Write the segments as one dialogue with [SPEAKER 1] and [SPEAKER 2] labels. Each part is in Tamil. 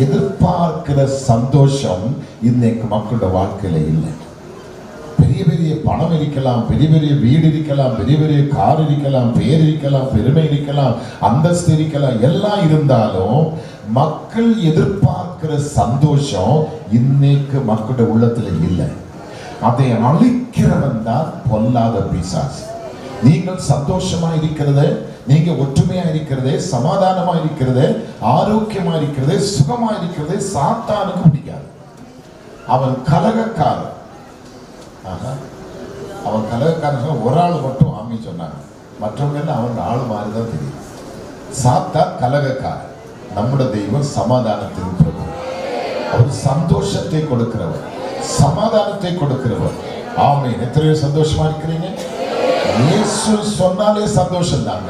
[SPEAKER 1] எதிர்பார்க்கிற சந்தோஷம் இன்னைக்கு மக்களோட வாழ்க்கையில இல்லை. பெரிய பெரிய பணம் இருக்கலாம், பெரிய பெரிய வீடு இருக்கலாம், பெரிய பெரிய கார் இருக்கலாம், பேர் இருக்கலாம், பெருமை இருக்கலாம், அந்தஸ்து இருக்கலாம், எல்லாம் இருந்தாலும் மக்கள் எதிர்பார்க்கிற சந்தோஷம் இன்னைக்கு மக்களோட உள்ளத்துல இல்லை. அதை அழிக்கிறவன் தான் பொல்லாத பிசாசு. நீங்கள் சந்தோஷமா இருக்கிறது, நீங்க ஒற்றுமையா இருக்கிறது, சமாதானமா இருக்கிறது, ஆரோக்கியமா இருக்கிறது, சுகமா இருக்கிறது சாத்தானுக்கு பிடிக்காது. அவன் கலகக்காரன். அவன் கலகக்காரன். ஒரு ஆள் மட்டும் ஆமி சொன்னாங்க, மற்றவங்க எல்லாம் அவன் ஆள் மாதிரிதான் தெரியும். சாத்தான் கலகக்காரன். நம்முடைய தெய்வம் சமாதானத்தின் பிரபு. அவர் சந்தோஷத்தை கொடுக்கிறவர், சமாதானத்தை கொடுக்கிறவர். ஆமென். எத்தனை சந்தோஷமா இருக்கிறீங்க? இயேசு சொன்னாலே சந்தோஷம் தாங்க,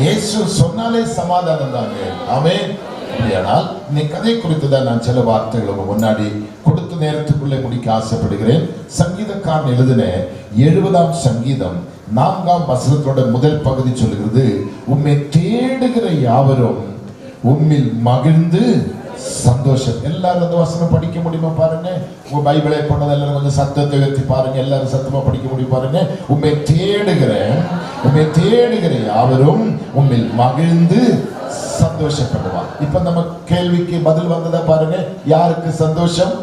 [SPEAKER 1] இயேசு சொன்னாலே சமாதானம் தாங்க. ஆமென். அப்படியானால் இன்னைக்கு கதை குறித்து தான் நான் சில வார்த்தைகள் முன்னாடி கொடுத்த நேரத்துக்குள்ளே முடிக்க ஆசைப்படுகிறேன். சங்கீதக்காரன் எழுதின 70ஆம் சங்கீதம் 4ஆம் வசனத்தோட முதல் பகுதி சொல்லுகிறது, உம்மை தேடுகிற யாவரும் உம்மில் மகிழ்ந்து சந்தோஷம். எல்லாரும் அந்த வசனம் படிக்க முடியுமா பாருங்க. உங்க பைபிளை கொண்டது எல்லாரும் கொஞ்சம் சத்தத்தை உயர்த்தி பாருங்க. எல்லாரும் சத்தமா படிக்க முடியும் பாருங்க. உம்மை தேடுகிற யாவரும் உம்மில் மகிழ்ந்து சந்தோஷப்படுவார். இப்ப நம்ம கேள்விக்கு பதில் வந்ததா பாருங்க. யாருக்கு சந்தோஷம்?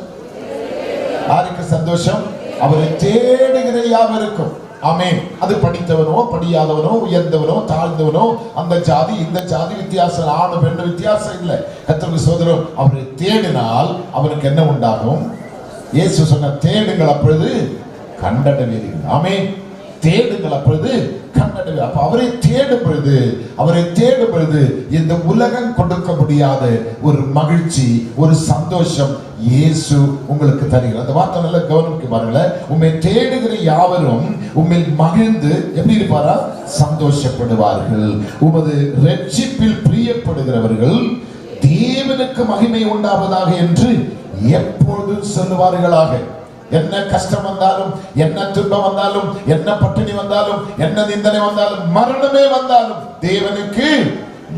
[SPEAKER 1] யாருக்கு சந்தோஷம்? அவரை தேடுகிற யாவருக்கும். ஆமென். அது படித்தவனோ படியாதவனோ உயர்ந்தவனோ தாழ்ந்தவனோ அந்த ஜாதி இந்த ஜாதி வித்தியாசம், ஆணு பெண்ணு வித்தியாசம் இல்லை. கர்த்தருக்கு ஸ்தோத்திரம். அவரை தேடினால் அவனுக்கு என்ன உண்டாகும்? இயேசு சொன்ன தேடுங்கள் அப்பொழுது கண்டடைவீர்கள். ஆமென். தேடுங்கள் அப்பொழுது கண்டடைவீர்கள். அப்ப அவரை தேடும் பொழுது இந்த உலகம் கொடுக்க முடியாத ஒரு மகிழ்ச்சி, ஒரு சந்தோஷம் இயேசு உங்களுக்கு தருகிறார். அந்த வார்த்தை நல்ல கவனிக்க பாருங்கள. உம்மை தேடுகிற யாவரும் உம்மில் மகிழ்ந்து எப்படி இருப்பாரா? சந்தோஷப்படுவார்கள். உமது இரட்சிப்பில் பிரியப்படுகிறவர்கள் தேவனுக்கு மகிமை உண்டாவதாக என்று எப்பொழுதும் சொல்லுவார்களாக. என்ன கஷ்டம் வந்தாலும், என்ன துன்பம் வந்தாலும், என்ன பட்டினி வந்தாலும், என்ன நிந்தனை வந்தாலும், மரணமே வந்தாலும் தேவனுக்கு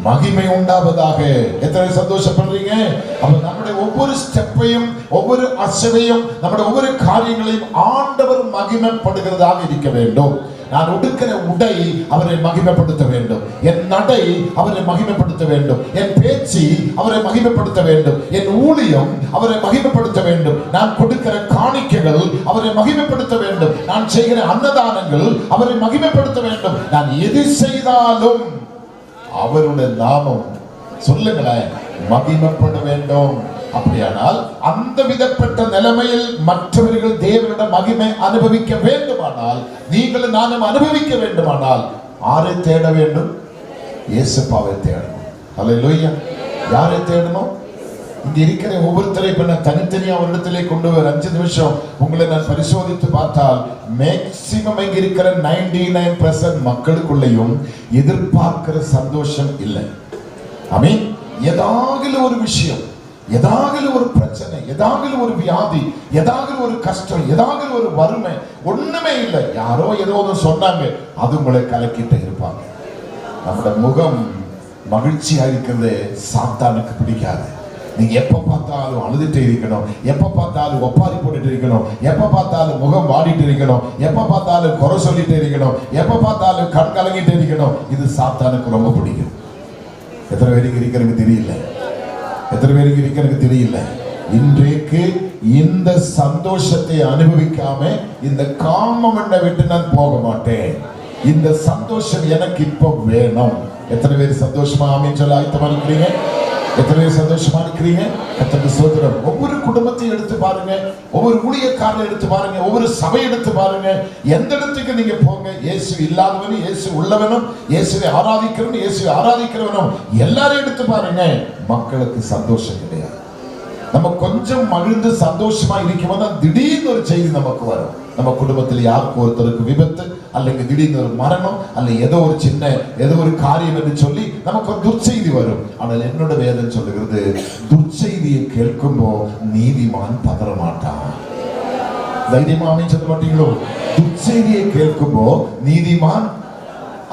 [SPEAKER 1] மகிமை உண்டாவதாக. எத்தனை சந்தோஷப்படுறீங்க? அப்ப நம்முடைய ஒவ்வொரு ஸ்டெப்பையும், ஒவ்வொரு அசைவையும், நம்முடைய ஒவ்வொரு காரியங்களையும் ஆண்டவர் மகிமைப்படுகிறதாக இருக்க வேண்டும். நான் உடுக்கிற உடை அவரை மகிமைப்படுத்த வேண்டும், என் நடை அவரை மகிமைப்படுத்த வேண்டும், என் பேச்சு அவரை மகிமைப்படுத்த வேண்டும், என் ஊழியம் அவரை மகிமைப்படுத்த வேண்டும், நான் கொடுக்கிற காணிக்கைகள் அவரை மகிமைப்படுத்த வேண்டும், நான் செய்கிற அன்னதானங்கள் அவரை மகிமைப்படுத்த வேண்டும். நான் எது செய்தாலும் அவருடைய நாமம் சொல்லுங்களேன் மகிமைப்பட வேண்டும். அப்படியானால் அந்த விதப்பட்ட நிலைமையில் மற்றவர்கள் தேவனிடம் மகிமை அனுபவிக்க வேண்டுமானால், நீங்களும் நானும் அனுபவிக்க வேண்டுமானால் யாரை தேட வேண்டும்? இயேசுவை தேடணும். அல்லேலூயா. யாரை தேடணும்? இங்க இருக்கிற ஒவ்வொருத்தரை இப்ப நான் தனித்தனியா ஒரு இடத்திலே கொண்டு வர 5 நிமிஷம் உங்களை நான் பரிசோதித்து பார்த்தால் மேக்சிமம் இங்க இருக்கிற 99% மக்களுக்குள்ளேயும் எதிர்பார்க்கிற சந்தோஷம் இல்லை. ஆமென். ஏதாவது ஒரு விஷயம், ஏதாவது ஒரு பிரச்சனை, ஏதாவது ஒரு வியாதி, ஏதாவது ஒரு கஷ்டம், ஏதாவது ஒரு வறுமை, ஒண்ணுமே இல்லை. யாரோ ஏதோ ஒன்று சொன்னாங்க, அது உங்களை கலக்கிட்டு இருப்பாங்க. நம்முடைய முகம் மகிழ்ச்சியா இருக்கிறது சாத்தானுக்கு பிடிக்காது. நீங்க எப்ப பார்த்தாலும் அழுதுட்டே இருக்கணும், எப்ப பார்த்தாலும் ஒப்பாரி போட்டுட்டு இருக்கணும், எப்ப பார்த்தாலும் முகம் வாடிட்டு இருக்கணும், எப்ப பார்த்தாலும் குறை சொல்லிட்டே இருக்கணும், எப்ப பார்த்தாலும் கண் கலங்கிட்டே இருக்கணும். இது சாத்தானுக்கு ரொம்ப பிடிக்கும். எத்தனை பேருக்கு இருக்கிறது தெரியல, எத்தனை பேருக்கு இருக்கிறது தெரியல. இன்றைக்கு இந்த சந்தோஷத்தை அனுபவிக்காம இந்த காமம் என்னை விட்டு நான் போக மாட்டேன். இந்த சந்தோஷம் எனக்கு இப்போ வேணும். எத்தனை பேர் சந்தோஷமா ஆமென் சொல்ல ஆயத்தமா இருக்கிறீங்க? எத்தனை பேர் சந்தோஷமா இருக்கிறீங்க? கர்த்தருக்கு ஸ்தோத்திரம். ஒவ்வொரு குடும்பத்தையும் எடுத்து பாருங்க, ஒவ்வொரு ஊழியக்காரரை எடுத்து பாருங்க, ஒவ்வொரு சபை எடுத்து பாருங்க. எந்த இடத்துக்கு நீங்க போங்க, இயேசு இல்லாதவனும் இயேசு உள்ளவனும், இயேசுவை ஆராதிக்கிறவனும் இயேசுவை ஆராதிக்கிறவனும் எல்லாரும் எடுத்து பாருங்க, மக்களுக்கு சந்தோஷம் கிடையாது. நம்ம கொஞ்சம் மகிழ்ந்து சந்தோஷமா இருக்கும்போது திடீர்னு ஒரு செய்தி நமக்கு வரும். நம்ம குடும்பத்தில் யாருக்கு ஒருத்தருக்கு விபத்து, அல்லது திடீர்னு ஒரு மரணம், அல்லது ஏதோ ஒரு சின்ன ஏதோ ஒரு காரியம் என்று சொல்லி நமக்கு ஒரு துர்ச்செய்தி வரும். ஆனால் என்னோட வேதம் சொல்லுகிறது, துர்ச்செய்தியை கேட்கும்போ நீதிமான் பதற மாட்டான். தைரியமா சொல்ல மாட்டீங்களோ? துர்ச்செய்தியை கேட்கும்போ நீதிமான்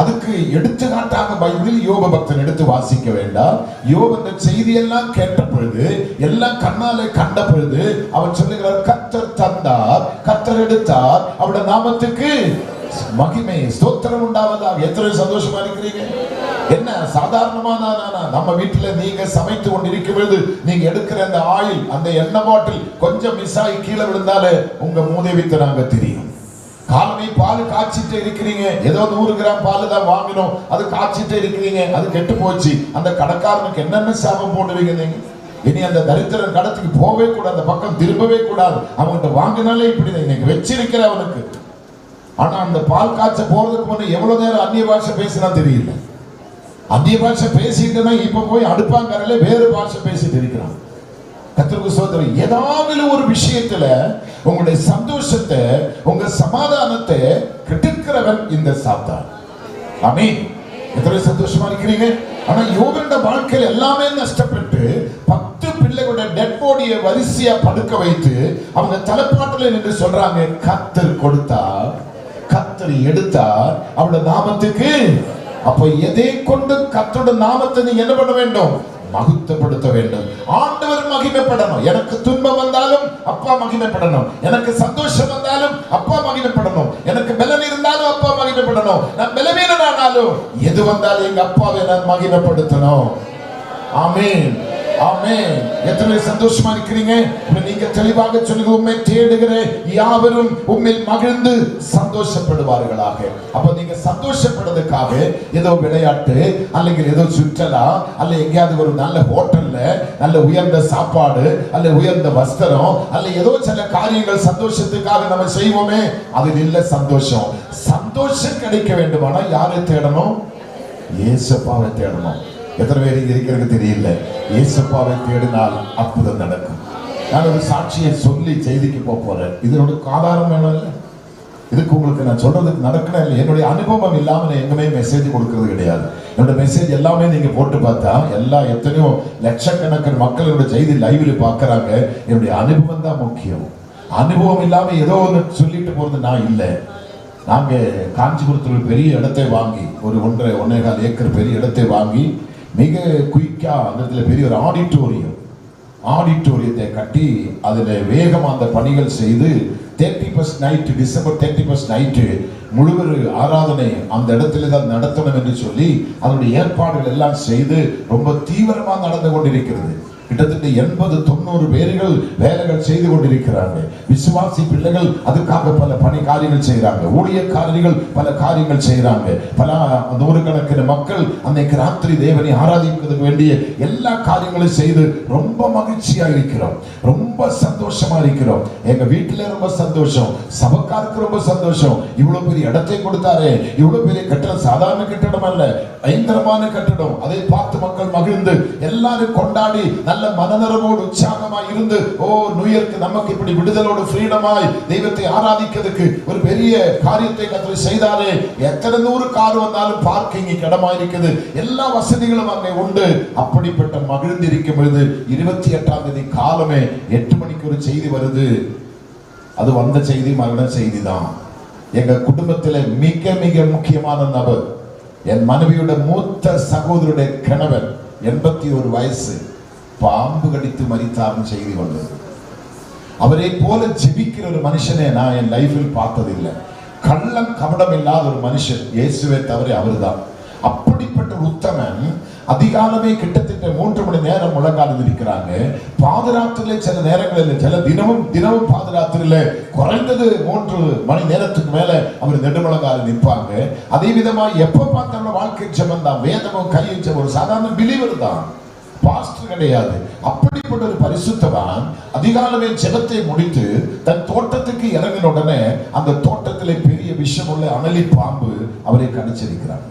[SPEAKER 1] அதுக்கு எடுத்துக்காட்டாக பைபிளில் யோப பக்தன் எடுத்து வாசிக்க வேண்டாம். யோபு இந்த செய்தியெல்லாம் கேட்ட பொழுது, எல்லாம் கண்ணாலே கண்ட பொழுது அவன் சொல்லுகிறார், கர்த்தர் தந்தார், கர்த்தர் எடுத்தார், அவருடைய நாமத்துக்கு மகிமை ஸ்தோத்திரம் உண்டாவதாக. எத்தனை சந்தோஷமா இருக்கிறீங்க? என்ன சாதாரணமான நம்ம வீட்டுல நீங்க சமைத்து கொண்டிருக்கிறது, நீங்க எடுக்கிற அந்த ஆயில், அந்த எண்ணெய் பாட்டில் கொஞ்சம் மிஸ் ஆகி கீழே விழுந்தாலே உங்க மூதேவித்து நாங்க தெரியும். காலமே பால் காய்ச்சிட்டு இருக்கிறீங்க, ஏதோ 100 கிராம் பால் தான் வாங்கினோம், அது காய்ச்சிட்டு இருக்கிறீங்க, அது கெட்டு போச்சு. அந்த கடைக்காரனுக்கு என்னென்ன சாபம் போடுவீங்க நீங்க? இனி அந்த தரித்திரன் கடத்துக்கு போவே கூடாது, அந்த பக்கம் திரும்பவே கூடாது. அவன்கிட்ட வாங்கினாலே இப்படி இன்னைக்கு வச்சிருக்கிற அவனுக்கு. ஆனா அந்த பால் காய்ச்ச போறதுக்கு முன்னே எவ்வளவு நேரம் அந்நிய பாஷை பேசினா தெரியல. அந்நிய பாஷை பேசிட்டுனா இப்ப போய் அடுப்பாங்கரையில வேறு பாஷை பேசிட்டு இருக்கிறான். கர்த்தருக்கு ஸ்தோத்திரம். ஏதாவது ஒரு விஷயத்துல உங்களுடைய சந்தோஷத்தை, உங்க சமாதானத்தை கெடுக்கிறவன் இந்த சாத்தான். ஆமென். எத்தனை சந்தோஷமா இருக்கிறீங்க? ஆனா யோபுடைய வாழ்க்கையில் எல்லாமே நஷ்டப்பட்டு 10 பிள்ளைகளுடைய டெட் பாடியை வரிசையா படுக்க வைத்து அவங்க தலைப்பாட்டில் நின்று சொல்றாங்க, கர்த்தர் கொடுத்தார், கர்த்தர் எடுத்தார், அவருடைய நாமத்துக்கு. அப்ப எதை கொண்டு கர்த்தருடைய நாமத்தை நீங்க என்ன பண்ண வேண்டும்? மகிமைப்படுத்த வேண்டும். ஆண்டவர் மகிமைப்படணும். எனக்கு துன்பம் வந்தாலும் அப்பா மகிமைப்படணும், எனக்கு சந்தோஷம் வந்தாலும் அப்பா மகிமைப்படணும், எனக்கு பலன் இருந்தாலும் அப்பா மகிமைப்படணும், நான் பலவீனனானாலும் எது வந்தாலும் எங்க அப்பாவை நான் மகிமைப்படுத்தணும். ஆமென், ஆமென். எத்தனை சந்தோஷமா இருக்கிறீங்க? நீங்க தெளிவாக சொல்லுங்க, உம்மை தேடுகிற யாவரும் உம்மில் மகிழ்ந்து சந்தோஷப்படுவார்களாக. அப்ப நீங்க சந்தோஷப்படுறதுக்காக ஏதோ விளையாட்டு அல்லது ஏதோ சுற்றலா அல்ல எங்கேயாவது ஒரு நல்ல ஹோட்டல்ல நல்ல உயர்ந்த சாப்பாடு அல்ல உயர்ந்த வஸ்திரம் அல்ல ஏதோ சில காரியங்கள் சந்தோஷத்துக்காக நம்ம செய்வோமே, அதில் இல்ல சந்தோஷம். சந்தோஷம் கிடைக்க வேண்டுமானா யாரை தேடணும்? இயேசுப்பாவை தேடணும். எத்தனை பேர் இங்க இருக்கிறது தெரியல. இயேசுப்பாவை தேடினால் அற்புதம் நடக்கும். நான் ஒரு சாட்சியை சொல்லி செய்திக்கு போறேன். இதனோட ஆதாரம் வேணும் இல்லை, இதுக்கு உங்களுக்கு நான் சொல்றதுக்கு நடக்கணும் இல்லை. என்னுடைய அனுபவம் இல்லாம நான் எங்கேயுமே மெசேஜ் கொடுக்கறது கிடையாது. என்னோட மெசேஜ் எல்லாமே நீங்க போட்டு பார்த்தா எத்தனையோ லட்சக்கணக்கான மக்கள் என்னோட செய்தி லைவ்ல பாக்குறாங்க. என்னுடைய அனுபவம் தான் முக்கியம். அனுபவம் இல்லாம ஏதோ ஒன்று சொல்லிட்டு போறது நான் இல்லை. நாங்க காஞ்சிபுரத்தில் பெரிய இடத்தை வாங்கி, ஒரு 1.5 ஏக்கர் பெரிய இடத்தை வாங்கி மிக குயிக்கா அந்த இடத்துல பெரிய ஒரு ஆடிட்டோரியத்தை கட்டி அதுல வேகமா அந்த பணிகள் செய்து 31st night, December 31st night முழுவரு ஆராதனை அந்த இடத்துல தான் நடத்தணும் என்று சொல்லி அதனுடைய ஏற்பாடுகள் எல்லாம் செய்து ரொம்ப தீவிரமா நடந்து கொண்டிருக்கிறது. கிட்டத்தட்ட 80-90 பேர்கள் வேலைகள் செய்து கொண்டிருக்கிறாங்க. விசுவாசி பிள்ளைகள் அதுக்காக பல பணி காரியங்கள் செய்யறாங்க. ஊழியக்காரர்கள் பல காரியங்கள் செய்யறாங்க. பல 100 மக்கள் அன்னைக்கு ராத்திரி தேவனை ஆராதிப்பதற்கு வேண்டிய எல்லா காரியங்களும் செய்து ரொம்ப மகிழ்ச்சியா இருக்கிறோம், ரொம்ப சந்தோஷமா இருக்கிறோம். எங்க வீட்டுல ரொம்ப சந்தோஷம், சபக்காருக்கு ரொம்ப சந்தோஷம். இவ்வளவு பெரிய இடத்தை கொடுத்தாரே, இவ்வளவு பெரிய கட்டடம், சாதாரண கட்டடம் அல்ல, பயங்கரமான கட்டடம். அதை பார்த்து மக்கள் மகிழ்ந்து எல்லாரும் கொண்டாடி நல்ல மனநரவோடு உற்சாகமா இருந்து, ஓ நியூயர்க்கு நமக்கு இப்படி விடுதலோடு ஃப்ரீடமாய் தெய்வத்தை ஆராதிக்கிறதுக்கு ஒரு பெரிய காரியத்தை கர்த்தர் செய்தாரே. எத்தனை 100 கார் வந்தாலும் பார்க்கிங் இடமா இருக்குது, எல்லா வசதிகளும் அங்கே உண்டு. அப்படிப்பட்ட மகிழ்ந்து இருக்கும் பொழுது 28ஆம் தேதி காலமே 8 மணிக்கு ஒரு செய்தி வருது. அது வந்த செய்தி மரண செய்தி தான். எங்க குடும்பத்தில் மிக மிக முக்கியமான நபர், என் மனைவியோட மூத்த சகோதரருடைய கணவன், 81 வயசு, பாம்பு கடித்து மரித்தார்னு செய்தி வந்தது. அவரை போல ஜெபிக்கிற ஒரு மனுஷனை நான் என் லைஃபில் பார்த்ததில்லை. கள்ளம் கபடம் இல்லாத ஒரு மனுஷன் இயேசுவை தவிர அவர்தான். அப்படிப்பட்ட உத்தமன் அதிகாலமே கிட்டத்தட்ட 3 மணி நேரம் முழங்கால் இருக்கிறாங்க. பாதராத்திரில சில நேரங்களில், சில தினமும் பாதராத்திரில குறைந்தது 3 மணி நேரத்துக்கு மேல அவர் நெடுமுழங்கால் நிற்பாங்க. அதே விதமா எப்ப பார்த்தாலும் வாழ்க்கை ஜெபம் தான், வேதமும் கையில் ஜெபம். ஒரு சாதாரண பிலீவர் தான், பாஸ்டர் கிடையாது. அப்படிப்பட்ட ஒரு பரிசுத்தவான் அதிகாலமே ஜெபத்தை முடித்து தன் தோட்டத்துக்கு இறங்கின உடனே அந்த தோட்டத்திலே பெரிய விஷமுள்ள அனலி பாம்பு அவரை கடிச்சிருக்கிறார்.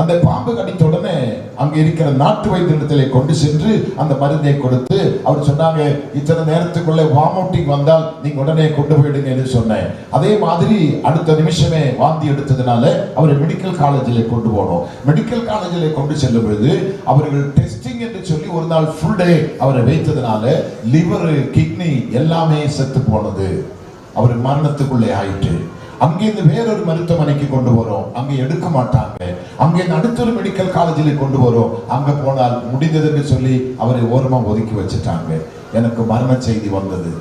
[SPEAKER 1] அந்த பாம்பு கடித்த உடனே அங்க இருக்கிற நாட்டு வைத்தியத்திலே கொண்டு சென்று அந்த மருந்தை கொடுத்து அவர் சொன்னாங்க, இத்தனை நேரத்துக்குள்ள வாமிட்டிங் வந்தால் நீங்க உடனே கொண்டு போயிடுங்க என்று சொன்னேன். அதே மாதிரி அடுத்த நிமிஷமே வாந்தி எடுத்ததுனால அவரை மெடிக்கல் காலேஜில் கொண்டு போனோம். மெடிக்கல் காலேஜில் கொண்டு செல்லும் பொழுது அவர்கள் டெஸ்டிங் என்று சொல்லி ஒரு நாள் ஃபுல் டே அவரை வைத்ததுனால லிவர், கிட்னி எல்லாமே செத்து போனது. அவர் மரணத்துக்குள்ளே ஆயிற்று. அங்கிருந்து வேறொரு மருத்துவமனைக்கு கொண்டு போறோம், அங்க எடுக்க மாட்டாங்க. அங்கிருந்து அடுத்த ஒரு மெடிக்கல் காலேஜில் கொண்டு போறோம், அங்க போனால் முடிந்ததுன்னு சொல்லி அவரை ஓரமா ஒதுக்கி வச்சுட்டாங்க. எனக்கு மரண செய்தி வந்தது.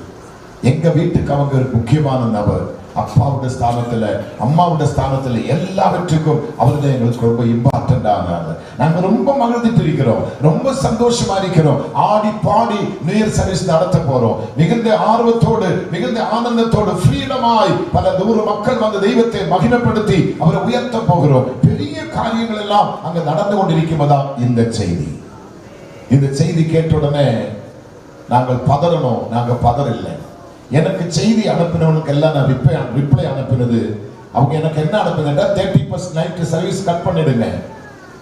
[SPEAKER 1] எங்க வீட்டுக்கு அவங்க ஒரு முக்கியமான நபர். அப்பாவுடைய ஸ்தானத்துல, அம்மாவுடைய ஸ்தானத்துல, எல்லாவற்றுக்கும் அவர் தான் எங்களுக்கு ரொம்ப இம்பார்ட்டன்ட் ஆனாங்க. நாங்க ரொம்ப மகிழ்ந்துட்டு இருக்கிறோம், ரொம்ப சந்தோஷமா இருக்கிறோம். ஆடி பாடி நியூ இயர் சர்வீஸ் நடத்த போறோம். மிகுந்த ஆர்வத்தோடு, மிகுந்த ஆனந்தத்தோடு, ஃப்ரீடமாய் பல தூர மக்கள் வந்து தெய்வத்தை மகிமைப்படுத்தி அவரை உயர்த்த போகிறோம். பெரிய காரியங்கள் எல்லாம் அங்க நடந்து கொண்டிருக்கும்போதுதான் இந்த செய்தி. இந்த செய்தி கேட்ட உடனே நாங்கள் பதறணும். நாங்க பதறில்லை. எனக்கு செய்தி அனுப்பினவனுக்கு எல்லாம் நான் ரிப்ளை அனுப்பினது. அவங்க எனக்கு என்ன அனுப்பினா 30% நைட் சர்வீஸ் கட் பண்ணிடுங்க,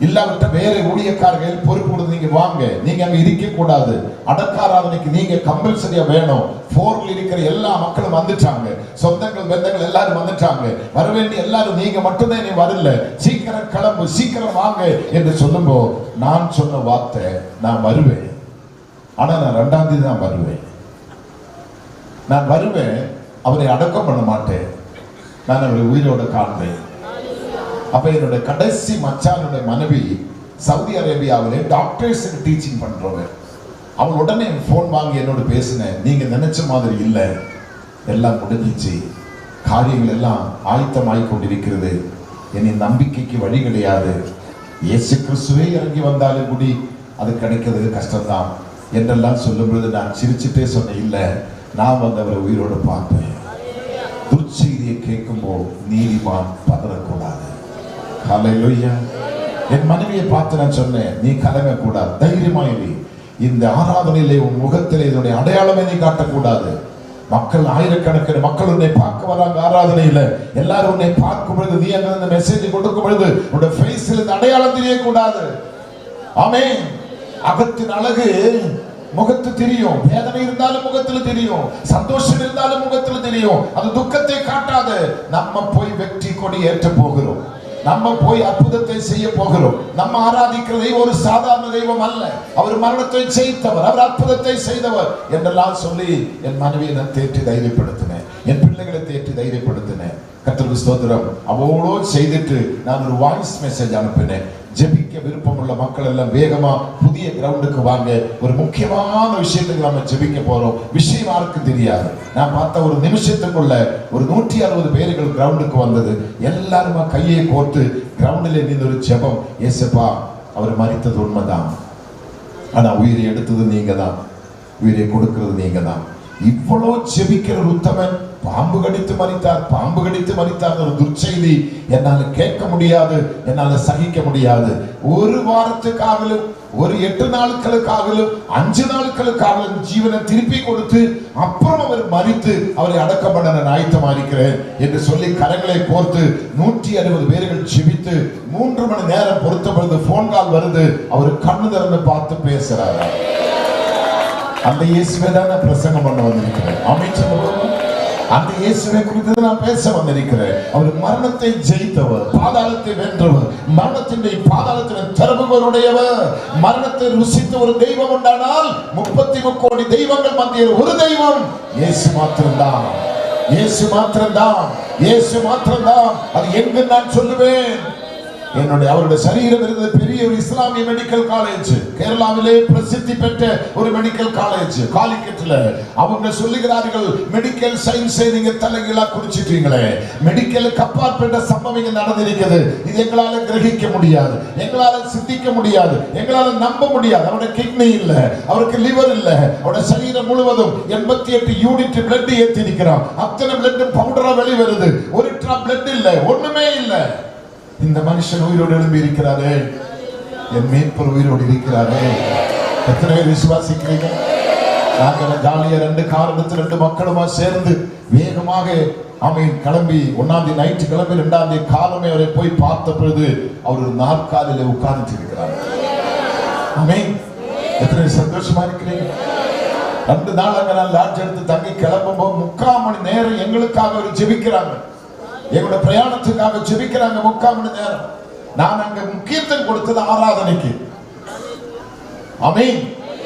[SPEAKER 1] இல்லாவிட்ட வேற ஊழியக்காரர்கள் பொறுப்பு கொடுத்து நீங்க வாங்க, நீங்க அங்க இருக்க கூடாது, அடக்காராதனைக்கு நீங்க கம்பல்சரியா வேணும். போர்ல இருக்கிற எல்லா மக்களும் வந்துட்டாங்க, சொந்தங்கள் பந்தங்கள் எல்லாரும் வந்துட்டாங்க, வர வேண்டிய எல்லாரும் நீங்க மட்டும்தான் நீ வரல, சீக்கிரம் கிளம்பு, சீக்கிரம் வாங்க என்று சொல்லும்போது நான் சொன்ன வார்த்தை, நான் வருவேன், ஆனா நான் 2ஆம் தேதி தான் வருவேன். நான் வருவேன், அவரை அடக்கம் பண்ண மாட்டேன், நான் அவரை உயிரோட காண்பேன். அப்ப என்னுடைய கடைசி மச்சானுடைய மனைவி சவுதி அரேபியாவிலே டாக்டர்ஸ் டீச்சிங் பண்றவங்க. அவன் உடனே போன் வாங்கி என்னோட பேசினேன், நீங்க நினைச்ச மாதிரி இல்லை, எல்லாம் முடிஞ்சிச்சு, காரியங்கள் எல்லாம் ஆயத்தமாய் கொண்டிருக்கிறது, என்னை நம்பிக்கைக்கு வழி கிடையாது, இயேசு கிறிஸ்துவே இறங்கி வந்தாலும் கூடி அது கிடைக்கிறது கஷ்டம்தான் என்றெல்லாம் சொல்லும்போது நான் சிரிச்சுட்டே சொன்னேன், இல்லை நான் வந்து அவரை உயிரோடு பார்ப்பேன். துர்ச்செய்தியை கேட்கும்போது நீதிமான் பதறக்கூடாது. ஹல்லேலூயா. என் மனைவியை பார்த்து நான் சொன்னேன், நீ கலங்க கூடாது, தைரியமாயிரு, இந்த ஆராதனையிலே உன் முகத்திலே இதனுடைய அடையாளமே நீ காட்டக்கூடாது. மக்கள் ஆயிரக்கணக்கில் மக்கள் உன்னை பார்க்க வராங்க, ஆராதனையில எல்லாரும் உன்னை பார்க்கும் பொழுது, நீ அங்க மெசேஜ் கொடுக்கும் பொழுது உன்னுடைய ஃபேஸில் இந்த அடையாளம் தெரியக்கூடாது. ஆமென். அகத்தின் அழகு முகத்து தெரியும், வேதனை இருந்தாலும் முகத்துல தெரியும், சந்தோஷம் இருந்தாலும் முகத்துல தெரியும், அது துக்கத்தை காட்டாது. நம்ம போய் வெற்றி கொடி ஏற்ற போகிறோம், நம்ம போய் அற்புதத்தை செய்ய போகிறோம். நம்ம ஆராதிக்கிற தெய்வம் ஒரு சாதாரண தெய்வம் அல்ல, அவர் மரணத்தை ஜெயித்தவர், அவர் அற்புதத்தை செய்தவர் என்றெல்லாம் சொல்லி என் மனைவியை நான் தேற்றி தைரியப்படுத்தினேன், என் பிள்ளைகளை தேற்றி தைரியப்படுத்தினேன். கர்த்தருக்கு ஸ்தோத்திரம். அவ்வளோ செய்துட்டு நான் ஒரு வாய்ஸ் மெசேஜ் அனுப்பினேன், ஜெபிக்க விருப்பம் உள்ள மக்கள் எல்லாம் வேகமா புதிய கிரவுண்டுக்கு வாங்க, ஒரு முக்கியமான விஷயத்துக்கு நம்ம ஜெபிக்க போறோம். விஷயம் யாருக்கும் தெரியாது. நான் பார்த்த ஒரு நிமிஷத்துக்குள்ள ஒரு 160 பேர்கள் கிரவுண்டுக்கு வந்தது. எல்லாருமா கையை கோர்த்து கிரவுண்டில் நின்று ஒரு ஜெபம், ஏசப்பா அவர் மரித்தது உண்மைதான், ஆனா உயிரை எடுத்தது நீங்க தான், உயிரை கொடுக்கிறது நீங்க தான். இவ்வளோ ஜெபிக்கிற உத்தமன் பாம்பு கடித்து மரித்தார், பாம்பு கடித்து மரித்தார் ஒரு துர்ச்செய்தி என்னால கேட்க முடியாது, என்னால சகிக்க முடியாது. ஒரு வாரத்துக்காகலும், ஒரு 8 நாட்களுக்காகலும், 5 நாட்களுக்காகலும் ஜீவனை திருப்பி கொடுத்து அப்புறம் அவர் மரித்து அவரை அடக்கம் பண்ண நான் ஆயத்தமா இருக்கிறேன் என்று சொல்லி கரங்களை கோர்த்து 160 பேர்கள் ஜெபித்து 3 மணி நேரம் பொறுத்த பொழுது போன் கால் வருது. அவர் கண்ணு திறந்து பார்த்து பேசுறாரு. அந்த இயேசுவை தான் நான் பிரசங்கம் பண்ண வந்திருக்கிறேன். ஆமென். அந்த இயேசுவை குறித்து நான் பேச வந்திருக்கிறேன். அவர் மரணத்தை ஜெயித்தவர், பாதாளத்தை வென்றவர், மரணத்தின் பாதாளத்தின் திறவுகளுடையவர். மரணத்தை ருசித்த ஒரு தெய்வம் உண்டானால் 33 கோடி தெய்வங்கள் மத்தியில் ஒரு தெய்வம் இயேசு மாத்திரம்தான், இயேசு மாத்திரம்தான், இயேசு மாத்திரம்தான். அது எங்கு நான் சொல்லுவேன். அவருடைய சரீரம் இருந்தது பெரிய ஒரு இஸ்லாமிய மெடிக்கல் காலேஜ், கேரளாவிலே பிரசித்தி பெற்ற ஒரு மெடிக்கல் காலேஜ் காலிக்கட்ல. அவங்க சொல்லுகிறார்கள், மெடிக்கல் சயின்ஸை நீங்க தலைகீழா குடிச்சிட்டீங்களே, மெடிக்கலுக்கு அப்பாற்பட்ட சம்பவம் இங்க நடந்திருக்கிறது, இது எங்களால கிரகிக்க முடியாது, எங்களால சிந்திக்க முடியாது, எங்களால நம்ப முடியாது. அவருடைய கிட்னி இல்ல, அவருக்கு லிவர் இல்ல, அவருடைய சரீரம் முழுவதும் 88 யூனிட் பிளட் ஏற்றி இருக்கிறான். அத்தனை பிளட் பவுடரா வெளிவருது, ஒரு டிராப் பிளட் இல்ல, ஒண்ணுமே இல்ல. இந்த மனுஷன் உயிரோடு எழும்பி இருக்கிறாரே, என் மீட்பர் உயிரோடு இருக்கிறாரே. எத்தனை பேர் விசுவாசிக்கிறீங்க? நாங்கள் ஜாலியா 2 காரணத்தில் 2 மக்களுமா சேர்ந்து வேகமாக கிளம்பி 1ஆம் தேதி நைட்டு கிளம்பி 2ஆம் தேதி காலமே அவரை போய் பார்த்த பொழுது அவர் ஒரு நாற்காலியில உட்கார்ந்து இருக்கிறார். ஆமென். எத்தனை சந்தோஷமா இருக்கிறீங்க? 2 நாள் அங்க நான் லாட்ஜ் எடுத்து தங்கி கிளம்பும் போது 3/4 மணி நேரம் எங்களுக்காக அவர் ஜெபிக்கிறாங்க, எங்களோட பிரயாணத்துக்காக ஜெபிக்கிறாங்க 3/4 மணி நேரம். நான் அங்க முக்கியத்துவம் கொடுத்தது ஆராதனைக்கு. ஆமென்.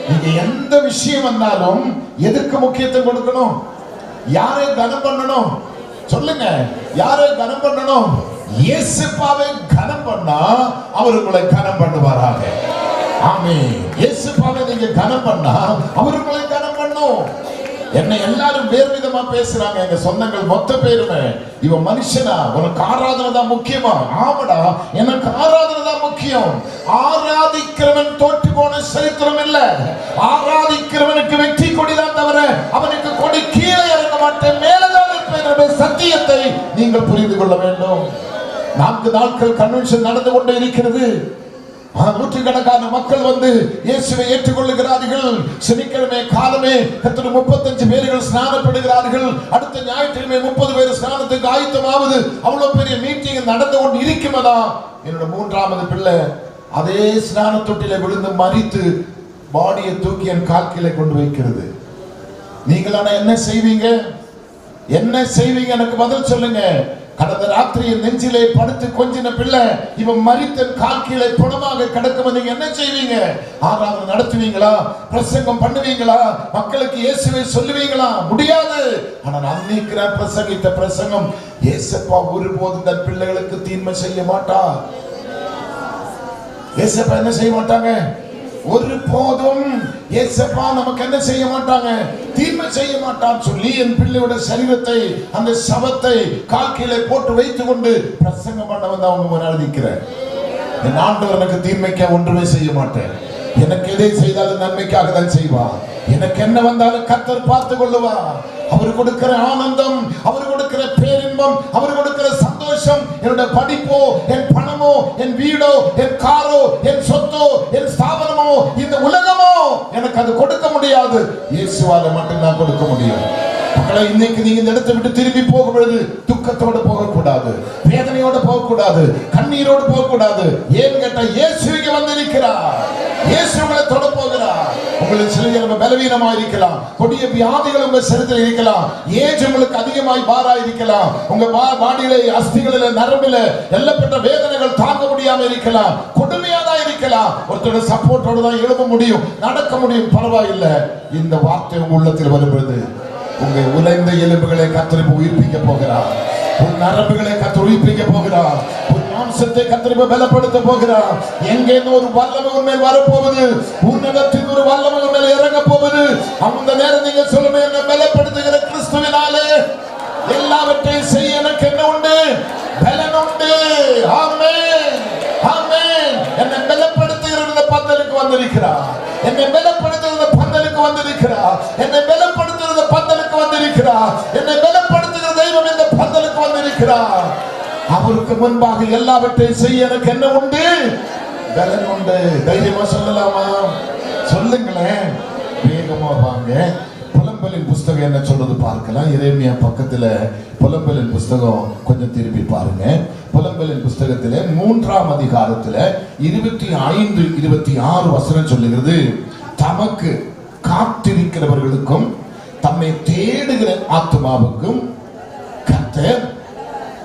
[SPEAKER 1] நீங்க எந்த விஷயம் வந்தாலும் எதற்கு முக்கியத்துவம் கொடுக்கணும்? யாரை கனம் பண்ணணும்? சொல்லுங்க, யாரை கனம் பண்ணணும்? இயேசுப்பாவை கனம் பண்ணா அவர் உங்களை கனம் பண்ணுவாராக. ஆமென். இயேசுப்பாவை நீங்க கனம் பண்ணா அவர் உங்களை கனம் பண்ணும். என்னை எல்லாரும் வேறு விதமா பேசுறாங்க, எங்க சொந்தங்கள் மொத்த பேருமே, இவன் மனுஷனா, உனக்கு ஆராதனை தான் முக்கியமா? ஆமாடா, எனக்கு ஆராதனை தான் முக்கியம். ஆராதிக்கிறவன் தோற்று போன சரித்திரம் இல்ல. ஆராதிக்கிறவனுக்கு வெற்றி கொடிதான் தவிர அவனுக்கு கொடி கீழே இறங்க மாட்டேன், மேலதான் இருப்பேன். சத்தியத்தை நீங்கள் புரிந்து கொள்ள வேண்டும். 4 நாட்கள் கன்வென்ஷன் நடந்து கொண்டே இருக்கிறது. நூற்றுக்கணக்கான மக்கள் வந்து இயேசுவை ஏற்றுக்கொள்ளுகிறார்கள். சனிக்கிழமை காலமே கிட்டத்தட்ட 35 பேர்கள் ஸ்நானப்படுகிறார்கள். அடுத்த ஞாயிற்றுக்கிழமை 30 பேர் ஸ்நானத்துக்கு ஆயத்தமாவது. அவ்வளவு பெரிய மீட்டிங் நடந்து கொண்டு இருக்குமதா என்னோட 3வது பிள்ளை அதே ஸ்நான தொட்டில விழுந்து மரித்து பாடியை தூக்கி என் கால்கிலே கொண்டு வைக்கிறது. நீங்களான என்ன செய்வீங்க? என்ன செய்வீங்க? எனக்கு பதில் சொல்லுங்க. கடந்த ராத்திரியில் நெஞ்சிலே படுத்து கொஞ்சின பிள்ளை இவன் மரித்த கால் கீழே புணமாக கிடக்கும். நீங்க என்ன செய்வீங்க? ஆராதனை நடத்துவீங்களா? பிரசங்கம் பண்ணுவீங்களா? மக்களுக்கு இயேசுவை சொல்லுவீங்களா? முடியாது. ஆனால் அன்னைக்கு பிரசங்கித்த பிரசங்கம், இயேசப்பா ஒருபோதும் தன் பிள்ளைகளுக்கு தீன்மை செய்ய மாட்டார். இயேசப்பா என்ன செய்ய மாட்டாங்க? ஒரு போதும் இயேசப்பா நமக்கு என்ன செய்ய மாட்டாங்க? தீமை செய்ய மாட்டான்னு சொல்லி என் பிள்ளையோட சரீரத்தை, அந்த சவத்தை கால் கீழே போட்டு வைத்துக் கொண்டு பிரசங்கம் பண்ண வந்து அவங்க நடந்திக்கிறேன். என் ஆண்டவர் எனக்கு தீமைக்க ஒன்றுமே செய்ய மாட்டேன். எனக்கு எதை செய்தாலும் நன்மைக்காக தான் செய்வார். எனக்கு என்ன வந்தாலும் கர்த்தர் பார்த்து கொள்ளுவார். அவர் கொடுக்கிற ஆனந்தம், அவர் கொடுக்கிற பேரின்பம், அவர் கொடுக்கிற சந்தோஷம், என்னோட படிப்போ, என் பணமோ, என் வீடோ, என் காரோ, என் சொத்தோ, என் ஸ்தாபனமோ, இந்த உலகமோ எனக்கு அது கொடுக்க முடியாது. இயேசுவால மட்டும் நான் கொடுக்க முடியும். மக்களை, இன்னைக்கு நீங்க இந்த இடத்தை விட்டு திரும்பி போகும் பொழுது துக்கத்தோடு போகக்கூடாது, வேதனையோடு போகக்கூடாது, கண்ணீரோடு போகக்கூடாது. ஏன் கேட்டா இயேசுவுக்கு வந்திருக்கிறார். இயேசு உங்களை தொட போகிறார். உங்களுக்கு சில பலவீனமா இருக்கலாம், கொடிய வியாதிகள் உங்க சரீரத்தில் இருக்கலாம், ஏஜ் உங்களுக்கு அதிகமாய் பாரா இருக்கலாம், உங்க பாடியில, அஸ்திகளில, நரம்பில எல்லப்பட்ட வேதனைகள் தாங்க முடியாம இருக்கலாம், கொடுமையாதான் இருக்கலாம். ஒருத்தரோட சப்போர்ட்டோட தான் எழுத முடியும், நடக்க முடியும், பரவாயில்லை. இந்த வார்த்தை உங்க உள்ளத்தில் வரும்பொழுது உங்க உலைந்த எலும்புகளை கர்த்தர் உயிர்ப்பிக்க போகிறார். உன் நரம்புகளை கர்த்தர் உயிர்ப்பிக்க போகிறார். உன் மாம்சத்தை கர்த்தர் பலப்படுத்த போகிறார். எங்கே ஒரு வல்லமை உண்மையில் வரப்போகுது, உன்னதத்தின் ஒரு வல்லமை உண்மையில் இறங்க போகுது. அந்த நேரம் நீங்க சொல்லுங்க, என்ன பலப்படுத்துகிற கிறிஸ்துவினாலே எல்லாவற்றையும் செய்ய எனக்கு என்ன உண்டு? பலன் உண்டு. ஆமென், ஆமென். என்னை பலப்படுத்துகிற பந்தலுக்கு வந்திருக்கிறார். என்னை பலப்படுத்துகிற பந்தலுக்கு வந்திருக்கிறார். என்னை பலப்படுத்துகிற பந்தலுக்கு வந்திருக்கிறார். என்னை பலப்படுத்துகிற தெய்வம் இந்த பந்தலுக்கு வந்திருக்கிறார். அவருக்கு முன்பாக எல்லாவற்றையும் செய்ய எனக்கு என்ன உண்டு? பலன் உண்டு. தைரியமா சொல்லலாமா? சொல்லுங்களேன், வேகமா வாங்க. புலம்பலின் புஸ்தகம் என்ன சொல்றது பார்க்கலாம். எரேமியா பக்கத்துல புலம்பலின் புஸ்தகம் கொஞ்சம் திருப்பி பாருங்க. புலம்பலின் புஸ்தகத்திலே 3ஆம் அதிகாரத்துல 25, 26 வசனம் சொல்லுகிறது, தமக்கு காத்திருக்கிறவர்களுக்கும் தம்மை தேடுகிற ஆத்மாவுக்கும் கர்த்தர்,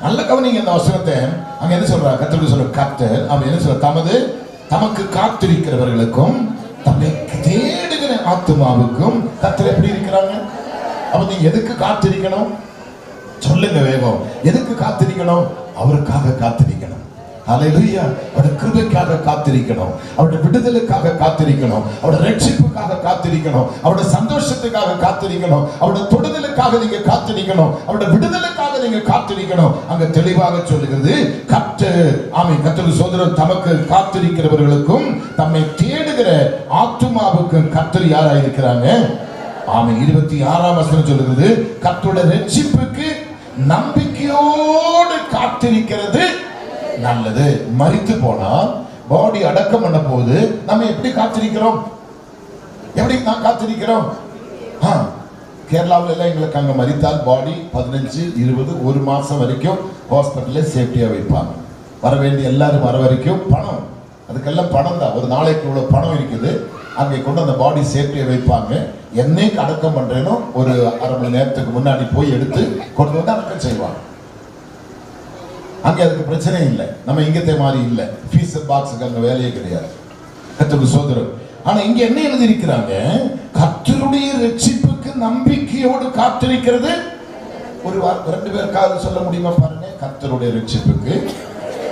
[SPEAKER 1] நல்ல கவனிங்க இந்த வசனத்தை, அங்க என்ன சொல்றார்? கர்த்தர் சொல்ற கர்த்தர் அவன் என்ன சொல்ற? தமக்கு காத்திருக்கிறவர்களுக்கும் தம்மை தேடுகிற ஆத்மாவுக்கும் கர்த்தர் எப்படி இருக்கிறாங்க? அப்ப நீங்க எதுக்கு காத்திருக்கணும்? சொல்லுங்க வேகம். எதுக்கு காத்திருக்கணும்? அவருக்காக காத்திருக்கணும். ஹல்லேலூயா. அவருடைய கிருபைக்காக காத்திருக்கணும், அவருடைய விடுதலுக்காக காத்திருக்கணும், அவருடைய ரட்சிப்புக்காக காத்திருக்கணும், அவருடைய சந்தோஷத்துக்காக காத்திருக்கணும், அவருடைய தொடுதலுக்காக நீங்க காத்திருக்கணும், அவருடைய விடுதலுக்காக நீங்க காத்திருக்கணும். அங்க தெளிவாக சொல்லுகிறது, கர்த்தர், ஆமென், கர்த்தர் சோதரன் தமக்கு காத்திருக்கிறவர்களுக்கும் தம்மை தேடுகிற ஆத்துமாவுக்கும் கர்த்தர் யாரா இருக்கிறாங்க? ஆமென். 26ஆம் வசனம் சொல்லுகிறது, கர்த்தருடைய ரட்சிப்புக்கு நம்பிக்கையோடு காத்திருக்கிறது நல்லது. மரித்து போனா பாடி அடக்கம் பண்ண போது நம்ம எப்படி காத்திருக்கிறோம்? எப்படி நான் காத்திருக்கிறோம்? கேரளாவில் எல்லாம் எங்களுக்கு அங்க மரித்தால் பாடி 15, 20, 1 மாசம் வரைக்கும் ஹாஸ்பிட்டல்ல சேஃப்டியா வைப்பாங்க. வர வேண்டிய எல்லாரும் வர வரைக்கும் பணம், அதுக்கெல்லாம் பணம் தான். ஒரு நாளைக்கு இவ்வளவு பணம் இருக்குது, அங்கே கொண்டு அந்த பாடி சேஃப்டியா வைப்பாங்க. என்னைக்கு அடக்கம் பண்றேனோ ஒரு அரை மணி நேரத்துக்கு முன்னாடி போய் எடுத்து கொண்டு வந்து அடக்கம் செய்வாங்க. அங்கே அதுக்கு பிரச்சனை இல்லை. நம்ம இங்கத்தை மாதிரி இல்லை, ஃபீஸ் பாக்ஸுக்கு அங்க வேலையே கிடையாது. கர்த்தருக்கு சோதரம். ஆனா இங்க என்ன எழுதி இருக்கிறாங்க? கர்த்தருடைய ரட்சிப்புக்கு நம்பிக்கையோடு காத்திருக்கிறது ஒரு 2 பேருக்காவது சொல்ல முடியுமா பாருங்க? கர்த்தருடைய ரட்சிப்புக்கு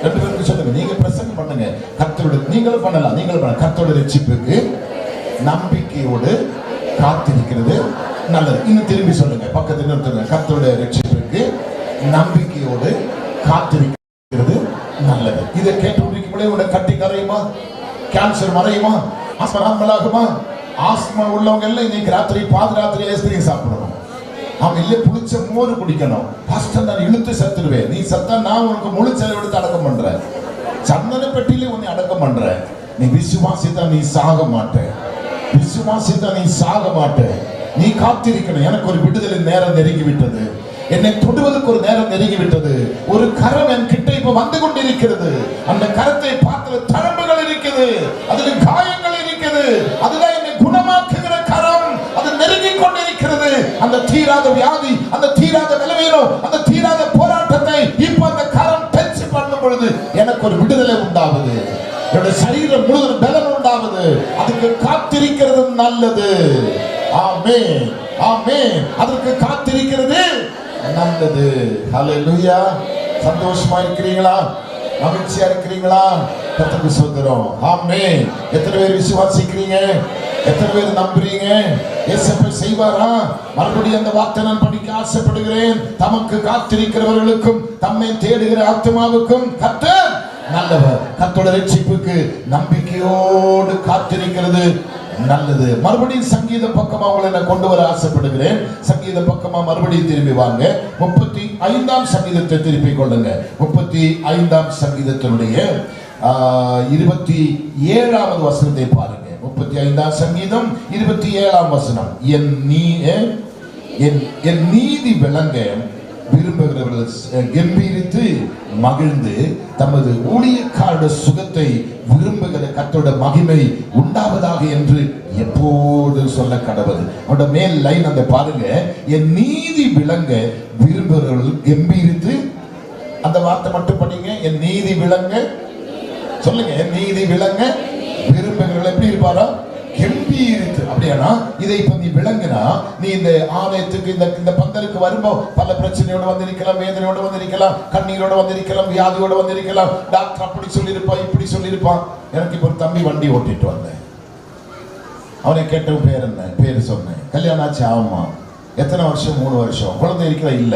[SPEAKER 1] 2 பேருக்கு சொல்லுங்க. நீங்க பிரசங்கம் பண்ணுங்க. கர்த்தருடைய, நீங்களும் பண்ணலாம், நீங்களும் பண்ணலாம். கர்த்தருடைய ரட்சிப்புக்கு நம்பிக்கையோடு காத்திருக்கிறது நல்லது. இன்னும் திரும்பி சொல்லுங்க, பக்கத்துல நிறுத்துங்க. கர்த்தருடைய ரட்சிப்புக்கு நம்பிக்கையோடு காத்திருக்கிறது நல்லது. இதை கேட்டு உடைய கட்டி கரையுமா? கேன்சர் மறையுமா? ஆஸ்மா நார்மலாகுமா? ஆஸ்மா உள்ளவங்க எல்லாம் இன்னைக்கு ராத்திரி பாதுராத்திரி ஐஸ்கிரீம் சாப்பிடணும். அவன் இல்ல புளிச்ச மோர் குடிக்கணும். பாஸ்டர் நான் இழுத்து செத்துருவேன். நீ சத்தா நான் உனக்கு முழு செலவு எடுத்து அடக்கம் பண்றேன். சந்தன பெட்டியில உன்னை அடக்கம் பண்றேன். நீ விசுவாசித்தா நீ சாக மாட்டே. விசுவாசித்தா நீ சாக மாட்டே. நீ காத்திருக்கணும். எனக்கு ஒரு விடுதலை நேரம் நெருங்கி விட்டது. என்னை தொடுவதற்கு ஒரு நேரம் நெருங்கி விட்டது. ஒரு கரம் என் கிட்ட இப்ப வந்து கொண்டிருக்கிறது. அந்த கரத்தை பார்த்து தழும்புகள் இருக்குது, அதுல காயங்கள் இருக்குது. அதுதான் என்னை குணமாக்குகிற கரம். அது நெருங்கி கொண்டிருக்கிறது. அந்த தீராத வியாதி, அந்த தீராத நிலைமையிலும், அந்த தீராத போராட்டத்தை இப்ப அந்த கரம் டச் பண்ணும் பொழுது எனக்கு ஒரு விடுதலை உண்டாகுது. என்னுடைய சரீரம் முழுவதும் பலம் உண்டாகுது. அதுக்கு காத்திருக்கிறது நல்லது. ஆமென், ஆமென். அதற்கு காத்திருக்கிறது நல்லது. ஹல்லேலூயா. சந்தோஷமா இருக்கிறீங்களா? மகிழ்ச்சியா இருக்கிறீங்களா? கர்த்தருக்கு ஸ்தோத்திரம். ஆமென். எத்தனை பேர் விசுவாசிக்கிறீங்க? எத்தனை பேர் நம்புறீங்க? இயேசு செய்வாரா? மறுபடியும் அந்த வார்த்தை நான் படிக்க ஆசைப்படுகிறேன். தமக்கு காத்திருக்கிறவர்களுக்கும் தம்மை தேடுகிற ஆத்மாவுக்கும் கர்த்தர் நல்லவர். கர்த்தருடைய ரட்சிப்புக்கு நம்பிக்கையோடு காத்திருக்கிறது நல்லது. மறுபடியும் சங்கீத பக்கமா உங்களை நான் கொண்டு வர ஆசைப்படுகிறேன். சங்கீத பக்கமா மறுபடியும் திரும்பி வாங்க. 35ஆம் சங்கீதத்தை திருப்பிக் கொள்ளுங்க. 35ஆம் சங்கீதத்தினுடைய 27வது வசனத்தை பாருங்க. 35ஆம் சங்கீதம் 27ஆம் வசனம். என் நீதி விளங்க விரும்புகிறவர்கள் கம்பீரித்து மகிழ்ந்து தமது ஊழியக்காரருடைய சுகத்தை விரும்புகிற கர்த்தருடைய மகிமை உண்டாவதாக என்று எப்போது சொல்ல கடவுள். அவருடைய மேல் லைன் அந்த பாருங்க. என் நீதி விளங்க விரும்புகிறவர்கள் கம்பீரித்து, அந்த வார்த்தை மட்டும் பண்ணீங்க. என் நீதி விளங்க சொல்லுங்க. என் நீதி விளங்க விரும்புகிறவர்கள் எப்படி இருப்பாரா? கம்பீரித்து. அப்படியானா இதை இப்ப நீ விளங்குனா, நீ இந்த ஆலயத்துக்கு இந்த பந்தலுக்கு வரும்போது பல பிரச்சனையோட வந்திருக்கலாம், வேதனையோட வந்திருக்கலாம், கண்ணீரோட வந்திருக்கலாம், வியாதியோட வந்திருக்கலாம். டாக்டர் அப்படி சொல்லியிருப்பான், இப்படி சொல்லியிருப்பான். எனக்கு இப்ப ஒரு தம்பி வண்டி ஓட்டிட்டு வந்தேன். அவனை கேட்ட பேர் என்ன? பேரு சொன்னேன். கல்யாணம் ஆச்சு? ஆமா. எத்தனை வருஷம்? 3 வருஷம். குழந்தை இருக்கிற? இல்ல.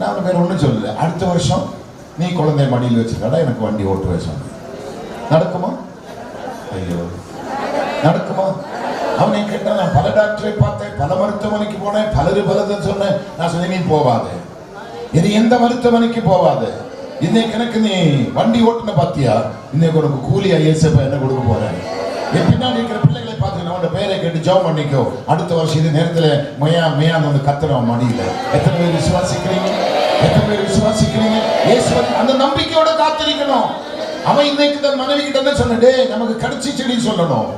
[SPEAKER 1] நான் வேற ஒண்ணும் சொல்லல. அடுத்த வருஷம் நீ குழந்தை மடியில் வச்சிருக்கா, எனக்கு வண்டி ஓட்டுவே சொன்னேன். நடக்குமா? ஐயோ, நடக்குமா? அவனை கேட்டான். நான் பல டாக்டரை பார்த்தேன், பல மருத்துவமனைக்கு போனேன், பலது சொன்னேன். நான் சொன்னேன், நீ போவாது, இனி எந்த மருத்துவமனைக்கு போவாது. இன்னைக்கு எனக்கு நீ வண்டி ஓட்டுன பாத்தியா, இன்னைக்கு உனக்கு கூலியா இயேசப்பா என்ன கொடுக்க போறேன். என் பின்னாடி இருக்கிற பிள்ளைகளை பார்த்து அவனோட பேரை கேட்டு ஜெபம் பண்ணிக்கோ. அடுத்த வருஷம் இது நேரத்துல மையான்னு வந்து கத்துறோம் மடியில. எத்தனை பேர் விசுவாசிக்கிறீங்க? எத்தனை பேர் விசுவாசிக்கிறீங்க? இயேசு அந்த நம்பிக்கையோட காத்திருக்கணும். அவன் இன்னைக்கு தன் மனைவி கிட்ட சொன்னே, நமக்கு கிடைச்சிச்சுன்னு சொல்லணும்.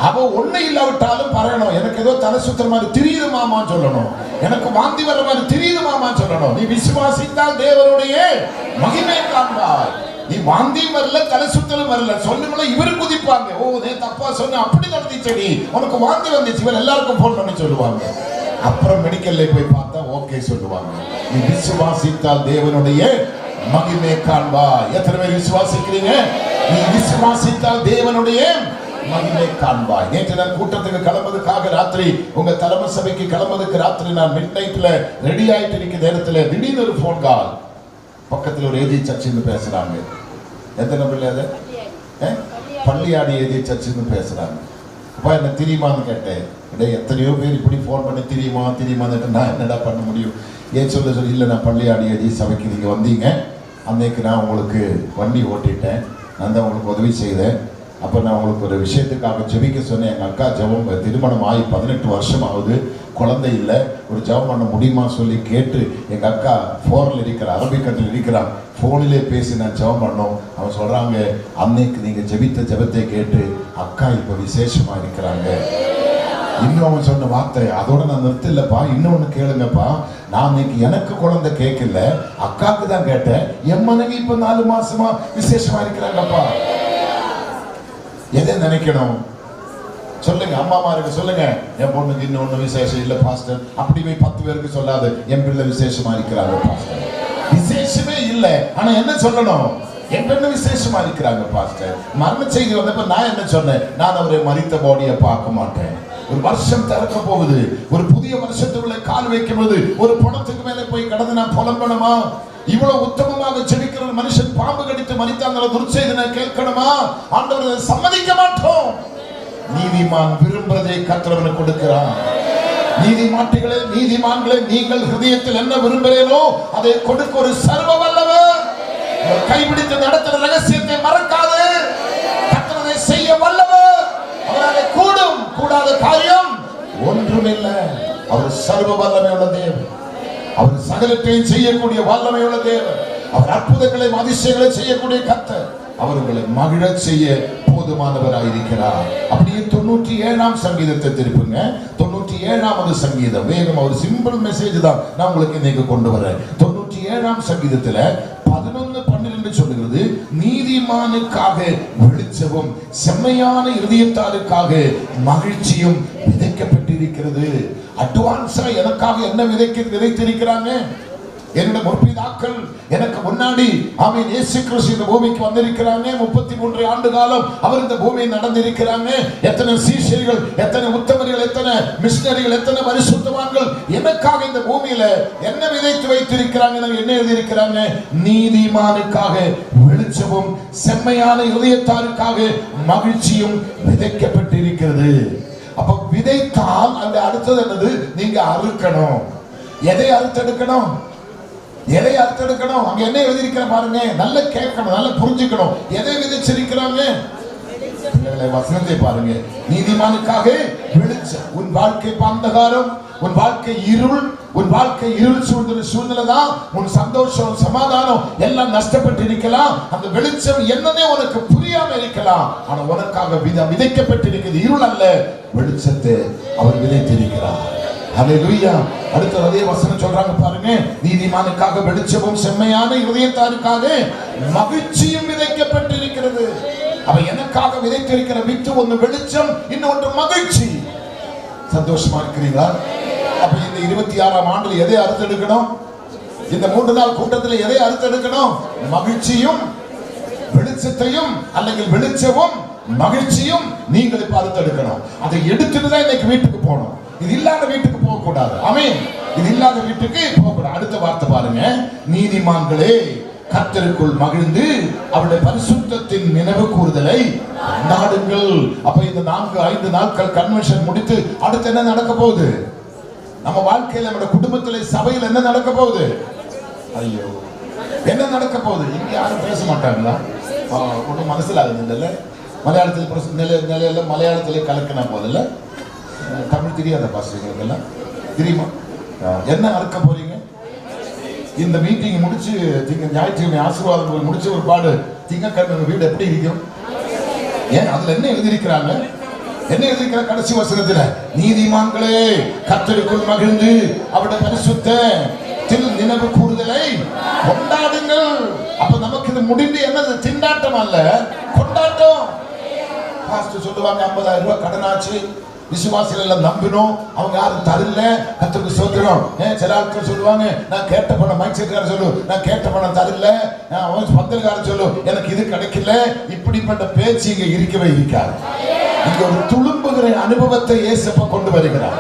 [SPEAKER 1] அவ ஒண்ணு இல்லாவிட்டாலும் பறையணும். எனக்கு ஏதோ தலை சுத்துற மாதிரி தெரியுது மாமான்னு சொல்லணும். எனக்கு வாந்தி வர மாதிரி தெரியுது மாமான்னு சொல்லணும். நீ விசுவாசித்தால் தேவனுடைய மகிமை காண்பாய். நீ வாந்தியும் வரல, தலை சுத்தலும் வரல, சொல்லுங்கள இவரு குதிப்பாங்க. ஓ, நீ தப்பா சொன்ன, அப்படி நடந்துச்சடி, உனக்கு வாந்தி வந்துச்சு, இவர் எல்லாருக்கும் போன் பண்ணி சொல்லுவாங்க. அப்புறம் மெடிக்கல்ல போய் பார்த்தா ஓகே சொல்லுவாங்க. நீ விசுவாசித்தால் தேவனுடைய மகிமை காண்பாய். எத்தனை பேர் விசுவாசிக்கிறீங்க? நீ விசுவாசித்தால் தேவனுடைய மகிமை காண்பாய். நேற்று நான் கூட்டத்துக்கு கிளம்புறதுக்காக ராத்திரி, உங்க தலைமை சபைக்கு கிளம்புறதுக்கு ராத்திரி நான் மிட் நைட்ல ரெடி ஆயிட்டு இருக்கிற நேரத்துல திடீர்னு ஒரு போன் கால். பக்கத்துல ஒரு ஏஜி சர்ச்சுன்னு பேசுறாங்க. எத்தனை பிள்ளை? அது பள்ளியாடி ஏஜி சர்ச்சுன்னு பேசுறாங்க. அப்பா என்ன தெரியுமான்னு கேட்டேன். எத்தனையோ பேர் இப்படி போன் பண்ணி தெரியுமா நான் என்னடா பண்ண முடியும்? ஏன் சொல்லி இல்லை, நான் பள்ளியாடி ஏஜி சபைக்கு நீங்க வந்தீங்க, அன்னைக்கு நான் உங்களுக்கு வண்டி ஓட்டிட்டேன், நான் தான் உங்களுக்கு உதவி செய்தேன். அப்போ நான் உங்களுக்கு ஒரு விஷயத்துக்காக ஜெபிக்க சொன்னேன். எங்கள் அக்கா ஜெபம், திருமணம் ஆகி 18 வருஷம் ஆகுது, குழந்தை இல்லை, ஒரு ஜெபம் பண்ண முடியுமா சொல்லி கேட்டு எங்கள் அக்கா ஃபோனில் இருக்கிற அரபிக்கட்டில் இருக்கிறான், ஃபோனிலே பேசி நான் ஜெபம் பண்ணோம். அவன் சொல்கிறாங்க, அன்னைக்கு நீங்கள் ஜெபித்த ஜெபத்தை கேட்டு அக்கா இப்போ விசேஷமாக இருக்கிறாங்க. இன்னும் அவன் சொன்ன வார்த்தை அதோட நான் நிறுத்தலப்பா, இன்னொன்னு கேளுங்கப்பா, நான் இன்னைக்கு எனக்கு குழந்தை கேட்கல, அக்காவுக்கு தான் கேட்டேன், என் மனைவி இப்ப 4 மாசமா விசேஷமா இருக்கிறாங்கப்பா. எதை நினைக்கணும் சொல்லுங்க, அம்மாமாருக்கு சொல்லுங்க, என் பொண்ணுக்கு இன்னொன்னு விசேஷம் இல்ல பாஸ்டர். அப்படி போய் 10 பேருக்கு சொல்லாது, என் பிள்ளை விசேஷமா இருக்கிறாங்க பாஸ்டர். விசேஷமே இல்ல, ஆனா என்ன சொல்லணும்? என் பெண்ணு விசேஷமா இருக்கிறாங்க பாஸ்டர். மரண செய்தி வந்தப்ப நான் என்ன சொன்னேன்? நான் அவரை மரித்த பாடியை பார்க்க மாட்டேன். ஒரு வருஷம் திறக்க போகுது, ஒரு புதிய வருஷத்துக்குள்ள கால் வைக்கும் போது ஒரு பணத்துக்கு மேல போய் கடந்து நான் புலம்பணுமா? இவ்வளவு உத்தமமாக செடிக்கிற ஒரு மனுஷன் பாம்பு கடித்து மரித்தாங்கிற துர்ச்செய்தினை கேட்கணுமா? ஆண்டவரை சம்மதிக்க மாட்டோம். நீதிமான் விரும்புறதை கர்த்தர் கொடுக்கிறான். நீதிமான்களே, நீதிமான்களே, நீங்கள் ஹிருதயத்தில் என்ன விரும்புகிறீர்களோ அதை கொடுக்க ஒரு சர்வ வல்லவர். கைபிடித்து நடத்துற ரகசியத்தை மறக்காது. கர்த்தரை செய்ய வல்லவர். அவரால் கூடும் கூடாத காரியம் ஒன்றுமில்லை. அவர் சர்வ வல்லமையுள்ள தேவன். அவர் சகலத்தையும் செய்யக்கூடிய வல்லமையுள்ள தேவன். அவர் அற்புதங்களை அதிசயங்களை செய்யக்கூடிய கர்த்தர். அவர் உங்களை மகிழச் செய்ய போதுமானவராயிருக்கிறார். அப்படியே 97ஆம் சங்கீதத்தை திருப்புங்க. 97ஆவது சங்கீதம் வேகம். ஒரு சிம்பிள் மெசேஜ் தான் நான் உங்களுக்கு இன்னைக்கு கொண்டு வரேன். 97ஆம் சங்கீதத்துல 11:12 சொல்லுகிறது, நீதிமானுக்காக வெளிச்சமும் செம்மையான இருதயத்தாருக்காக மகிழ்ச்சியும் விதைக்கப்பட்டிருக்கிறது. அட்வான்ஸா எனக்காக என்ன விதைத்திருக்கிறாங்க? என்னுடைய முற்பிதாக்கள் எனக்கு முன்னாடி ஆமென் இயேசு கிறிஸ்து இந்த பூமிக்கு வந்திருக்கிறாங்க. 33 ஆண்டு காலம் அவர் இந்த பூமியில் நடந்திருக்கிறாங்க. எத்தனை சீஷர்கள், எத்தனை உத்தமர்கள், எத்தனை மிஷனரிகள், எத்தனை பரிசுத்தவான்கள் எனக்காக இந்த பூமியில என்ன விதைத்து வைத்திருக்கிறாங்க? என்ன எழுதியிருக்கிறாங்க? நீதிமானுக்காக வெளிச்சமும் செம்மையான இதயத்தாருக்காக மகிழ்ச்சியும் விதைக்கப்பட்டிருக்கிறது. அப்ப விதைத்தால் அந்த அடுத்தது என்னது? நீங்க அறுக்கணும். எதை அறுத்தெடுக்கணும்? எதை அறுத்தெடுக்கணும்? அங்க என்ன எழுதியிருக்கிற பாருங்க, நல்ல கேட்கணும், நல்ல புரிஞ்சுக்கணும். எதை விதைச்சிருக்கிறாங்க? வசனத்தை பாருங்க. நீதிமானுக்காக வெளிச்சம். உன் வாழ்க்கை அந்தகாரம், உன் வாழ்க்கை இருள், உன் வாழ்க்கை இருள் சூழ்நிலை தான். உன் சந்தோஷம், சமாதானம் எல்லாம் நஷ்டப்பட்டு இருக்கலாம். அந்த வெளிச்சம் என்னன்னே உனக்கு புரியாம இருக்கலாம். ஆனா உனக்காக விதைக்கப்பட்டிருக்கிறது இருள் அல்ல, வெளிச்சத்தை அவர் விதைத்திருக்கிறார். ஹல்லேலூயா. அடுத்த அதே வசனம் சொல்றாங்க பாருங்க, நீதிமானுக்காக வெளிச்சமும் செம்மையான இதயத்தாருக்காக மகிழ்ச்சியும் விதைக்கப்பட்டிருக்கிறது. அவ எனக்காக விதைத்திருக்கிற வித்து ஒன்று வெளிச்சம், இன்னொன்று மகிழ்ச்சி. சந்தோஷமா இருக்கிறீங்களா? அப்ப இந்த 26ஆம் ஆண்டில் எதை அறுத்தெடுக்கணும்? இந்த 3 நாள் கூட்டத்தில் எதை அறுத்தெடுக்கணும்? மகிழ்ச்சியும் வெளிச்சத்தையும், அல்லது வெளிச்சமும் மகிழ்ச்சியும் நீங்கள் இப்ப அறுத்தெடுக்கணும். அதை எடுத்துட்டு தான் இன்னைக்கு வீட்டுக்கு போகணும். இது இல்லாத வீட்டுக்கு போக கூடாது. ஆமென். இது இல்லாத வீட்டுக்கு போக கூடாது. அடுத்த வார்த்தை பாருங்க, நீதிமான்களே கர்த்தருக்குள் மகிழ்ந்து அவருடைய பரிசுத்தத்தின் நினைவு கூறுதலை கொண்டாடுங்கள். அப்ப இந்த 4-5 நாட்கள் கன்வென்ஷன் முடித்து அடுத்து என்ன நடக்க போகுது? நம்ம வாழ்க்கையில, நம்ம குடும்பத்திலே, சபையில் என்ன நடக்க போகுது? ஐயோ, என்ன நடக்க போகுது? இங்க யாரும் பேச மாட்டாங்களா? ஒன்றும் மனசுல ஆகுது. மலையாளத்தில் நிலையில மலையாளத்திலே கலக்கினா போதில்ல, தமிழ் தெரியாத பாஸ்டர்களுக்கெல்லாம் தெரியுமா? என்ன அறுக்க போறீங்க? இந்த மீட்டிங் முடிச்சு ஞாயிற்றுக்கிழமை ஆசீர்வாதம் முடிச்ச ஒரு பாடு திங்கக்கிழமை வீடு எப்படி இருக்கும்? ஏன் அதுல என்ன எழுதியிருக்கிறாங்க? என்ன எழுதியிருக்கிற கடைசி வசனத்துல? நீதிமான்களே கர்த்தருக்குள் மகிழ்ந்து அவருடைய பரிசுத்தத்தின் நினைவு கூறுதலை கொண்டாடுங்கள். அப்ப நமக்கு இது முடிந்து என்னது? திண்டாட்டம் அல்ல, கொண்டாட்டம். பாஸ்டர் சொல்லுவாங்க, 50,000 ரூபாய் கடனாச்சு, விசுவாசிகள் எல்லாம் நம்பினோம், அவங்க யாரும் தரல, கர்த்தருக்கு ஸ்தோத்திரம். சில ஆட்கள் சொல்லுவாங்க, நான் கேட்ட பணம், மைக் செட்காரர் சொல்லு, நான் கேட்ட பணம் தரல, பந்தல்காரர் சொல்லு, எனக்கு இது கிடைக்கல. இப்படிப்பட்ட பேச்சு இங்க இருக்கவே இருக்காது. இங்க ஒரு துளும்புகிற அனுபவத்தை இயேசப்பா கொண்டு வருகிறார்.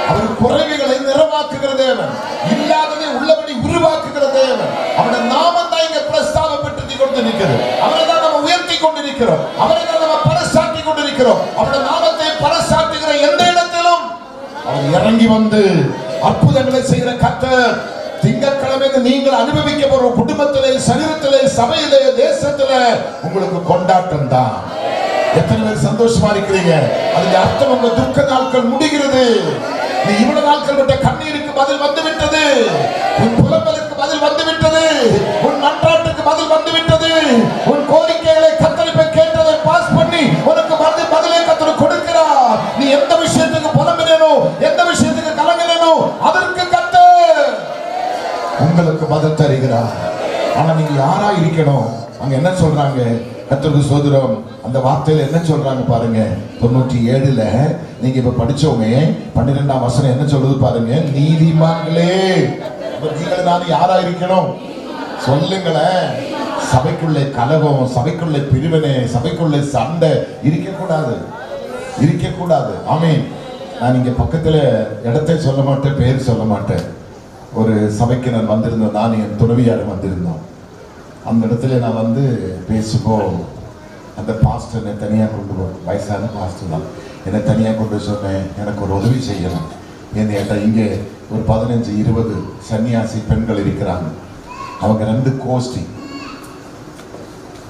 [SPEAKER 1] அவர் குறைவுகளை நிறைவாக்குகிற தேவன், இல்லாததை உள்ளபடி உருவாக்குகிற தேவன். அவருடைய நாமம் தான் இங்க பிரஸ்தாபப்படுத்தி கொண்டு நிற்கிறது. அவரை தான் நம்ம உயர்த்தி கொண்டிருக்கிறோம், அவரை தான் நம்ம பறைசாற்றி கொண்டிருக்கிறோம். அவருடைய நாமத்தை பறைசாற்றுகிற எந்த இடத்திலும் அவர் இறங்கி வந்து அற்புதங்களை செய்கிற கர்த்தர். திங்கட்கிழமை நீங்கள் அனுபவிக்க போற குடும்பத்திலே, சரீரத்திலே, சபையிலே, தேசத்திலே உங்களுக்கு கொண்டாட்டம் தான். எத்தனை பேர் சந்தோஷமா இருக்கிறீங்க? அதுக்கு அர்த்தம் உங்க துக்க நாட்கள் முடிகிறது. நீ இவ்வளவு நாட்கள் விட்ட கண்ணீருக்கு பதில் வந்து விட்டது, உன் புலம்பலுக்கு பதில் வந்து விட்டது, உன் மன்றாட்டுக்கு பதில் வந்து விட்டது, உன் கோரிக்கைகளை கத்தரிப்பை கேட்டதை பாஸ் பண்ணி உனக்கு பதிலை கத்தர் கொடுக்கிறார். நீ எந்த விஷயத்துக்கு புலம்பினோ, எந்த விஷயத்துக்கு கலங்கினோ, அதற்கு கத்தர் உங்களுக்கு பதில் தருகிறார். ஆனா நீங்க யாரா இருக்கணும்? அங்க என்ன சொல்றாங்க? கர்த்தருக்கு ஸ்தோத்திரம். அந்த வார்த்தையில என்ன சொல்றாங்க பாருங்க, 97ல நீங்க இப்ப படிச்சவங்க 12ஆம் வசனம் என்ன சொல்றது பாருங்க, நீதிமான்களே. நீங்கள் நான் யாரா இருக்கணும் சொல்லுங்களேன். சபைக்குள்ளே கலகம், சபைக்குள்ளே பிரிவினை, சபைக்குள்ளே சண்டை இருக்கக்கூடாது, இருக்கக்கூடாது. ஆமென். நான் இங்க பக்கத்துல இடத்தை சொல்ல மாட்டேன், பேர் சொல்ல மாட்டேன். ஒரு சபைக்கு நான் வந்திருந்தோம், நான் என் துறவியாரும் வந்திருந்தோம். அந்த இடத்துல நான் வந்து பேசும்போ அந்த பாஸ்டர் என்னை தனியாக கொண்டு போ, வயசான பாஸ்டர் தான், என்னை தனியாக கொண்டு சொன்னேன், எனக்கு ஒரு உதவி செய்யணும். ஏன்னு கேட்டால் இங்கே ஒரு 15-20 சன்னியாசி பெண்கள் இருக்கிறாங்க. அவங்க 2 கோஷ்டி,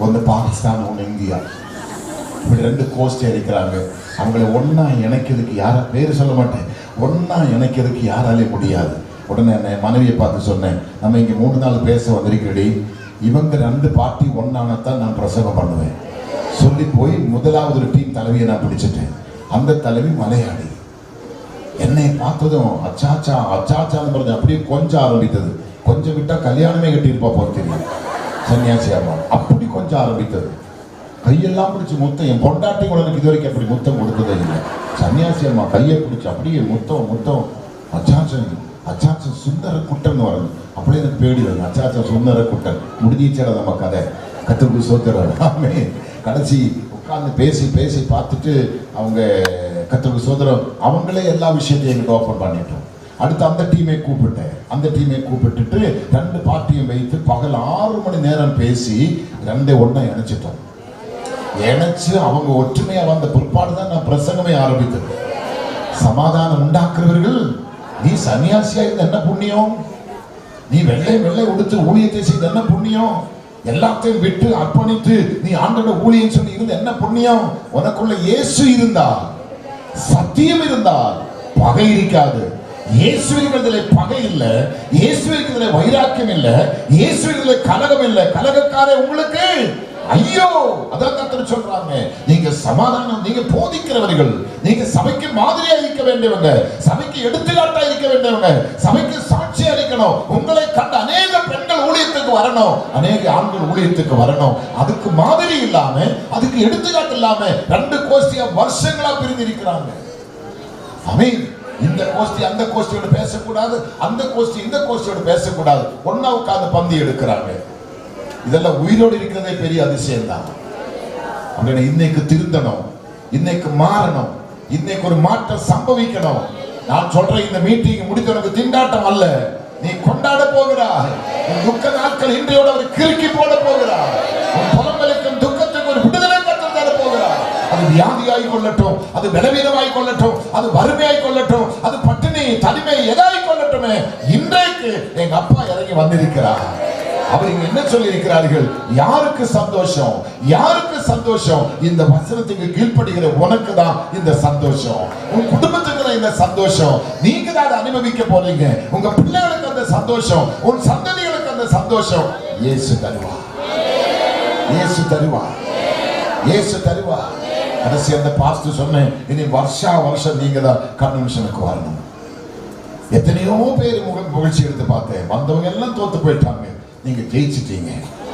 [SPEAKER 1] ஒன்று பாகிஸ்தான், ஒன்று இந்தியா. இப்படி 2 கோஷ்டி இருக்கிறாங்க. அவங்களை ஒன்னா இணைக்கிறதுக்கு யார, பேர் சொல்ல மாட்டேன், ஒன்னா இணைக்கிறதுக்கு யாராலே முடியாது. உடனே என் மனைவியை பார்த்து சொன்னேன், நம்ம இங்கே 3 நாள் பேச வந்திருக்கிறடி, இவங்க 2 பார்ட்டி ஒன்னானத்தான் நான் பிரசவம் பண்ணுவேன் சொல்லி போய் முதலாவது ஒரு டீம் தலைவியை நான் பிடிச்சிட்டேன். அந்த தலைவி மலையாளி. என்னை பார்த்ததும் அச்சாச்சா அச்சாச்சான்னு പറഞ്ഞ அப்படியே கொஞ்சம் ஆரம்பித்தது. கொஞ்சம் விட்டா கல்யாணமே கட்டியிருப்பா போல தெரியும் சன்னியாசி அம்மா. அப்படி கொஞ்சம் ஆரம்பித்தது. கையெல்லாம் பிடிச்சி முத்தம், என் பொண்டாட்டி கூட எனக்கு இது வரைக்கும் அப்படி முத்தம் கொடுத்ததே இல்லை. சன்னியாசி அம்மா கையை பிடிச்சி அப்படியே முத்தம் முத்தம். அச்சாச்சன் அச்சாச்சன் சுந்தர குட்டன் வருது. அப்படியே எனக்கு பேடி வருது, அச்சாச்சன் சுந்தர குட்டன். முடிஞ்சிச்சட நம்ம கதை. கர்த்தருக்கு ஸ்தோத்திரம். ஆமென். கடைசி உட்கார்ந்து பேசி பேசி பார்த்துட்டு அவங்க கர்த்தருக்கு ஸ்தோத்திரம், அவங்களே எல்லா விஷயத்தையும் எங்கிட்ட ஓப்பன் பண்ணிட்டோம். அடுத்து அந்த டீமை கூப்பிட்டேன். அந்த டீமை கூப்பிட்டுட்டு 2 பார்ட்டியும் வைத்து பகல் 6 மணி நேரம் பேசி 2 ஒண்ணா இணைச்சிட்டோம். இணைச்சு அவங்க ஒற்றுமையா வந்த பிற்பாடு தான் நான் பிரசங்கமே ஆரம்பித்தது. சமாதானம் உண்டாக்குறவர்கள், நீ சன்னியாசியா இருந்த என்ன புண்ணியம், நீ வெள்ளை வெள்ளை உடுத்து ஊழியத்தை செய்த என்ன புண்ணியம், எல்லாத்தையும் விட்டு அர்ப்பணித்து நீ ஆண்டோட ஊழியம் சொல்லி இருந்த என்ன புண்ணியம். உனக்குள்ள இயேசு இருந்தால், சத்தியம் இருந்தால் பகை இருக்காது. இயேசுவிலே பகை இல்லை, இயேசுவிலே வைராக்கியம் இல்லை, இயேசுவிலே கலகம் இல்லை. கலகக்காரே உங்களுக்கு ஐயோ. அதான் கர்த்தர் சொல்றாங்க, நீங்க சமாதானம், நீங்க போதிக்கிறவர்கள், நீங்க சபைக்கு மாதிரியா இருக்க வேண்டியவங்க, சபைக்கு எடுத்துக்காட்டா இருக்க வேண்டியவங்க, சபைக்கு சாட்சியா இருக்கணும். உங்களை கண்ட அநேக பெண்கள் ஊழியத்துக்கு வரணும், அநேக ஆண்கள் ஊழியத்துக்கு வரணும். அதுக்கு மாதிரி இல்லாம, அதுக்கு எடுத்துக்காட்டு இல்லாம 2 கோஷ்டியா வருஷங்களா பிரிந்து இருக்கிறாங்க. ஆமென். இந்த கோஷ்டி அந்த கோஷ்டியோட பேசக்கூடாது, அந்த கோஷ்டி இந்த கோஷ்டியோட பேசக்கூடாது. ஒன்னா உட்கார்ந்து பந்தி எடுக்கிறாங்க. இதெல்லாம் உயிரோடு இருக்கிறதே பெரிய அதிசயம் தான். அப்படின்னா இன்னைக்கு திருந்தணும், இன்னைக்கு மாறணும், இன்னைக்கு ஒரு மாற்றம் சம்பவிக்கணும். நான் சொல்றேன், இந்த மீட்டிங் முடித்தவனுக்கு திண்டாட்டம் அல்ல, நீ கொண்டாட போகிறாய். உன் துக்க நாட்கள் இன்றையோட ஒரு கிறுக்கி போட போகிறாய். உன் புலம்பலுக்கும் துக்கத்துக்கு ஒரு விடுதலை கற்றுத் தர போகிறாய். அது வியாதியாய் கொள்ளட்டும், அது பலவீனமாய் கொள்ளட்டும், அது வறுமையாய் கொள்ளட்டும், அது பட்டினி தனிமை எதாய் கொள்ளட்டுமே, இன்றைக்கு எங்க அப்பா இறங்கி வந்திருக்கிறார். அவர் இங்க என்ன சொல்லி இருக்கிறார்கள், யாருக்கு சந்தோஷம், யாருக்கு சந்தோஷம், இந்த வசனத்துக்கு கீழ்ப்படுகிற உனக்கு தான் இந்த சந்தோஷம், உன் குடும்பத்துக்கு தான் இந்த சந்தோஷம், நீங்க தான் அதை அனுபவிக்க போறீங்க. உங்க பிள்ளைகளுக்கு அந்த சந்தோஷம், உன் சந்ததிகளுக்கு அந்த சந்தோஷம் இயேசு தருவார், இயேசு தருவார், இயேசு தருவார். கடைசி அந்த பாஸ்டர் சொன்னேன், இனி வருஷம் நீங்க தான் கன்வென்ஷனுக்கு வரணும். எத்தனையோ பேர் முகழ்ச்சி எடுத்து பார்த்தேன், வந்தவங்க எல்லாம் தோத்து போயிட்டாங்க. நீங்க ஜெயிச்சிட்டீங்க,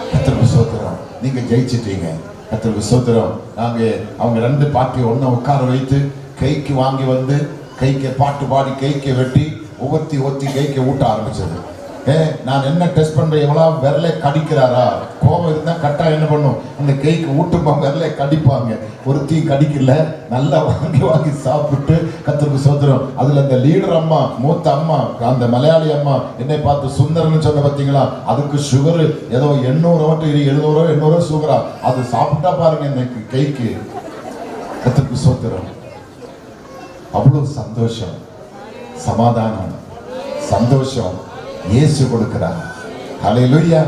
[SPEAKER 1] கர்த்தருக்கு ஸ்தோத்திரம். நீங்க ஜெயிச்சிட்டீங்க, கர்த்தருக்கு ஸ்தோத்திரம். நாங்க அவங்க 2 பார்ட்டி ஒண்ணா உட்கார வைத்து கைக்கு வாங்கி வந்து கைக்கு பாட்டு பாடி கைக்கு வெட்டி ஒவ்வொருத்தி கைக்கு ஊட்ட ஆரம்பிச்சது. நான் என்ன டெஸ்ட் பண்றேன், எவ்வளவு விரலை கடிக்கிறாரா, கோபம் இருந்தா கட்டா என்ன பண்ணும், அந்த கைக்கு ஊட்டுப்பாங்க, விரலை கடிப்பாங்க. ஒருத்தி கடிக்கல, நல்லா வாங்கி சாப்பிட்டு கர்த்தருக்கு ஸ்தோத்திரம். அதுல அந்த லீடர் அம்மா, மூத்த அம்மா, அந்த மலையாளி அம்மா என்னை பார்த்து சுந்தரன்னு சொன்ன பார்த்தீங்களா, அதுக்கு சுகர் ஏதோ 800 மட்டும் 700 சுகரா, அது சாப்பிட்டா பாருங்க இந்த கைக்கு. கர்த்தருக்கு ஸ்தோத்திரம். அவ்வளவு சந்தோஷம், சமாதானம், சந்தோஷம் இயேசு கொடுக்கிறார். ஹல்லேலூயா.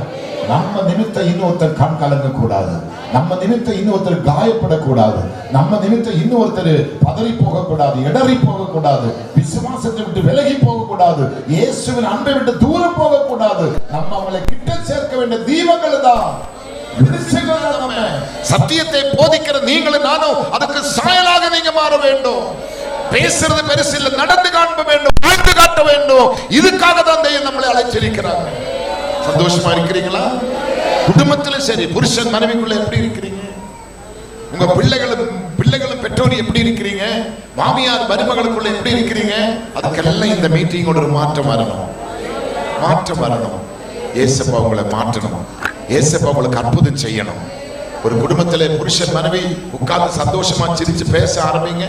[SPEAKER 1] நம்ம நிமித்தம் இன்னொருத்தர் கண் கலங்க கூடாது, நம்ம நிமித்தம் இன்னொருத்தர் காயப்படக்கூடாது, நம்ம நிமித்தம் இன்னொருத்தர் பதறி போகக்கூடாது, இடறி போகக்கூடாது, விசுவாசத்தை விட்டு விலகி போகக்கூடாது, இயேசுவின் அன்பை விட்டு தூரம் போகக்கூடாது. நம்ம அவங்களை கிட்ட சேர்க்க வேண்டிய தீபங்கள் தான். சத்தியத்தை போதிக்கிற நீங்களும் நானும் அதுக்கு சாயலாக நீங்க மாற வேண்டும். பேசுறது பெருசு இல்ல, நடந்து காட்ட வேண்டும், வாழ்ந்து காட்ட வேண்டும். இதுக்காக தான் தெய்வம் நம்மளை அழைச்சிருக்கிறார். சந்தோஷமா இருக்கிறீங்களா? குடும்பத்திலும் சரி, புருஷன் மனைவிக்குள்ள எப்படி இருக்கிறீங்க? உங்க பிள்ளைகளும் பெற்றோர் எப்படி இருக்கிறீங்க, மாமியார் மருமகளுக்குள்ள எப்படி இருக்கிறீங்க, அதுக்கெல்லாம் இந்த மீட்டிங்கோட ஒரு மாற்றம் வரணும். மாற்றம் வரணும். ஏசப்பா உங்களை மாற்றணும். ஏசப்பா உங்களுக்கு அற்புதம் செய்யணும். ஒரு குடும்பத்திலே புருஷன் மனைவி உட்கார்ந்து சந்தோஷமா சிரிச்சு பேச ஆரம்பிங்க.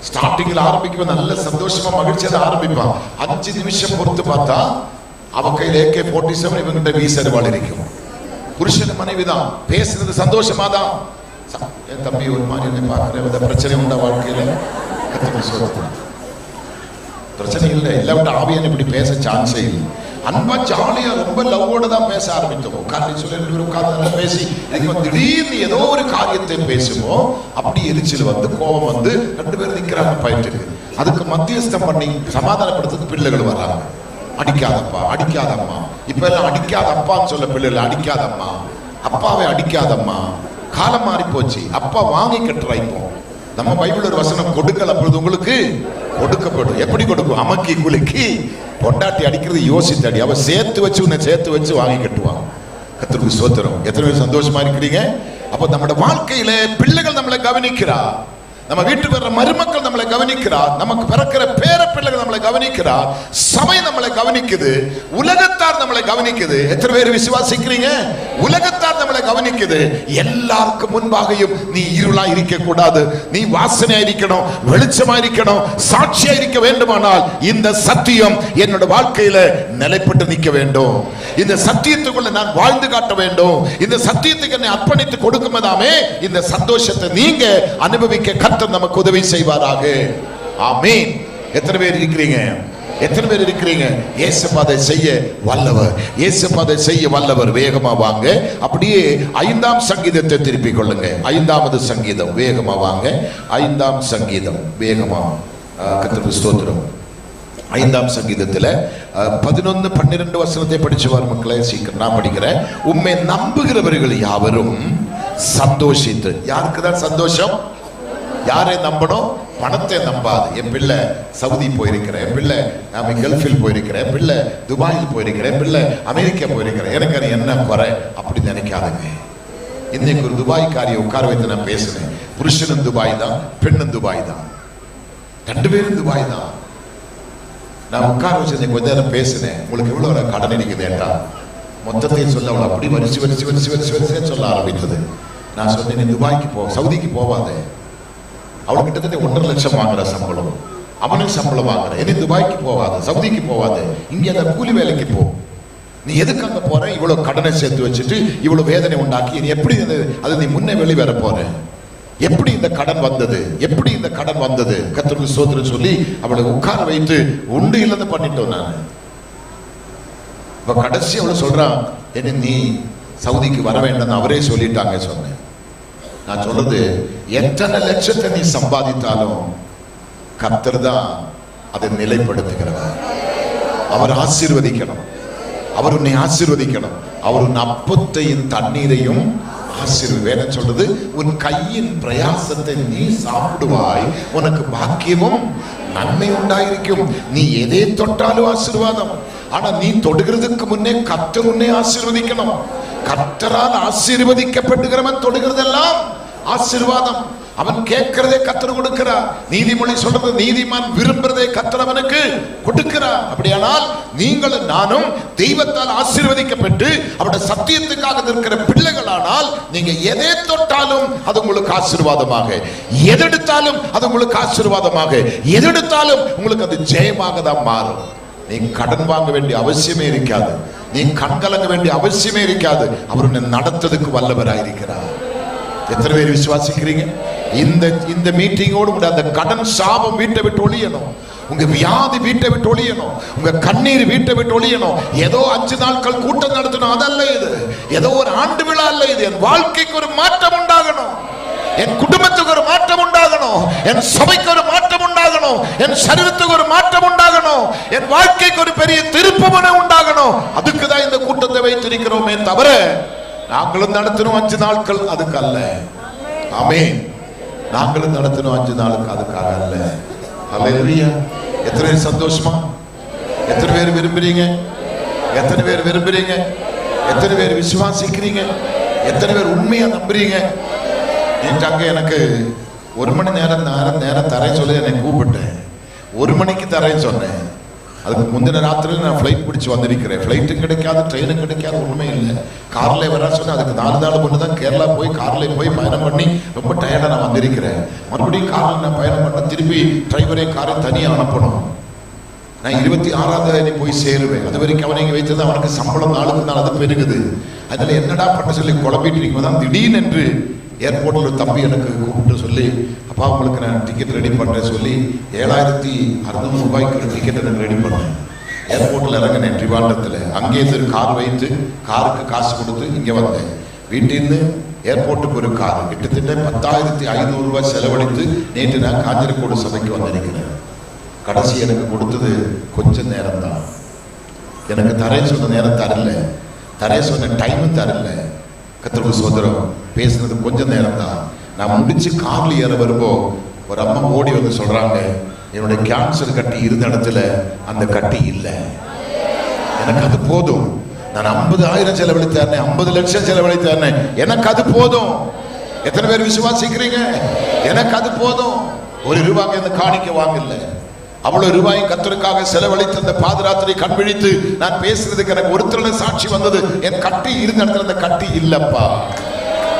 [SPEAKER 1] ஸ்டார்டிங்ல ஆரம்பிக்கும் நல்ல சந்தோஷமா மகிழ்ச்சியா ஆரம்பிப்பான். 5 நிமிஷம் பொறுத்து பார்த்தா அவ கையில AK-47 இவங்கிட்ட வீசறுவாள் இருக்கும். புருஷன் மனைவி தான் பேசுறது சந்தோஷமா தான். என் தம்பி ஒரு மாதிரி பார்க்கிறேன், பிரச்சனை உண்டா வாழ்க்கையில? பிரச்சனை இல்லை, இல்லாவிட்ட ஆவியான இப்படி பேச சான்ஸே இல்லை. அன்பா ஜாலியா ரொம்ப லவ்வோட தான் பேச ஆரம்பித்தோம். உட்கார்ந்து சொல்லி உட்கார்ந்து பேசி திடீர்னு ஏதோ ஒரு காரியத்தை பேசுவோம். அப்படி எரிச்சல் வந்து கோபம் வந்து 2 பேரும் நிக்கிறாங்க பயிற்று. அதுக்கு மத்தியஸ்தம் பண்ணி சமாதானப்படுத்துறதுக்கு பிள்ளைகள் வர்றாங்க. அடிக்காதப்பா, அடிக்காதம்மா. இப்ப எல்லாம் அடிக்காத அப்பான்னு சொல்ல பிள்ளைகள், அடிக்காதம்மா, அப்பாவை அடிக்காதம்மா. காலம் மாறி போச்சு. அப்பா வாங்கி கட்டுறாய்ப்போம். நம்ம பைபிள் ஒரு வசனம், கொடுக்கல் அப்பொழுது உங்களுக்கு கொடுக்கப்படும். எப்படி கொடுக்கும்? அமக்கி குலுக்கி பொண்டாட்டி அடிக்கிறது யோசித்து அடி. அவ சேர்த்து வச்சு உன்னை சேர்த்து வச்சு வாங்கி கட்டுவாங்க. கர்த்தருக்கு ஸ்தோத்திரம். எத்தனை பேர் சந்தோஷமா இருக்கிறீங்க? அப்ப நம்மளோட வாழ்க்கையில பிள்ளைகள் நம்மளை கவனிக்கிறா, நம்ம வீட்டுக்கு வர்ற மருமக்கள் நம்மளை கவனிக்கிறார், நமக்கு பிறக்கிற பேர பிள்ளைகள் நம்மளை கவனிக்கிறார், சபை நம்மளை கவனிக்குது, உலகத்தார் நம்மளை கவனிக்குது. எத்தனை பேர் விசுவாசிக்கிறீங்க? உலகத்தார் நம்மளை கவனிக்குது. எல்லாருக்கும் முன்பாகையும் நீ இருளா இருக்க கூடாது, நீ வாசனையா இருக்கணும், வெளிச்சமா இருக்கணும், சாட்சியா இருக்க வேண்டுமானால் இந்த சத்தியம் என்னோட வாழ்க்கையில நிலைப்பட்டு நிற்க வேண்டும். இந்த சத்தியத்துக்குள்ள நான் வாழ்ந்து காட்ட வேண்டும். இந்த சத்தியத்துக்கு என்னை அர்ப்பணித்து கொடுக்கும்போதாமே இந்த சந்தோஷத்தை நீங்க அனுபவிக்க கர்த்தர் நமக்கு உதவி செய்வாராக. ஆமென். எத்தனை பேர் இருக்கிறீங்க? எத்தனை பேர் இருக்கிறீங்க? இயேசுபாதை செய்ய வல்லவர், இயேசுபாதை செய்ய வல்லவர். வேகமா வாங்க. அப்படியே 5ஆம் சங்கீதத்தை திருப்பிக் கொள்ளுங்க. 5வது சங்கீதம் வேகமா வாங்க. 5ஆம் சங்கீதம் வேகமா. கர்த்தருக்கு ஸ்தோத்திரம். 5ஆம் சங்கீதத்துல 11, 12 வசனத்தை படிச்சுவார் மக்களே. சீக்கிரம் நான் படிக்கிறேன். உம்மை நம்புகிறவர்கள் யாவரும் சந்தோஷித்து. யாருக்கு தான் சந்தோஷம்? யாரை நம்பணும்? பணத்தை நம்பாது. என் பிள்ளை சவுதி போயிருக்கிறேன், என் பிள்ளை நான் கல்ஃபில் போயிருக்கிறேன், என் பிள்ளை துபாயில் போயிருக்கிறேன், என் பிள்ளை அமெரிக்கா போயிருக்கிறேன், எனக்கு அது என்ன குறை அப்படி நினைக்காதுங்க. இன்னைக்கு ஒரு துபாய்க்காரியை உட்கார வைத்து நான் பேசினேன். புருஷனும் துபாய் தான், பெண்ணும் துபாய் தான், 2 பேரும் துபாய் தான். நான் உட்கார வச்சு கொஞ்ச நேரம் பேசினேன். உங்களுக்கு எவ்வளவு கடன் இருக்குதுட்டா மொத்தத்தையும் சொல்ல அவளை அப்படி வரிசை சொல்ல ஆரம்பித்தது. நான் சொன்னேன், நீ துபாய்க்கு போ, சவுதிக்கு போவாதே. அவளுக்கு கிட்டத்தட்ட 1.5 லட்சம் வாங்குற சம்பளம், அவனுக்கு சம்பளம் வாங்குற. இனி துபாய்க்கு போவாது, சவுதிக்கு போவாது, இங்கே அந்த கூலி வேலைக்கு போ. நீ எதுக்கு அங்க போற? இவ்வளவு கடனை சேர்த்து வச்சுட்டு இவ்வளவு வேதனை உண்டாக்கி நீ எப்படி அது நீ முன்னே வெளி வர போற? எப்படி இந்த கடன் வந்தது? எப்படி இந்த கடன் வந்தது? கர்த்தருக்கு ஸ்தோத்திரம் சொல்லி அவளை உட்கார வைத்து உண்டு இல்லது பண்ணிட்டோம். நான் இப்ப கடைசி அவளை சொல்றான், என்ன நீ சவுதிக்கு வர வேண்டாம் அவரே சொல்லிட்டாங்க சொன்னேன். நான் சொல்றது, எத்தனை லட்சத்தை நீ சம்பாதித்தாலும் கர்த்தர் தான் அதை நிலைப்படுத்துகிறவர். அவர் ஆசீர்வதிக்கணும், அவர் உன்னை ஆசீர்வதிக்கணும். அவர் உன் அப்பத்தையும் தண்ணீரையும் ஆசீர்வேன சொல்றது, உன் கையின் பிரயாசத்தை நீ சாப்பிடுவாய், உனக்கு பாக்கியமும் நன்மை உண்டாயிருக்கும். நீ எதை தொட்டாலும் ஆசீர்வாதம். ஆனா நீ தொடுகிறதுக்கு முன்னே கர்த்தர் உன்னை ஆசீர்வதிக்கணும். கர்த்தரால் ஆசீர்வதிக்கப்படுகிறவன் தொடுகிறதெல்லாம் ஆசீர்வாதம். அவன் கேட்கிறதே கர்த்தர் கொடுக்கிறார். நீதிமொழி சொல்றது, நீதிமான் விரும்புறதே கர்த்தர் அவனுக்கு கொடுக்கிறார். அப்படியானால் நீங்களும் நானும் தெய்வத்தால் ஆசீர்வதிக்கப்பட்டு அவருடைய சத்தியத்துக்காக இருக்கிற பிள்ளைகளானால் நீங்க எதை தொட்டாலும் அது உங்களுக்கு ஆசீர்வாதமாக, எதெடுத்தாலும் அது உங்களுக்கு ஆசீர்வாதமாக, எதெடுத்தாலும் உங்களுக்கு அது ஜெயமாக தான் மாறும். நீ கடன் வாங்க வேண்டிய அவசியமே இருக்காது, நீ கண்கலங்க வேண்டிய அவசியமே இருக்காது. அவர் உன்னை நடத்துறதுக்கு வல்லவராயிருக்கிறார். எத்தனை பேர் விசுவாசிக்கிறீங்க? இந்த மீட்டிங்கோடு கூட அந்த கடன் சாபம் வீட்டை விட்டு ஒழியணும், உங்க வியாதி வீட்டை விட்டு ஒழியணும், உங்க கண்ணீர் வீட்டை விட்டு ஒழியணும். ஏதோ 5 நாட்கள் கூட்டம் நடத்தணும் அதல்ல இது, ஏதோ ஒரு ஆண்டு விழா அல்ல இது. என் வாழ்க்கைக்கு ஒரு மாற்றம் உண்டாகணும், என் குடும்பத்துக்கு ஒரு மாற்றம் உண்டாகணும், என் சபைக்கு ஒரு மாற்றம் உண்டாகணும், என் சரீரத்துக்கு ஒரு மாற்றம் உண்டாகணும், என் வாழ்க்கைக்கு ஒரு பெரிய திருப்பமனை உண்டாகணும். அதுக்குதான் இந்த கூட்டத்தை வைத்திருக்கிறோமே தவிர நாங்களும் நடத்தணும் 5 நாட்கள் அதுக்கு அல்ல. ஆமென். நாங்களும் நடத்தணும் 5 நாளுக்கு அதுக்காக அல்ல. ஹல்லேலூயா. எத்தனை பேர் சந்தோஷமா? எத்தனை பேர் விரும்புறீங்க? எத்தனை பேர் விரும்புறீங்க? எத்தனை பேர் விசுவாசிக்கிறீங்க? எத்தனை பேர் உண்மையா நம்புறீங்க?
[SPEAKER 2] நேற்று அங்கே எனக்கு 1 மணி நேரம் தரேன் சொல்லி என்னை கூப்பிட்டேன். 1 மணிக்கு தரேன்னு சொன்னேன். அதுக்கு முந்தின ராத்திரியில் நான் ஃப்ளைட் பிடிச்சி வந்திருக்கிறேன். ஃப்ளைட்டும் கிடைக்காது, ட்ரெயினும் கிடைக்காது, ஒன்றுமே இல்லை. கார்ல வர சொன்னேன். அதுக்கு 4 நாள் கொண்டு தான் கேரளா போய் கார்ல போய் பயணம் பண்ணி ரொம்ப டயர்டாக நான் வந்திருக்கிறேன். மறுபடியும் காரில் நான் பயணம் பண்ண திருப்பி டிரைவரே காரை தனியாக அனுப்பணும். நான் 26ஆம் தேதி போய் சேருவேன். அது வரைக்கும் அவனை இங்கே வைத்தது அவனுக்கு சம்பளம் நாளுக்கு நாள் அது பெருகுது. அதில் என்னடா பண்ண சொல்லி குழம்பிட்டு இருக்கும் தான் திடீர்னு என்று ஏர்போர்ட்டில் ஒரு தம்பி எனக்கு கூப்பிட்டு சொல்லி, அப்பா உங்களுக்கு நான் டிக்கெட் ரெடி பண்ணுறேன் சொல்லி 7600 ரூபாய்க்கு ஒரு டிக்கெட் எனக்கு ரெடி பண்ணேன். ஏர்போர்ட்டில் இறங்கினேன் ட்ரிவாண்டத்தில். அங்கேருந்து கார் வைத்து காருக்கு காசு கொடுத்து இங்கே வந்தேன். வீட்டிலிருந்து ஏர்போர்ட்டுக்கு ஒரு கார் கிட்டத்தட்ட 10,500 ரூபாய் செலவழித்து நேற்று நான் காஞ்சிரக்கோடு சபைக்கு வந்திருக்கிறேன். கடைசி எனக்கு கொடுத்தது கொஞ்சம் நேரம் தான். எனக்கு தரேன் சொன்ன நேரம் தரல, தரேன் சொன்ன டைமும் தரல. கர்த்தருக்கு ஸ்தோத்திரம். பேசுனது கொஞ்சம் நேரம் தான். நான் முடிச்சு கார்ல ஏற வரும்போ ஒரு அம்மா ஓடி வந்து சொல்றாங்க, என்னுடைய கேன்சர் கட்டி இருந்த இடத்துல அந்த கட்டி இல்லை. எனக்கு அது போதும். நான் 50,000 செலவழித்தேன், 50 லட்சம் செலவழித்தேன், எனக்கு அது போதும். எத்தனை பேர் விசுவாசிக்கிறீங்க? எனக்கு அது போதும். 1 ரூபாய்க்கு அந்த காணிக்க வாங்கல. அவ்வளவு ரூபாயும் கர்த்தருக்காக செலவழித்து அந்த பாதராத்திரி கண் விழித்து நான் பேசுறதுக்கு எனக்கு ஒருத்தருடைய சாட்சி வந்தது. என் கட்டி இருந்த இடத்துல அந்த கட்டி இல்லப்பா,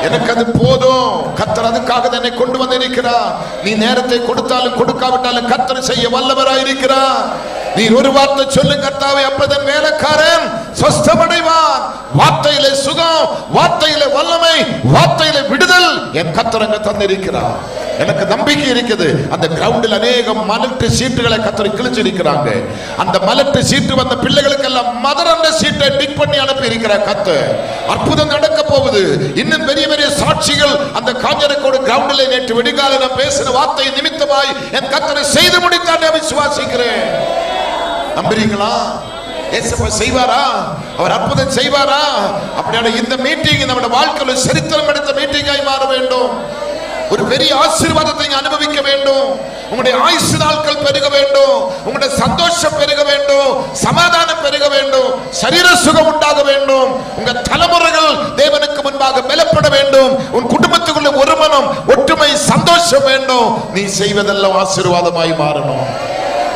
[SPEAKER 2] எனக்கு அது போதும். கர்த்தர் அதுக்காக என்னை கொண்டு வந்து இருக்கிறார். நீ நேரத்தை கொடுத்தாலும் கொடுக்காவிட்டாலும் கர்த்தர் செய்ய வல்லவராயிருக்கிறார். நீ ஒரு வார்த்தை சொல்லு கர்த்தாவே, அப்பதான் வேலைக்காரன் சொஸ்தமடைவான். வார்த்தையிலே சுகம், வார்த்தையிலே வல்லமை, வார்த்தையிலே விடுதல் என் கர்த்தர் அங்க தந்திருக்கிறார். எனக்கு நம்பிக்கை இருக்குது. அந்த கிரவுண்டில் அநேக மலட்டு சீட்டுகளை கர்த்தர் கிழிச்சிருக்கிறாங்க. அந்த மலட்டு சீட்டு வந்த பிள்ளைகளுக்கு எல்லாம் மதரண்ட சீட்டை டிக் பண்ணி அனுப்பி இருக்கிறார் கர்த்தர். அற்புதம் நடக்க போகுது. இன்னும் பெரிய பெரிய சாட்சிகள் அந்த காஞ்சனக்கோடு கிரவுண்டில் நேற்று விடிகால நான் பேசின வார்த்தை நிமித்தமாய் என் கர்த்தரை செய்து முடித்தார் விசுவாசிக்கிறேன். நம்புறீங்களா? ஏசப்பா செய்வாரா? அவர் அற்புதம் செய்வாரா? அப்படியான இந்த மீட்டிங் நம்முடைய வாழ்க்கையில் சரித்திரம் எடுத்த மீட்டிங்காய் மாற வேண்டும். ஒரு பெரிய ஆசீர்வாதத்தை அனுபவிக்க வேண்டும். உங்களுடைய ஆயுசு நாட்கள் பெருக வேண்டும். உங்களுடைய சந்தோஷம் பெருக வேண்டும். சமாதானம் பெருக வேண்டும். சரீர சுகம் உண்டாக வேண்டும். உங்க தலைமுறைகள் தேவனுக்கு முன்பாக பலப்பட வேண்டும். உன் குடும்பத்துக்குள்ள ஒரு மனம், ஒற்றுமை, சந்தோஷம் வேண்டும். நீ செய்வதெல்லாம் ஆசீர்வாதமாய் மாறணும்.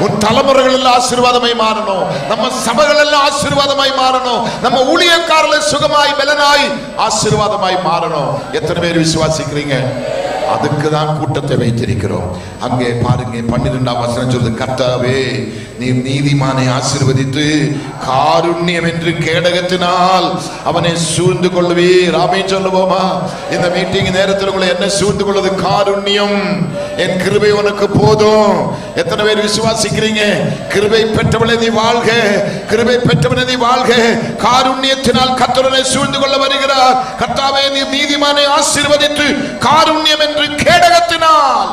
[SPEAKER 2] உன் தலைமுறைகள் எல்லாம் ஆசீர்வாதமாய் மாறணும். நம்ம சபைகள் எல்லாம் ஆசீர்வாதமாய் மாறணும். நம்ம ஊழியக்காரர்கள் சுகமாய் பலனாய் ஆசீர்வாதமாய் மாறணும். எத்தனை பேர் விசுவாசிக்கிறீங்க? அதுக்கு தான் கூட்டத்தை வைத்திருக்கிறோம். அங்கே பாருங்க 12ஆம் வசனம் சொல்லுது, கர்த்தாவே நீ நீதிமானை ஆசீர்வதித்து காருண்யம் என்று கேடகத்தினால் அவனை சூழ்ந்து கொள்வீர். ஆமென் சொல்லுவோமா? இந்த மீட்டிங் நேரத்தில் உங்களை என்ன சூழ்ந்து கொள்வது? காருண்யம். என் கிருபை உனக்கு போதும். எத்தனை பேர் விசுவாசிக்கிறீங்க? கிருபை பெற்றவனே நீ வாழ்க, கிருபை பெற்றவனே நீ வாழ்க. காருண்யத்தினால் கர்த்தரை சூழ்ந்து கொள்ள வருகிறார். கர்த்தாவே நீ நீதிமானை ஆசீர்வதித்து காருண்யம் என்று கேடகத்தினால்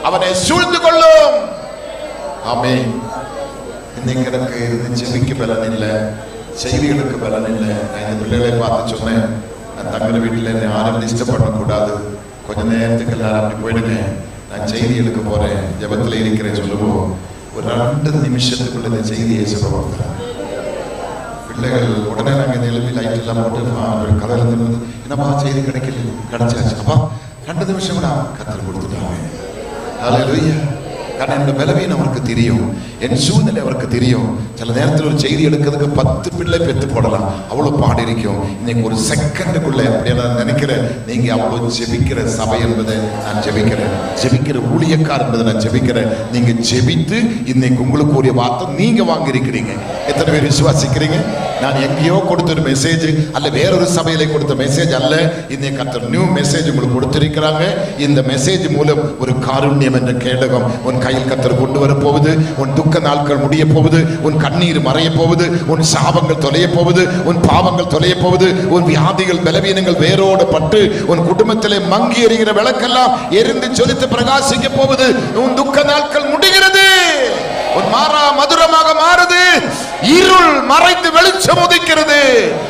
[SPEAKER 2] அவனை சூழ்ந்து கொள்ளும். ஆமென். இன்னைக்கு எனக்கு செவிக்கு பலன் இல்லை, செய்திகளுக்கு பலன் இல்லை. நான் இந்த பிள்ளைகளை பார்த்து சொன்னேன், நான் தங்குற வீட்டில் என்னை யாரும் டிஸ்டர்ப் பண்ணக்கூடாது, கொஞ்சம் நேரத்துக்கு எல்லாரும் அப்படி போயிடுங்க, நான் செய்திகளுக்கு போறேன், ஜபத்தில் இருக்கிறேன் சொல்லுவோம். ஒரு 2 நிமிஷத்துக்குள்ள இந்த செய்தியை சொல்லுவாங்க. பிள்ளைகள் உடனே நாங்கள் எழுப்பி லைட் எல்லாம் போட்டு கதையில இருந்து என்னப்பா செய்தி கிடைக்கல, கிடைச்சாச்சு அப்பா 2 நிமிஷம் கூட கத்தர் கொடுத்துட்டாங்க. ஹல்லேலூயா. காரணம் என்னோட பலவீனம் அவருக்கு தெரியும், என் சூழ்நிலை அவருக்கு தெரியும். சில நேரத்தில் ஒரு செய்தி எடுக்கிறதுக்கு 10 பிள்ளை பெற்று போடலாம், அவ்வளோ பாடு இருக்கும். இன்னைக்கு ஒரு செகண்டுக்குள்ள அப்படியே நான் நினைக்கிறேன், நீங்க அவ்வளோ ஜெபிக்கிற சபை என்பதை நான் ஜெபிக்கிறேன், ஜெபிக்கிற ஊழியக்கார் என்பதை நான் ஜெபிக்கிறேன். நீங்க ஜெபித்து இன்னைக்கு உங்களுக்கு ஒரு வார்த்தை நீங்க வாங்கியிருக்கிறீங்க. எத்தனை பேர் விசுவாசிக்கிறீங்க? நான் எங்கேயோ கொடுத்த ஒரு மெசேஜ் அல்ல, வேறொரு சபையில கொடுத்த மெசேஜ் அல்ல. இன்னைக்கு கர்த்தர் நியூ மெசேஜ் உங்களுக்கு கொடுத்திருக்கிறாங்க. இந்த மெசேஜ் மூலம் ஒரு காருண்யம் என்ற கேடகம் உன் கையில் கர்த்தர் கொண்டு வர போகுது. உன் துக்க நாட்கள் முடிய போகுது, உன் கண்ணீர் மறைய போகுது, உன் சாபங்கள் தொலைய போகுது, உன் பாவங்கள் தொலைய போகுது, உன் வியாதிகள் பலவீனங்கள் வேரோடு பட்டு உன் குடும்பத்திலே மங்கி எறிகிற விளக்கெல்லாம் எரிந்து ஜொலித்து பிரகாசிக்க போகுது. உன் துக்க நாட்கள் முடிகிறது, உன் மாறா மதுரமாக மாறுது, இருள் மறைந்து வெளிச்சம் உதிக்கிறது.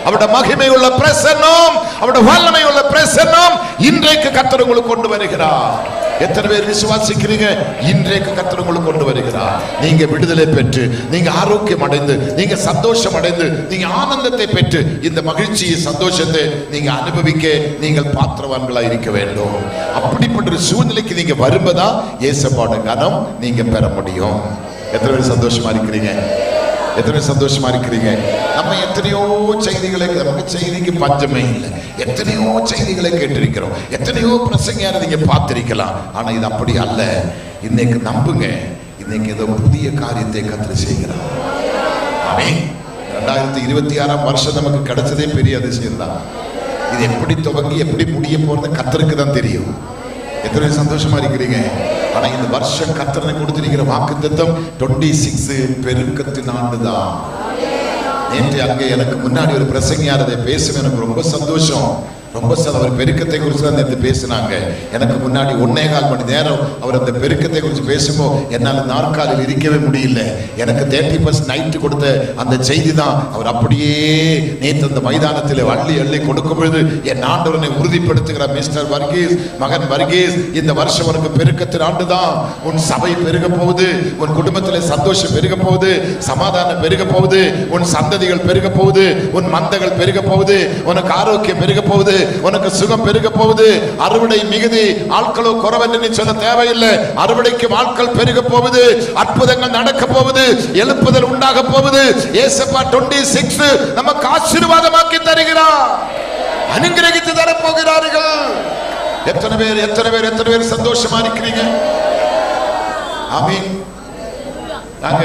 [SPEAKER 2] அவருடைய மகிமை உள்ள பிரசன்னம், அவருடைய வல்லமை உள்ள பிரசன்னம் இன்றைக்கு கர்த்தர் உங்களுக்கு கொண்டு வருகிறார். எத்தனை பேர் விசுவாசிக்கிறீங்க? இன்றைக்கு கர்த்தர் உங்களுக்கு கொண்டு வருகிறார். நீங்க விடுதலை பெற்று, நீங்க ஆரோக்கியம் அடைந்து, நீங்க சந்தோஷம் அடைந்து, நீங்க ஆனந்தத்தை பெற்று, இந்த மகிழ்ச்சியை சந்தோஷத்தை நீங்க அனுபவிக்க நீங்கள் பாத்திரவான்களா இருக்க வேண்டும். அப்படிப்பட்ட ஒரு சூழ்நிலைக்கு நீங்க வரும்பதா இயேசுவோட கனம் நீங்க பெற முடியும். எத்தனை பேர் சந்தோஷமா இருக்கிறீங்க? எத்தனை சந்தோஷமா இருக்கிறீங்க? நம்ம எத்தனையோ செய்திகளை, நமக்கு செய்திக்கு பஞ்சமே இல்லை. எத்தனையோ செய்திகளை கேட்டிருக்கிறோம், எத்தனையோ பிரசங்கியாரை நீங்க பார்த்திருக்கலாம். ஆனா இது அப்படி அல்ல. இன்னைக்கு நம்புங்க, இன்னைக்கு ஏதோ புதிய காரியத்தை கர்த்தர் செய்கிறார். ஆமென். 2026ஆம் வருஷம் நமக்கு கிடைச்சதே பெரிய அதிசயம் தான். இது எப்படி துவங்கி எப்படி முடிய போறது கர்த்தருக்கு தான் தெரியும். எத்தனை சந்தோஷமா இருக்கிறீங்க? ஆனா இந்த வருஷம் கர்த்தர் கொடுத்திருக்கிற வாக்குத்தத்தம் 26 பெருக்கத்தின் ஆண்டுதான். நேற்று அங்கே எனக்கு முன்னாடி ஒரு பிரசங்கியார் அதை பேசுவேன், எனக்கு ரொம்ப சந்தோஷம். ரொம்ப அவர் பெருக்கத்தை குறித்து தான் நேற்று பேசினாங்க. எனக்கு முன்னாடி 1.25 மணி நேரம் அவர் அந்த பெருக்கத்தை குறித்து பேசும்போது என்னால் நாற்காலில் இருக்கவே முடியல. எனக்கு 30% நைட்டு கொடுத்த அந்த செய்தி தான் அவர் அப்படியே நேற்று அந்த மைதானத்தில் அள்ளி அள்ளி கொடுக்கும் பொழுது என் ஆண்டவனை உறுதிப்படுத்துகிறார். மிஸ்டர் வர்கீஸ், மகன் வர்கீஸ், இந்த வருஷம் உனக்கு பெருக்கத்தின் ஆண்டு தான். உன் சபை பெருக போகுது, உன் குடும்பத்தில் சந்தோஷம் பெருக போகுது, சமாதானம் பெருக போகுது, உன் சந்ததிகள் பெருக போகுது, உன் மந்தைகள் பெருக போகுது, உனக்கு ஆரோக்கியம் பெருக போகுது, உனக்கு சுகம் பெருக போகுது. அறுவடை மிகுதி, ஆட்களோ குறைவென்று சொல்ல தேவையில்லை. அறுவடைக்கு ஆட்கள் பெருக போகுது, அற்புதங்கள் நடக்க போகுது, எழுப்புதல் உண்டாக போகுது. ஏசப்பா 26 நமக்கு ஆசீர்வாதமாக்கி தருகிறார், அனுகிரகித்து தர போகிறார்கள். எத்தனை பேர் எத்தனை பேர் எத்தனை பேர் சந்தோஷமா இருக்கிறீங்க? ஆமீன். நாங்க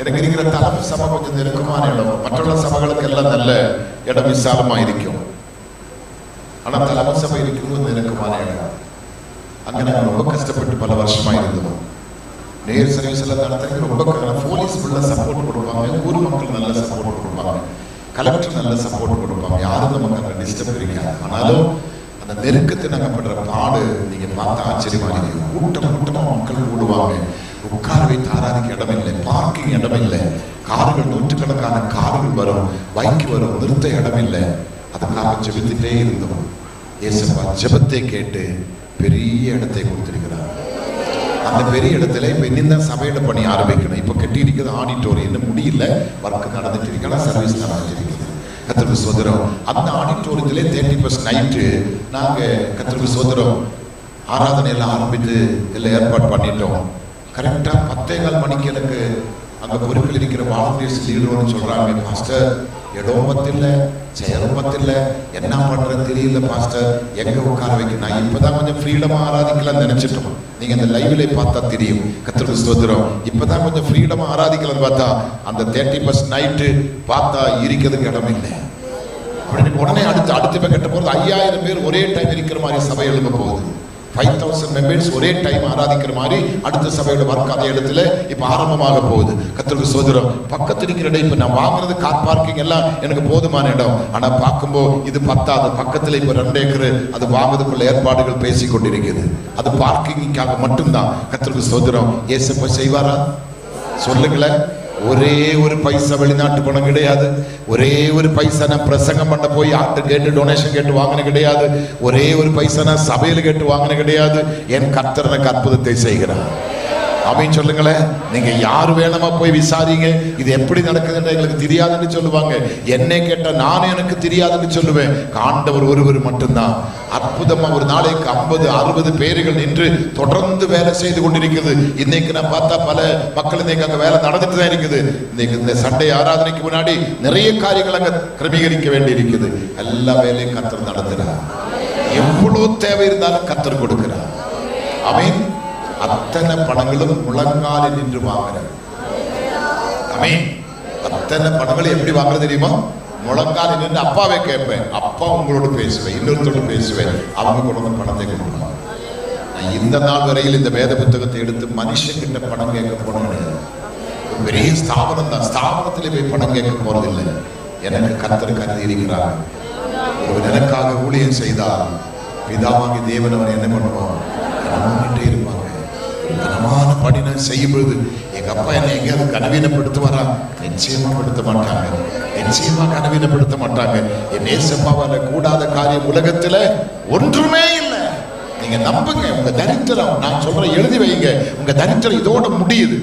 [SPEAKER 2] எனக்கு இருக்கிற தலைமை சபை கொஞ்சம் நெருக்கமான இடம். மற்ற சபைகளுக்கு எல்லாம் நல்ல இடம் விசாலமா இருக்கும். ஆனா தலைமை சபை இருக்கிறது நெருக்கமான இடம். அங்க நாங்கள் ரொம்ப கஷ்டப்பட்டு பல வருஷமா இருந்தோம். நேர் சர்வீஸ் எல்லாம் நடத்த ரொம்ப போலீஸ் உள்ள சப்போர்ட் கொடுப்பாங்க, ஊர் மக்கள் நல்ல சப்போர்ட் கொடுப்பாங்க, கலெக்டர் நல்ல சப்போர்ட் கொடுப்பாங்க. யாரும் நமக்கு அங்க டிஸ்டர்ப் இருக்காது. ஆனாலும் அந்த நெருக்கத்தை நாங்கள் பண்ற பாடு நீங்க பார்த்தா ஆச்சரியமா இருக்கு. கூட்டம் கூட்டமா மக்கள் கூடுவாங்க, உட்கார வைத்து ஆராதிக்க இடம் இல்லை, பார்க்கிங் இடம் இல்லை, கார்கள் நூற்றுக்கணக்கான கார்கள் வரும், பைக் வரும், நிறுத்த இடம் இல்லை. அதுக்காக ஜெபித்துட்டே இருந்தோம். இயேசுப்பா ஜெபத்தை கேட்டு பெரிய இடத்தை கொடுத்திருக்கிறார். அந்த பெரிய இடத்துல இப்ப இன்னும் சபையில பணி ஆரம்பிக்கணும். இப்ப கட்டி இருக்கிறது ஆடிட்டோரியம், இன்னும் முடியல, ஒர்க் நடந்துட்டு இருக்கா, சர்வீஸ் நடந்துட்டு இருக்குது. கர்த்தருக்கு ஸ்தோத்திரம். அந்த ஆடிட்டோரியத்திலே 30% நைட்டு நாங்க கர்த்தருக்கு ஸ்தோத்திரம் ஆராதனை எல்லாம் ஆரம்பித்து எல்லாம் ஏற்பாடு பண்ணிட்டோம். கரெக்டா 10:15 மணிக்கு எனக்கு அங்க பொறுப்பில் இருக்கிற வாலண்டியர்ஸ் லீடர்னு சொல்றாங்க, பாஸ்டர் இடம் பத்தில்ல, சேரும் பத்தில்ல, என்ன பண்றது தெரியல பாஸ்டர், எங்க உட்கார வைக்க. நான் இப்பதான் கொஞ்சம் ஃப்ரீடமா ஆராதிக்கலாம் நினைச்சிட்டோம். நீங்க அந்த லைவ்ல பார்த்தா தெரியும். கர்த்தருக்கு ஸ்தோத்திரம். இப்பதான் கொஞ்சம் ஃப்ரீடமா ஆராதிக்கலாம் பார்த்தா அந்த 30% நைட்டு பார்த்தா இருக்கிறதுக்கு இடம் இல்லை. உடனே அடுத்து கட்ட போறது 5000 பேர் ஒரே டைம் இருக்கிற மாதிரி சபை எழும்ப போகுது. 5000 மெம்பர்ஸ் ஒரே டைம் ஆராதிக்கிற மாதிரி அடுத்த சபையோட வர்க் அதே இடத்துல இப்ப ஆரம்பமாக போகுது. கர்த்தருக்கு ஸ்தோத்திரம். பக்கத்துல இருக்கிற இடம் இப்ப நான் வாங்குறது கார் பார்க்கிங் எல்லாம் எனக்கு போதுமான இடம். ஆனா பார்க்கும்போது இது பத்தாது. பக்கத்துல இப்ப 2 ஏக்கர் அது வாங்குறதுக்குள்ள ஏற்பாடுகள் பேசி கொண்டிருக்கிறது. அது பார்க்கிங்காக மட்டும்தான். கர்த்தருக்கு ஸ்தோத்திரம். ஏசப்பா செய்வாரா சொல்லுங்களேன். ஒரே ஒரு பைசா வெளிநாட்டு பணம் கிடையாது. ஒரே ஒரு பைசா நான் பிரசங்கம் பண்ண போய் ஆட்டு கேட்டு டொனேஷன் கேட்டு வாங்கின கிடையாது. ஒரே ஒரு பைசா நான் சபையில் கேட்டு வாங்கின கிடையாது. என் கர்த்தர் எனக்கு அற்புதத்தை செய்கிறார். அப்படின்னு சொல்லுங்களேன். நீங்க யாரு வேணுமா போய் விசாரிங்க. இது எப்படி நடக்குதுன்னு எங்களுக்கு தெரியாதுன்னு சொல்லுவாங்க. என்னை கேட்ட நானும் எனக்கு தெரியாதுன்னு சொல்லுவேன். ஆண்டவர் ஒருவர் மட்டும்தான். அற்புதமா ஒரு நாளைக்கு 50-60 பேர்கள் நின்று தொடர்ந்து வேலை செய்து கொண்டிருக்கிறது. இன்னைக்கு நான் பார்த்தா பல மக்கள் இன்னைக்கு அங்க வேலை நடந்துட்டு தான் இருக்குது. இன்னைக்கு இந்த சண்டே ஆராதனைக்கு முன்னாடி நிறைய காரியங்கள் அங்க கிரமீகரிக்க வேண்டி இருக்குது. எல்லா வேலையும் கர்த்தர் நடத்துறார். எவ்வளவு தேவை இருந்தாலும் கர்த்தர் கொடுக்கிறார். ஆமென். அத்தனை பணங்களும் முழங்காலில் நின்று வாங்குறார். ஆமென். அத்தனை பணங்களும் எப்படி வாங்குறது தெரியுமா? முழங்காலில் நின்று அப்பாவே கேட்பேன், அப்பா உங்களோட பேசுவேன், இன்னொருத்தோடு பேசுவேன், அவங்க கொண்டு பணத்தை கொடுப்பாங்க. நான் இந்த நாள் வரையில் இந்த வேத புத்தகத்தை எடுத்து மனுஷங்கிட்ட பணம் கேட்க போனேன். பெரிய ஸ்தாபனம் தான், ஸ்தாபனத்திலே போய் பணம் கேட்க போறதில்லை. எனக்கு கர்த்தர் கருதி இருக்கிறார். ஒருவர் எனக்காக ஊழியம் செய்தால் பிதாவாகி தேவன் அவர் என்ன பண்ணுவோம் இருப்பாங்க. கனமான பணி நான் செய்யும் பொழுது எங்க அப்பா என்ன எங்கேயாவது கனவீனப்படுத்துவாரா? நிச்சயமா படுத்த மாட்டாங்க. நிச்சயமா கனவீனப்படுத்த மாட்டாங்க. என் ஏசப்பாவால கூடாத காரியம் உலகத்துல ஒன்றுமே இல்லை. நீங்க நம்புங்க. உங்க தரித்திரம், நான் சொல்றேன் எழுதி வைங்க, உங்க தரித்திரம் இதோட முடியுது.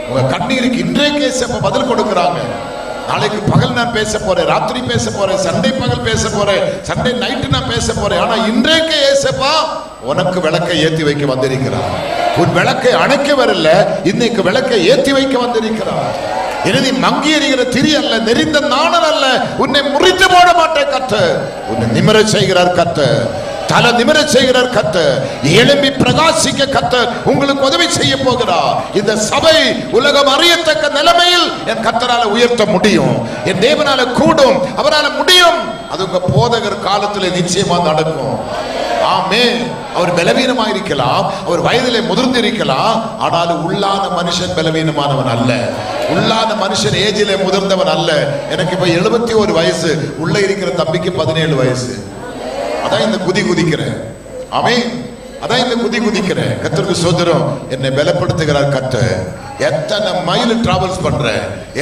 [SPEAKER 2] உங்க கண்ணீருக்கு இன்றைக்கே பதில் கொடுக்கிறாங்க. நாளைக்கு பகல் நான் பேச போறேன், ராத்திரி பேச போறேன், சண்டே பகல் பேச போறேன், சண்டே நைட்டு நான் பேச போறேன். ஆனா இன்றைக்கே ஏசப்பா உனக்கு விளக்கை ஏத்தி வைக்க வந்திருக்கிறார். உன் விளக்கை அணைக்க வரல, இன்னைக்கு விளக்கை ஏத்தி வைக்க வந்திருக்கிறார். இறுதி மங்கி எறிகிற திரி அல்ல, நெறிந்த நாணல் அல்ல, உன்னை முறித்து போட மாட்டேன் கர்த்தர். உன்னை நிமிர செய்கிறார் கர்த்தர், தலை நிமிர செய்கிறார் கர்த்தர், எழும்பி பிரகாசிக்க கர்த்தர் உங்களுக்கு உதவி செய்ய போகிறார். இந்த சபை உலகம் அறியத்தக்க நிலைமையில் என் கர்த்தரால உயர்த்த முடியும், என் தேவனால கூடும், அவரால முடியும். அது உங்க போதகர் காலத்துல நிச்சயமா நடக்கும். ஆமே. அவர் பலவீனமாக இருக்கலாம், அவர் வயதிலே முதிர்ந்து இருக்கலாம், ஆனாலும் உள்ளான மனுஷன் பலவீனமானவன் அல்ல, உள்ளான மனுஷன் ஏஜிலே முதிர்ந்தவன் அல்ல. எனக்கு இப்ப 71 வயசு, உள்ள இருக்கிற தம்பிக்கு 17 வயசு. அதான் இந்த குதிக்கிறேன். ஆமென். அதான் இந்த குதிக்கிறேன். கர்த்தருக்கு ஸ்தோத்திரம். என்னை பலப்படுத்துகிறார் கர்த்தர். எத்தனை மைல் டிராவல்ஸ் பண்ற,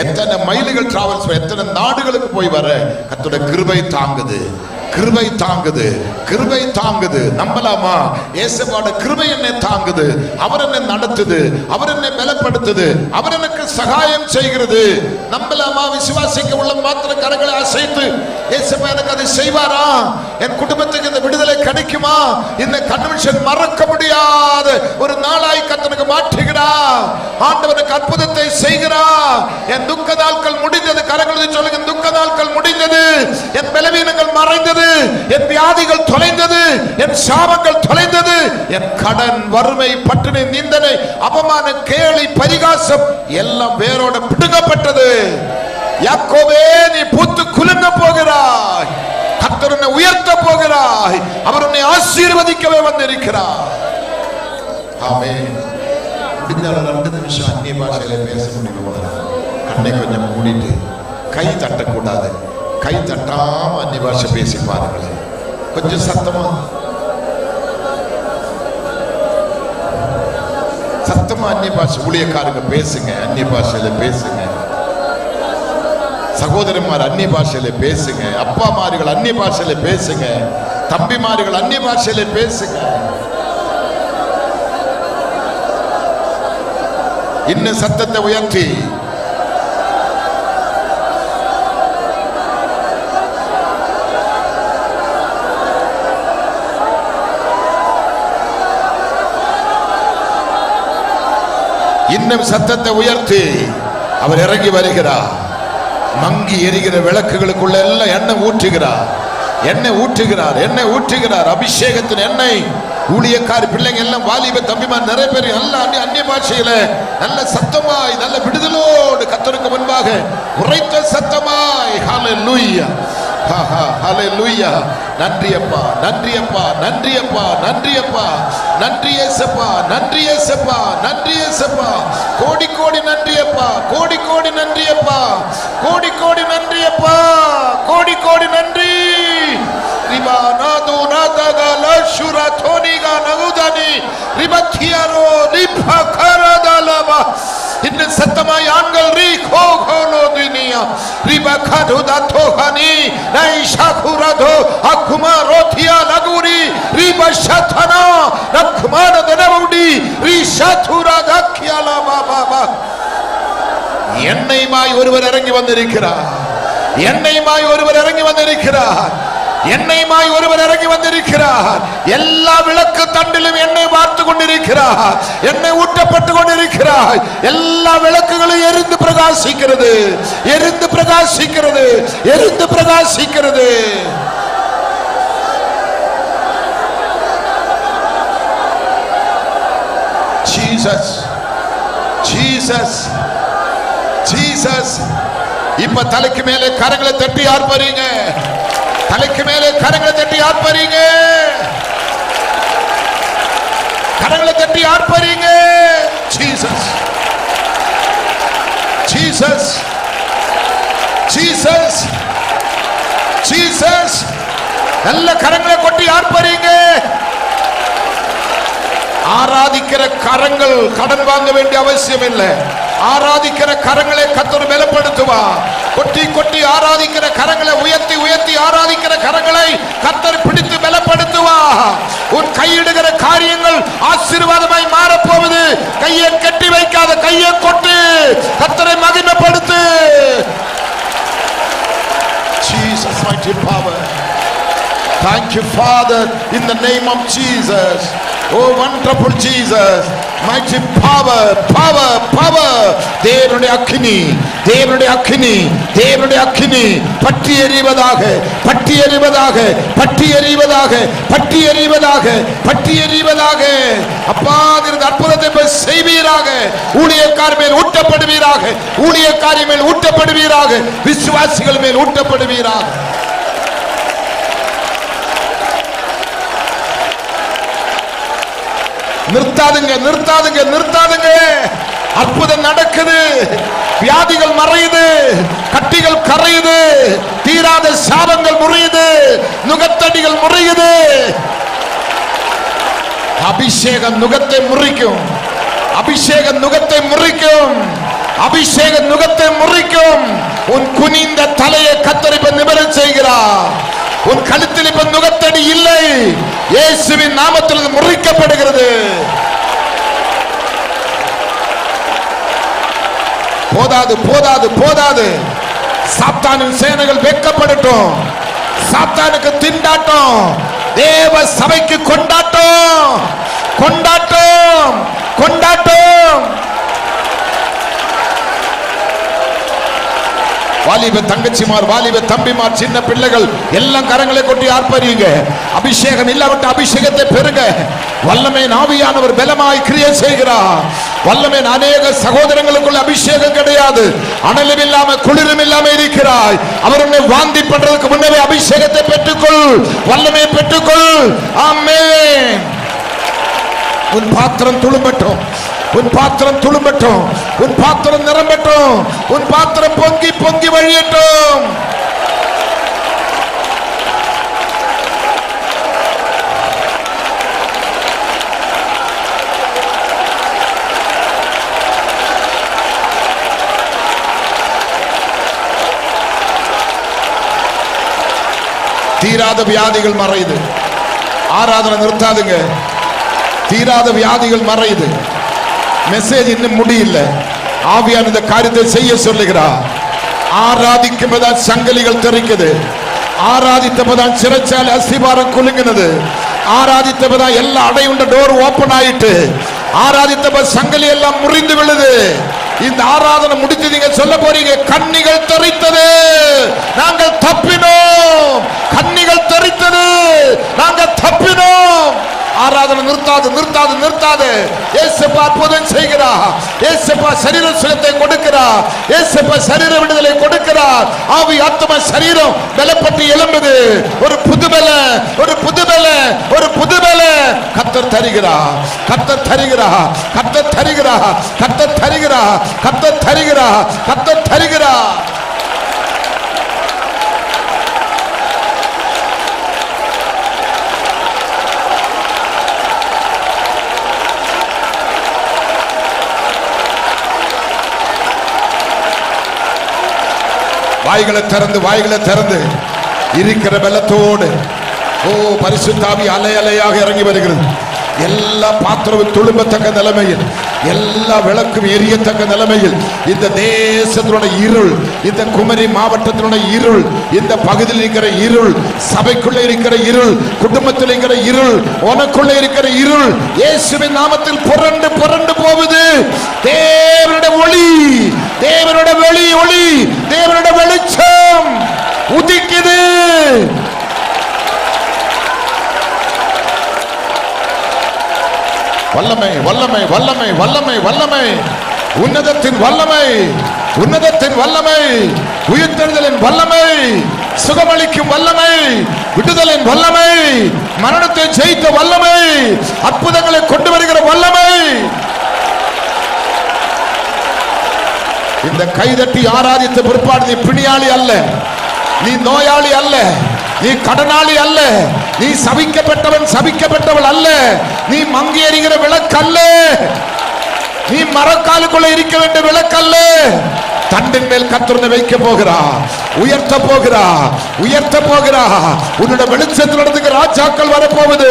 [SPEAKER 2] எத்தனை மைல்கள் டிராவல்ஸ், எத்தனை நாடுகளுக்கு போய் வர, கர்த்தருடைய கிருபை தாங்குது, கிருபை தாங்குது, கிருபை தாங்குது. நம்பலாமா? இயேசுவோட கிருபை என்னை தாங்குது, அவர் என்னை நடத்துது, அவர் என்னை பலப்படுத்துது, அவர் எனக்கு சகாயம் செய்கிறது. நம்பலாமா? விசுவாசிக்க உள்ள மாத்திர கரங்களை அசைத்து இயேசுவா எனக்கு அதை செய்வாரா? என் குடும்பத்துக்கு இந்த விடுதலை கிடைக்குமா? இந்த கன்வென்ஷன் மறக்க முடியாத ஒரு நாளாய் கர்த்தருக்கு மாற்றுகிறார். ஆண்டவனுக்கு அற்புதத்தை செய்கிறார். என் துக்க நாட்கள் முடிந்தது. கரங்களை சொல்லுங்க, துக்க நாட்கள் முடிந்தது, என் பலவீனங்கள் மறைந்தது, என் வியாதிகள் தொலைந்தது, என் சாபங்கள் தொலைந்தது, என் கடன், வறுமை, பட்டினி, நிந்தனை, அவமானம், கேலி, பரிகாசம் எல்லாம் வேரோட பிடுங்கப்பட்டது. யாக்கோபே, நீ பூத்து குலுங்க போகிறாய், கர்த்தர் உன்னை உயர்த்த போகிறாய், அவர் உன்னை ஆசீர்வதிக்கவே வந்திருக்கிறார். ஆமென். முடிந்தால 2 நிமிஷம் அந்நிய பாஷையில பேச முடியும். கண்ணை கொஞ்சம் மூடிட்டு, கை தட்டக்கூடாது, கை தட்டாம அந்நிய பாஷை பேசி பாருங்களேன். கொஞ்சம் சத்தமா அந்நிய பாஷை ஊழியக்காரங்க பேசுங்க, அந்நிய பாஷையில பேசுங்க. சகோதரன்மார் அந்நிய பாஷையில பேசுங்க, அப்பாமார்கள் அந்நிய பாஷையில பேசுங்க, தம்பிமார்கள் அந்நிய பாஷையில பேசுங்க. இன்னும் சத்தத்தை உயர்த்தி இன்னும் சத்தத்தை உயர்த்தி அவர் இறங்கி வருகிறார். மங்கி எரிகிற விளக்குகளுக்குள்ள எல்லாம் எண்ணெய் ஊற்றுகிறார், எண்ணெய் ஊற்றுகிறார், எண்ணெய் ஊற்றுகிறார். அபிஷேகத்தின் எண்ணெய். ஊழியக்கார பிள்ளைங்க எல்லாம், வாலிப தம்பிமார் நிறைய பேர் நல்ல அந்நிய பாஷையில நல்ல சத்தமாய், நல்ல விடுதலோடு கர்த்தருக்கு முன்பாக உரைத்த சத்தமாய். ஹல்லேலூயா, ஹல்லேலூயா. நன்றி அப்பா, நன்றி அப்பா, நன்றி அப்பா, நன்றி அப்பா, நன்றி இயேசுப்பா, நன்றி இயேசுப்பா, நன்றி இயேசுப்பா. கோடி கோடி நன்றி அப்பா, கோடி கோடி நன்றி அப்பா, கோடி கோடி நன்றி அப்பா, கோடி கோடி நன்றி. ரிபா நாது நாதகல ஷுரதோனிகா நகுதனி ரிபத்தியாரோ ரிபகரதலபா. இன்னும் சத்தமாய் ஆண்கள் ரீ கோ கோலோ துனியா ரிபகது தோஹனி நைஷகுரதோ அக்குமா ரோத்தியா நகுரி ரிபஷதனா நக்குமான தனவுடி ரிஷதுரா தக்கியலா பாபா. எண்ணெய்மாய் ஒருவர் இறங்கி வந்திருக்கிறார், எண்ணெய்மாய் ஒருவர் இறங்கி வந்திருக்கிறார், எண்ணெய்மாய் ஒருவர் இறங்கி வந்திருக்கிறார். எல்லா விளக்கு தண்டிலும் எண்ணெய் பார்த்து கொண்டிருக்கிறார், எண்ணெய் ஊட்டப்பட்டு கொண்டிருக்கிறார். எல்லா விளக்குகளும் எரிந்து பிரகாசிக்கிறது, எரிந்து பிரகாசிக்கிறது, எரிந்து பிரகாசிக்கிறது. Jesus, Jesus, Jesus. இப்ப தலைக்கு மேலே கரங்களை தட்டி ஆர்ப்பரிங்க, தலைக்கு மேலே கரங்களை தட்டி ஆர்ப்பரிங்க, கரங்களை தட்டி ஆர்ப்பரிங்க. Jesus, Jesus, Jesus, Jesus. நல்ல கரங்களை கொட்டி ஆர்ப்பரிங்க. ஆராதிக்கிற கரங்கள் கடன் வாங்க வேண்டிய அவசியம் இல்லை. ஆராதிக்கிற கரங்களை கர்த்தர் பலப்படுத்துவார். கொட்டி கொட்டி ஆராதிக்கிற கரங்களை, உயர்த்தி உயர்த்தி ஆராதிக்கிற கரங்களை கர்த்தர் பிடித்து பலப்படுத்துவார். உன் கையிடுகிற காரியங்கள் ஆசீர்வாதமாய் மாறப்போகுது. கையை கட்டி வைக்காத, கையை கொட்டு, கர்த்தரை மகிமைப்படுத்து. Jesus mighty power. Thank you Father in the name of Jesus. Oh wonderful Jesus, mighty power, power, power. தேவனுடைய அக்கினி, தேவனுடைய அக்கினி, தேவனுடைய அக்கினி பற்றி எரிவதாக, பற்றி எரிவதாக, பற்றி எரிவதாக, பற்றி எரிவதாக, பற்றி எரிவதாக. அப்பா இந்த அற்புதத்தை செய்வீராக. ஊழியக்காரர் மேல் ஊட்டப்படுவீராக, ஊழியக்காரி மேல் ஊட்டப்படுவீராக, விசுவாசிகள் மேல் ஊட்டப்படுவீராக. நிறுத்தாதுங்க, நிறுத்தாதுங்க, நிறுத்தாதுங்க. அற்புதம் நடக்குது. வியாதிகள் மறையுது, கட்டிகள் கரையுது, தீராத சாபங்கள் முறியுது, நுகத்தடிகள் முறியுது. அபிஷேகம் நுகத்தை முறிக்கும், அபிஷேகம் நுகத்தை முறிக்கும், அபிஷேகம் நுகத்தை முறிக்கும். உன் குனிந்த தலையை கர்த்தர் இப்ப நிமிரச் செய்கிறார். உன் கழுத்தில் இப்ப நுகத்தடி இல்லை. இயேசுவின் நாமத்தில் முறிக்கப்படுகிறது. போதாது, போதாது, போதாது. சாத்தானின் சேனைகள் வெட்கப்படட்டும். சாத்தானுக்கு திண்டாட்டம், தேவ சபைக்கு கொண்டாட்டம், கொண்டாட்டம், கொண்டாட்டம். வாலிப தங்கச்சிமார், வாலிப தம்பிமார், சின்ன பிள்ளைகள் எல்லாம் கரங்களை கொட்டி ஆர்ப்பரியுங்க. அபிஷேகம் இல்லாவிட்ட அபிஷேகத்தை பெறுங்க. வல்லமையின் ஆவியானவர் பலமாய் கிரியை செய்கிறார். வல்லமையின் அநேக சகோதரங்களுக்குள்ள அபிஷேகம் கிடையாது. அனலும் இல்லாம குளிரும் இல்லாம இருக்கிறாய். அவர் உன்னை வாந்தி பண்றதுக்கு முன்னே அபிஷேகத்தை பெற்றுக்கொள், வல்லமையை பெற்றுக்கொள். ஆமென். உன் பாத்திரம் துளும்பட்டும், உன் பாத்திரம் துளும்பட்டும், உன் பாத்திரம் நிரம்பட்டும், உன் பாத்திரம் பொங்கி பொங்கி வழியட்டும். தீராத வியாதிகள் மறையுது. ஆராதனை நிறுத்தாதுங்க. தீராத வியாதிகள் மறையுது. மெசேஜ் இன்னும் முடியல. ஆவியான இந்த காரியத்தை செய்ய சொல்லுகிறார். ஆராதிக்கும்போதுதான் சங்கிலிகள் தெரிக்குது. ஆராதித்தப்பதான் சிறைச்சாலை அஸ்திபாரம் குலுங்கினது. ஆராதித்தப்பதான் எல்லா அடையுண்ட டோர் ஓபன் ஆயிட்டு. ஆராதித்தப்ப சங்கிலி எல்லாம் முறிந்து விழுது. இந்த ஆராதனை முடித்து நீங்க சொல்ல போறீங்க, கண்ணிகள் தெரித்தது, நாங்கள் தப்பினோம். கண்ணிகள் தெரித்தது, நாங்கள் தப்பினோம். ஆராதனை நிறுத்தாது, நிறுத்தாது, நிறுத்தாது. இயேசுப்பா அற்புதம் செய்கிறார். இயேசுப்பா சரீர சுகத்தை கொடுக்கிறார். இயேசுப்பா சரீர விடுதலை கொடுக்கிறார். ஆவி ஆத்மா சரீரம் பலப்பட்டு எழும்புது. ஒரு புதுபல, ஒரு புதுபல, ஒரு புதுபல கர்த்தர் தருகிறார். கர்த்தர் தருகிறார். கர்த்தர் தருகிறார். கர்த்தர் தருகிறார். கர்த்தர் தருகிறார். கர்த்தர் தருகிறார். வாய்களை திறந்து, வாய்களை திறந்து இருக்கிற பலத்தோடு ஓ பரிசுத்த ஆவி அலை அலையாக இறங்கி வருகிறது. எல்லா பாத்திரமும் துளும்பத்தக்க நிலைமையில், எல்லா விளக்கும் எரியத்தக்க நிலைமையில், இந்த தேசத்தினுடைய இருள், இந்த குமரி மாவட்டத்தினுடைய இருள், இந்த பகுதியில் இருக்கிற இருள், சபைக்குள்ள இருக்கிற இருள், குடும்பத்தில் இருக்கிற இருள், உனக்குள்ள இருக்கிற இருள் இயேசுவின் நாமத்தில் புரண்டு புரண்டு போகுது. தேவனுடைய ஒளி, தேவனுடைய வெளி ஒளி, தேவனுடைய வெளிச்சம் உதிக்குது. வல்லமை, வல்லமை, வல்லமை, வல்லமை, வல்லமை, உன்னதத்தின் வல்லமை, உன்னதத்தின் வல்லமை, உயிர்த்தெழுதலின் வல்லமை, சுகமளிக்கும் வல்லமை, விடுதலின் வல்லமை, மரணத்தை ஜெயித்த வல்லமை, அற்புதங்களை கொண்டு வருகிற வல்லமை. இந்த கைதட்டி ஆராதித்த பிற்பாடு நீ பிணியாளி அல்ல, நீ நோயாளி அல்ல, நீ கடனாளி அல்ல, நீ சபிக்கப்பட்டவன் சபிக்கப்பட்டவள் அல்ல, நீ மங்கி எறிகிற விளக்கு அல்ல, நீ மரக்காலுக்குள்ள இருக்க வேண்டிய விளக்கு ஆண்டின் மேல் கர்த்தர் வைக்க போகிறார், உயர்த்த போகிறார், உயர்த்த போகிறார். உன்னோட வெளிச்சத்திலிருந்து ராஜாக்கள் வரப்போகுது,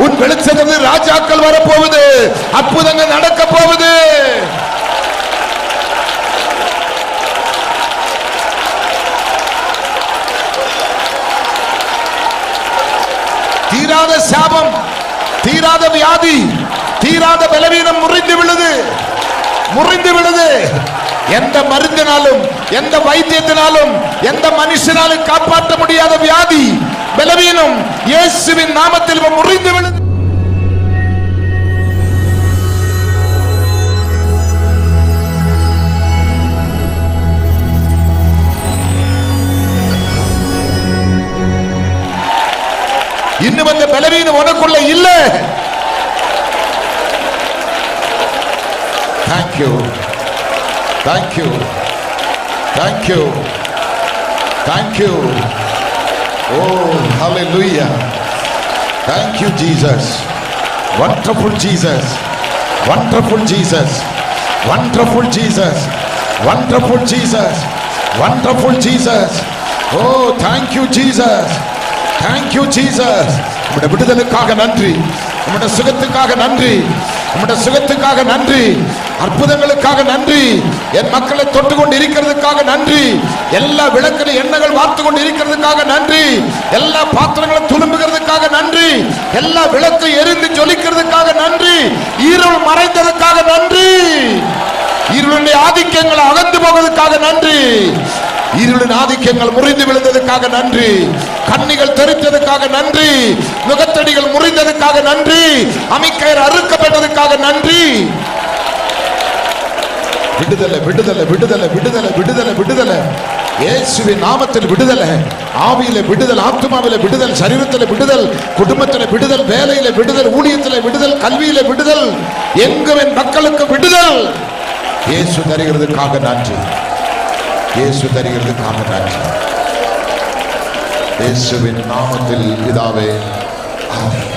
[SPEAKER 2] உன் வெளிச்சத்திலிருந்து ராஜாக்கள் வரப்போகுது, அற்புதங்கள் நடக்க போகுது. தீராத சாபம், தீராத வியாதி, தீராத பலவீனம் முறிந்து விழுது, முறிந்து விழுது. எந்த மருந்தினாலும், எந்த வைத்தியத்தினாலும், எந்த மனுஷனாலும் காப்பாற்ற முடியாத வியாதி, பலவீனம் இயேசுவின் நாமத்தில் முறிந்து விழுது. இன்னும் அந்த பலவீனம் உனக்குள்ள இல்ல. Thank you, thank you, thank you, thank you. Oh, hallelujah. Thank you, Jesus. Wonderful Jesus, wonderful Jesus, wonderful Jesus, wonderful Jesus, wonderful Jesus. Oh, thank you, Jesus. Thank you, Jesus. உம்முடைய விடுதலுக்காக நன்றி, உம்முடைய சுகத்துக்காக நன்றி, உம்முடைய சுகத்துக்காக நன்றி, அற்புதங்களுக்காக நன்றி, என் மக்களை தொட்டு கொண்டு இருக்கிறதுக்காக நன்றி, எல்லா விளக்கிற எண்ணங்கள் வார்த்து கொண்டு இருக்கிறதுக்காக நன்றி, எல்லா பாத்திரங்களும் துளும்புகிறதுக்காக நன்றி, எல்லா விளக்கு எரிந்து ஜொலிக்கிறதுக்காக நன்றி, இருள் மறைந்ததுக்காக நன்றி, இருளுடைய ஆதிக்கங்கள் அகன்று போவதற்காக நன்றி, இருளின் ஆதிக்கங்கள் முறிந்து விழுந்ததுக்காக நன்றி, கண்ணிகள் தெரித்ததுக்காக நன்றி, முகத்தடிகள் முறிந்ததுக்காக நன்றி, அமிக்கயிறு அறுக்கப்பட்டதுக்காக நன்றி. விடுதலை, விடுதலை, விடுதலை, விடுதலை, விடுதலை, விடுதலை. இயேசுவின் நாமத்தில் விடுதலை, ஆவியில விடுதல், ஆத்துமாவில விடுதல், சரீரத்தில விடுதல், குடும்பத்தில விடுதல், வேலையில விடுதல், ஊழியத்தில விடுதல், கல்வியில விடுதல், எங்கும் என் மக்களுக்கு விடுதல். இயேசு தருகிறதுக்காக நன்றி, இயேசு தருகிறதுக்காக நன்றி. இயேசுவின் நாமத்தில் பிதாவே, ஆமென்.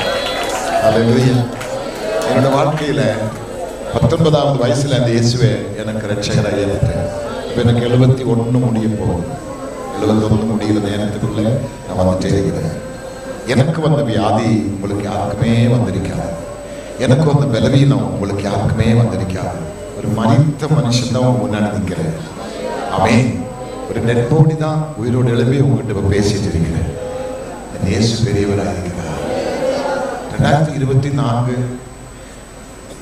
[SPEAKER 2] ஹல்லேலூயா. என்னோட வாழ்க்கையில 19வது வயசுல அந்த இயேசுவை எனக்கு ரட்சகராக ஏற்றுட்டேன். இப்போ எனக்கு 71 முடியும் போகுது. 71 முடிகிற நேரத்துக்குள்ள நான் வந்துட்டே இருக்கிறேன். எனக்கு வந்த வியாதி உங்களுக்கு யாருக்குமே வந்திருக்காது, எனக்கு வந்த பலவீனம் உங்களுக்கு யாருக்குமே வந்திருக்காது. ஒரு மனித மனுஷன் தான் முன்னாடி நிற்கிறேன். அவன் ஒரு டெட் பாடி தான் உயிரோடு எழுப்பி உங்ககிட்ட பேசிட்டு இருக்கிறேன். இயேசு பெரியவராக இருக்கிறார். 2024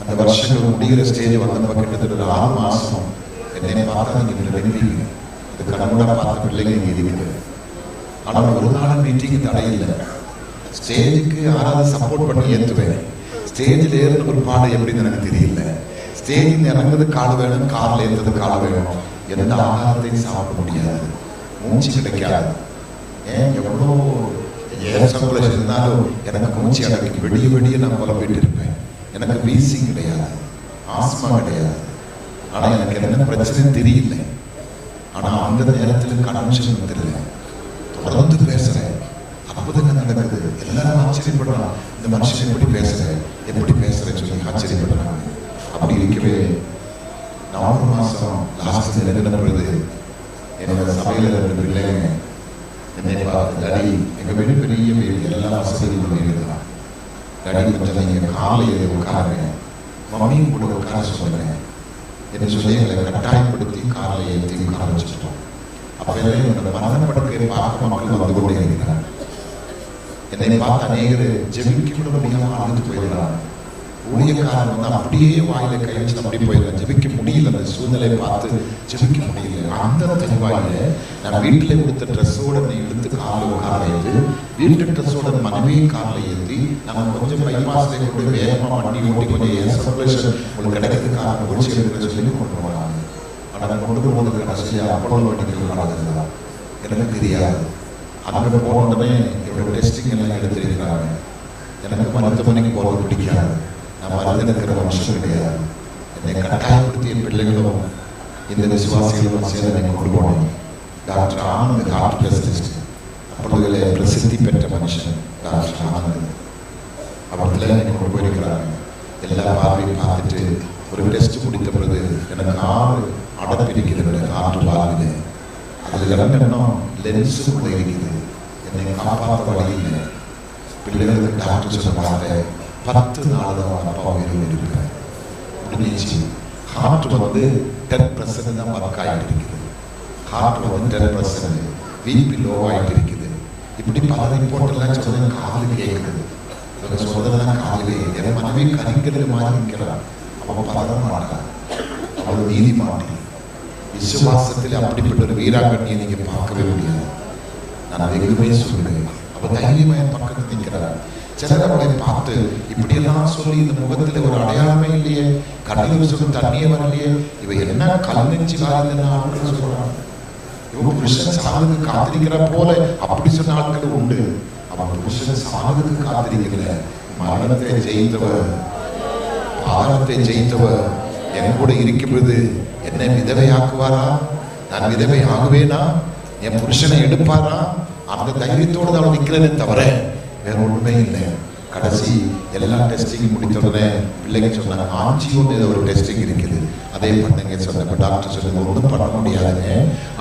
[SPEAKER 2] அந்த வருஷங்கள் முடிகிற ஸ்டேஜ் வந்தப்ப கிட்டத்தட்ட ஒரு 6 மாசம் என்னை பார்த்தா நீங்க நினைப்பீங்க, அது கண்ணோட பார்த்த பிள்ளைங்க இங்க இருக்குது. ஆனால் ஒரு நாள் மீட்டிங் தடையில்லை. ஸ்டேஜுக்கு யாராவது சப்போர்ட் பண்ணி ஏற்றுவேன். ஸ்டேஜில் ஏறின ஒரு பாடம் எப்படின்னு எனக்கு தெரியல. ஸ்டேஜில் இறங்குறது கால் வேணும், காரில் ஏறுறது கால் வேணும். எந்த ஆகாரத்தையும் சாப்பிட முடியாது, மூச்சு கிடைக்காது. ஏன் எவ்வளோ ஏசம்பளம் இருந்தாலும் எனக்கு மூச்சு அடக்கி வெடிய வெடிய நான் புலம்பிட்டு இருப்பேன். எனக்கு வீசிங் கிடையாது, ஆஸ்மா கிடையாது. ஆனா எனக்கு என்ன பிரச்சனை தெரியல. ஆனா அந்த நேரத்தில் கனெக்ஷன் தெரியல. தொடர்ந்து பேசுறேன், அற்புதங்கள் நடக்குது. எல்லாரும் ஆச்சரியப்படுறாங்க, இந்த மனுஷன் எப்படி பேசுறேன், எப்படி பேசுறேன்னு சொல்லி ஆச்சரியப்படுறாங்க. அப்படி இருக்கவே நவம்பர் மாசம் லாஸ்ட் நெருங்கின பொழுது என்னோட சபையில 2 பிள்ளைங்க என்னை பார்த்து, டாடி எங்க வீடு பெரிய வீடு, எல்லா வசதிகளும் இருக்குதான், டாடி கொஞ்சம் நீங்க காலையில் உட்காருங்க, மம்மியும் கூட உட்கார சொல்லுங்க என்று சொல்லி எங்களை கட்டாயப்படுத்தி காலையில் ஏற்றி உட்கார வச்சுட்டோம். அப்பவே என்னோட மரணப்படுக்கையை பார்க்க மக்கள் வந்து கொண்டே இருக்கிறார். என்னை பார்த்து அநேகர் ஜெபிக்க கூட முடியாம அழுது போயிடுறாங்க. ஊழியக்காரன் வந்து அப்படியே வாயில கை வச்சு அப்படி போயிடுறேன். ஜெபிக்க முடியல, அந்த சூழ்நிலையை பார்த்து ஜெபிக்க முடியல. அந்த தெளிவாயில நான் வீட்டில கொடுத்த ட்ரெஸ்ஸோட எடுத்து காலில் உட்கார வைத்து, வீட்டு ட்ரெஸ்ஸோட மனைவியும் காலில் ஏற்றி, நாங்கள் கொஞ்சம் பைபாஸ்ல கொண்டு வேகமா வண்டி ஓட்டி கொஞ்சம் சர்க்குலேஷன் உங்களுக்கு கிடைக்கிறதுக்காக முடிச்சு எடுக்கிற சொல்லி கொண்டு போனாங்க. ஆனால் கொண்டு போனது கடைசியா அப்போலோ வண்டிகள் நடந்ததுதான். எனக்கு தெரியாது. அங்கே போனோடனே என்னோட டெஸ்டிங் எல்லாம் எடுத்திருக்கிறாங்க. எனக்கு மருத்துவமனைக்கு போகிறது பிடிக்காது. நான் மருந்து இருக்கிற மனுஷன் கிடையாது. என்னை கட்டாயப்படுத்திய பிள்ளைகளும் இந்த விசுவாசிகளும் சேர்ந்து என்னை கொண்டு போனோம். டாக்டர் ஆனந்த், ஹார்ட் ஸ்பெஷலிஸ்ட், அப்பொழுது பிரசித்தி பெற்ற மனுஷன் டாக்டர் ஆனந்த். அவர்கள் என்னை கொண்டு போயிருக்கிறாங்க. எல்லா பார்வையும் பார்த்துட்டு ஒரு டெஸ்ட் முடித்த பிறகு எனக்கு 6 அடப்பிருக்கிறது காற்று வாழ்வு. அதில் இறங்கணும் லென்ஸுக்குள்ள இருக்குது. என்னை காப்பாற்ற வழி இல்லை. பிள்ளைகளுக்கு டாக்டர் சொன்னாங்க 10 நாள் தான் அப்பா உயிரோடு இருப்பேன். முடிஞ்சிச்சு. ஹார்ட் வந்து 10% தான் ஒர்க் ஆகிட்டு இருக்குது. ஹார்ட் வந்து 10%, பிபி லோ ஆகிட்டு இருக்குது. இப்படி பல ரிப்போர்ட் எல்லாம் சொன்ன காதல் கேட்குது. இவங்க சொல்றதுதான் காதலே. என் மனைவி கரிக்கிறது மாதிரி இருக்கிறான். அவன் பதற மாட்டான். அவள் நீதிமாட்டி. விசுவாசத்தில் அப்படிப்பட்ட ஒரு வீராங்கண்ணியை நீங்க பார்க்கவே முடியாது. நான் எங்குமே சொல்லுவேன். அவள் தைரியமா என் பக்கத்தில் நிற்கிறாள். சிலர் அவளை பார்த்து இப்படியெல்லாம் சொல்லி இந்த முகத்தில் ஒரு அடையாளமே இல்லையே, கண்ணில் சொல்லி தண்ணியே வரலையே, இவ என்ன கல் நெஞ்சு காலன்னு சொல்றாங்க. இவன் புருஷன் சாகுக்கு காத்திருக்கிற போல அப்படி சொன்ன ஆட்கள் உண்டு. அவன் புருஷன் சாகுக்கு காத்திருக்கிற மரணத்தை ஜெயித்தவர், பாரத்தை ஜெயித்தவர் என் கூட இருக்கும்போது என்னை விதவையாக்குவாரா? நான் விதவை ஆகுவேனா? என் புருஷனை எடுப்பாரா? அந்த தைரியத்தோடு தான் நிற்கிறேனே தவிர வேற ஒண்ணுமே இல்லை. கடைசி எல்லா டெஸ்டிங் முடித்த உடனே பிள்ளைங்க சொன்னாங்க ஆஞ்சியோன்னு ஒரு டெஸ்டிங் இருக்குது, அதே பண்ணுங்க சொன்ன. டாக்டர் சொன்னாங்க ஒன்றும் பண்ண முடியாதுங்க,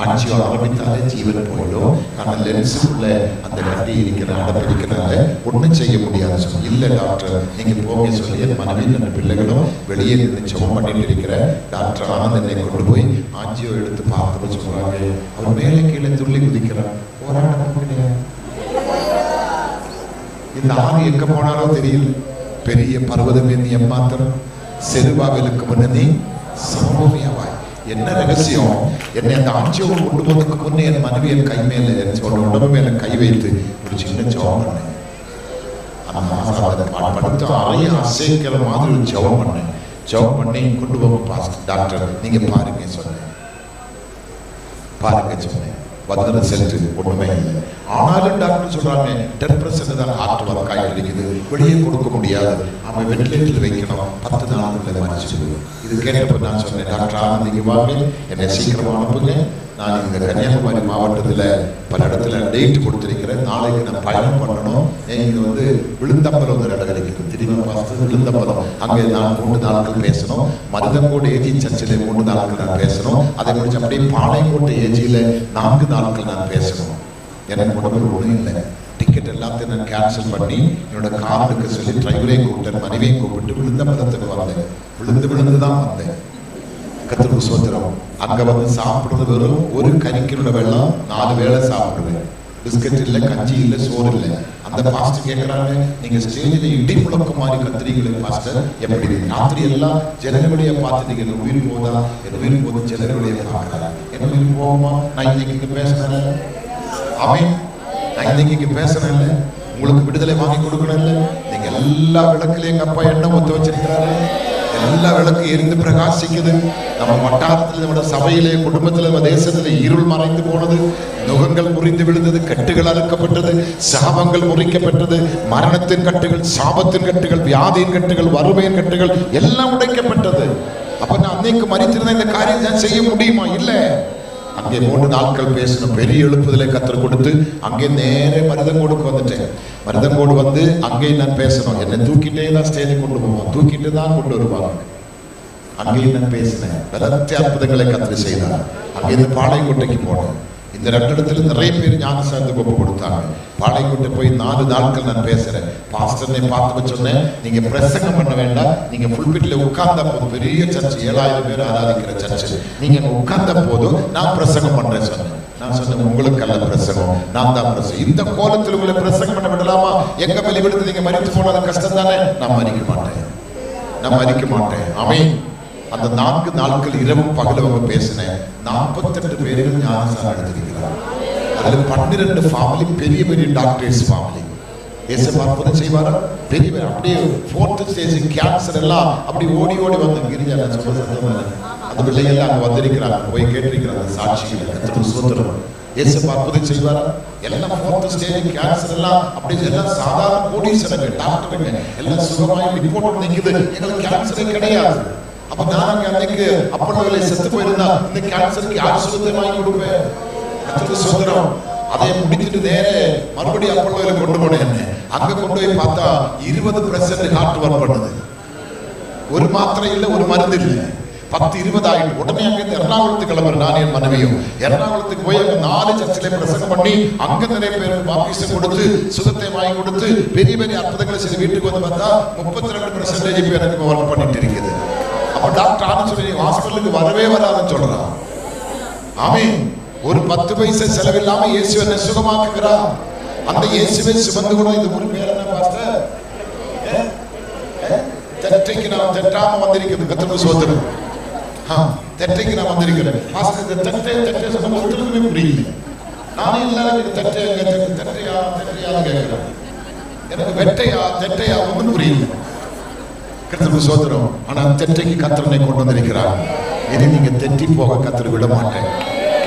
[SPEAKER 2] ஆஞ்சியோ ஆரம்பித்தாலே ஜீவன் போயிடும். ஆனால் லென்ஸுக்குள்ள அந்த கட்டி இருக்கிற அடப்பிடிக்கிறனால ஒன்றும் செய்ய முடியாது சொன்ன. இல்லை டாக்டர் நீங்க போக சொல்லி என் மனைவி அந்த பிள்ளைகளும் வெளியே நின்று ஜெபம் பண்ணிட்டு இருக்கிற டாக்டர் ஆனந்த் என்னை கொண்டு போய் ஆஞ்சியோ எடுத்து பார்த்து சொல்றாங்க. அவர் மேலே கீழே துள்ளி குதிக்கிறார். போராட்டம் முடியாது. இந்த ஆண் எங்க போனாரோ தெரியல. பெரிய பர்வதம் நீ எம்மாத்திரம் செருபாவிலுக்கு முன்ன நீ சமூகமாய். என்ன ரகசியம்? என்னை அந்த ஆட்சியோடு கொண்டு போவதற்கு முன்னே என் மனைவி என் கை மேல உடம்பு மேல கை வைத்து ஒரு சின்ன ஜெபம் பண்ணேன். படுத்த அறைய அசைக்கிற மாதிரி ஜெபம் பண்ணேன். ஜெபம் பண்ணி கொண்டு போக டாக்டர் நீங்க பாருங்க சொன்னேன். பாருங்க சொன்னேன். வந்தன சென்று ஒண்ணுமே இல்லை. ஆனாலும் டாக்டர் சொல்றாங்க 10% தான் ஹார்ட் ஒர்க் ஆகிட்டு இருக்குது, வெளியே கொடுக்க முடியாது, அவன் வெண்டிலேட்டர்ல வைக்கணும், 10 நாளுக்குள்ள மறிச்சிடுது. இது கேட்டப்ப நான் சொன்னேன் டாக்டர் ஆனந்த் இங்க வாங்க, என்னை சீக்கிரமா அனுப்புங்க. நான் இந்த கன்னியாகுமரி மாவட்டத்துல பல இடத்துல டேட் கொடுத்திருக்கிறேன். நாளைக்கு நான் பயணம் பண்ணணும். இங்க வந்து விழுந்தம்பலம் ஒரு இடம் இருக்குது, திரும்ப பார்த்து விழுந்தம்பலம். அங்கே நான் 3 நாட்கள் பேசணும். மருதங்கோடு ஏஜி சர்ச்சில் 3 நாட்கள் நான் பேசணும். அதை முடிச்சு அப்படியே பாளையங்கோட்டை ஏஜியில 4 நாட்கள் நான் பேசணும். எனக்கு உடம்பு ஒன்றும் இல்லை. டிக்கெட் எல்லாத்தையும் நான் கேன்சல் பண்ணி என்னோட காருக்கு சொல்லி டிரைவரையும் கூப்பிட்டேன், மனைவியையும் கூப்பிட்டு விழுந்தம்பலத்துக்கு வந்தேன். விழுந்து தான் வந்தேன். கர்த்தருக்கு ஸ்தோத்திரம். அங்க வந்து சாப்பிடுறது வெறும் ஒரு கறிக்கிற வெள்ளம் 4 வேளை சாப்பிடுவேன். பிஸ்கட் இல்லை, கஞ்சி இல்லை, சோறு இல்லை. அந்த பாஸ்டர் கேட்கிறாங்க நீங்க ஸ்டேஜில் இடி முழக்கம் மாதிரி கத்திரிகளை பாஸ்டர் எப்படி? ராத்திரி எல்லாம் ஜனங்களுடைய பார்த்துட்டீங்க. என் உயிர் போதா, என் உயிர் போது ஜனங்களுடைய பார்க்கலாம். என்ன உயிர் போகுமா? நான் இன்னைக்கு இங்க பேசுறேன். அவன் நான் இன்னைக்கு இங்க பேசுறேன். உங்களுக்கு விடுதலை வாங்கி கொடுக்கணும் இல்லை? நீங்க எல்லா விளக்குலையும் எங்க அப்பா எண்ணெய் ஒத்து வச்சிருக்கிறாரு. எல்லா விளக்கு எரிந்து பிரகாசிக்குது. நம்ம வட்டாரத்தில், நம்ம சபையிலே, குடும்பத்தில், நம்ம தேசத்துல இருள் மறைந்து போனது, நுகங்கள் முறிந்து விழுந்தது, கட்டுகள் அறுக்கப்பட்டது, சாபங்கள் முறிக்கப்பட்டது, மரணத்தின் கட்டுகள், சாபத்தின் கட்டுகள், வியாதியின் கட்டுகள், வறுமையின் கட்டுகள் எல்லாம் உடைக்கப்பட்டது. அப்ப நான் அன்னைக்கு மறித்திருந்த இந்த காரியம் செய்ய முடியுமா? இல்ல. அங்கே 3 நாட்கள் பேசணும். பெரிய எழுப்புதலை கற்றுக் கொடுத்து அங்கே நேரே மருதங்கோடுக்கு வந்துட்டேன். மருதங்கோடு வந்து அங்கே நான் பேசணும். என்னை தூக்கிட்டே தான் ஸ்டேஜ் கொண்டு போவோம், தூக்கிட்டு தான் கொண்டு வருவாங்க. அங்கேயும் நான் பேசினேன். பலத்த அற்புதங்களை கற்று செய்தார். அங்கேருந்து பாளையங்கோட்டைக்கு போனேன். இந்த 2 இடத்துல நிறைய பேர் ஞானசாரத்துக்கு ஒப்பு கொடுத்தாங்க. பாளையங்கோட்டை போய் 4 நாட்கள் நான் பேசுறேன். பாஸ்டர்னை பார்த்து சொன்னேன், நீங்க பிரசங்கம் பண்ண வேண்டாம், நீங்க புல்பிட்ல உட்கார்ந்த போதும். பெரிய சர்ச், 7000 பேர் ஆராதிக்கிற சர்ச், நீங்க உட்கார்ந்த போதும் நான் பிரசங்கம் பண்றேன் சொன்னேன். நான் சொன்னேன் உங்களுக்கு அல்ல பிரசங்கம், நான் தான் பிரசங்கம். இந்த கோலத்தில் உங்களை பிரசங்கம் பண்ண விடலாமா? எங்க வெளிவிடுத்து நீங்க மறித்து போனது கஷ்டம் தானே? நான் மறிக்க மாட்டேன். ஆமென். அந்த 4 நாட்கள் இரவும் பகலும் பேசினேன். 48 பேர்கள் ஞானசாரம் எடுத்திருக்கிறார். அதுல 12 ஃபேமிலி பெரிய பெரிய டாக்டர்ஸ் ஃபேமிலி. ஏசப்பா அற்புதம் செய்வாரா? பெரிய பேர் அப்படியே 4th ஸ்டேஜ் கேன்சர் எல்லாம் அப்படி ஓடி வந்து கிரிஜா அந்த பிள்ளைகள் அங்க வந்திருக்கிறாங்க, போய் கேட்டிருக்கிறாங்க சாட்சிகள். கர்த்தருக்கு ஸ்தோத்திரம். ஏசப்பா அற்புதம் செய்வாரா? எல்லாம் 4th ஸ்டேஜ் கேன்சர் எல்லாம் அப்படி எல்லாம் சாதாரண கோடீஸ்வரங்க டாக்டருங்க எல்லாம் சுகமாய் ரிப்போர்ட் நிக்குது, எங்களுக்கு கேன்சரே கிடையாது. அப்ப நான் அன்னைக்கு அப்பளங்களை செத்து போயிருந்தா இந்த கேன்சருக்கு யார் சுகத்தை வாங்கி கொடுப்பேன்? கர்த்தருக்கு ஸ்தோத்திரம். அதை முடிச்சுட்டு நேரே மறுபடியும் அப்பளங்களை கொண்டு போனேன். அங்க கொண்டு போய் பார்த்தா 20% ஹார்ட் ஒர்க் பண்ணுது. ஒரு மாத்திரை இல்லை, ஒரு மருந்து இல்லை. 10-20 ஆயிட்டு உடனே அங்கே எர்ணாகுளத்துக்கு கிளம்புற நான் என் மனைவியும் எர்ணாகுளத்துக்கு போய் அங்க 4 சர்ச்சிலே பிரசங்கம் பண்ணி அங்க நிறைய பேர் பாப்டிசம் கொடுத்து சுகத்தை வாங்கி கொடுத்து பெரிய பெரிய அற்புதங்களை செய்து வீட்டுக்கு வந்து பார்த்தா 32% இப்போ எனக்கு ஒர்க் பண்ணிட்டு இருக்குது. அப்ப டாக்டர் ஆன சொல்லி ஹாஸ்பிட்டலுக்கு வரவே வராதுன்னு சொல்றான். ஆமென். ஒரு 10 பைசா செலவில்லாம இயேசு என்ன சுகமாக்குகிறார். அந்த இயேசுவை சுமந்து கூட இது ஒரு பேர் என்ன பாஸ்டர், தெற்றைக்கு நான் தெற்றாம வந்திருக்கிறது. கர்த்தருக்கு ஸ்தோத்திரம். தெற்றைக்கு நான் வந்திருக்கிறேன் பாஸ்டர். இந்த தெற்றை சொன்ன ஒருத்தருக்குமே புரியல. நானே எல்லாரும் தெற்றையா கேட்கிறேன். எனக்கு வெட்டையா தெற்றையா ஒன்றும் புரியல. கர்த்தருக்கு ஸ்தோத்திரம். ஆனா தெற்றைக்கு கர்த்தரனை கொண்டு வந்திருக்கிறார். இனி நீங்க தெற்றி போக கர்த்தர் விட மாட்டேன்.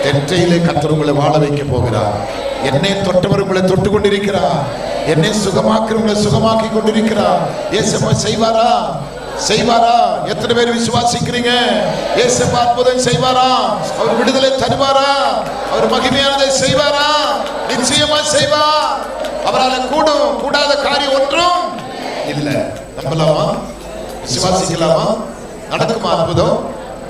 [SPEAKER 2] தெற்றையிலே கர்த்தர் உங்களை வாழ வைக்க போகிறார். என்னை தொட்டவர் உங்களை தொட்டு கொண்டிருக்கிறார். என்னை சுகமாக்குறவங்களை சுகமாக்கி கொண்டிருக்கிறார். இயேசப்பா செய்வாரா? செய்வாரா? எத்தனை பேர் விசுவாசிக்கிறீங்க? இயேசப்பா அற்புதம் செய்வாரா? அவர் விடுதலை தருவாரா? அவர் மகிமையானதை செய்வாரா? நிச்சயமா செய்வார். அவரால் கூடாத காரியம் ஒன்றும் இல்லை. நம்பலாமா? விசுவாசிக்கலாமா? நடக்குமா அற்புதம்?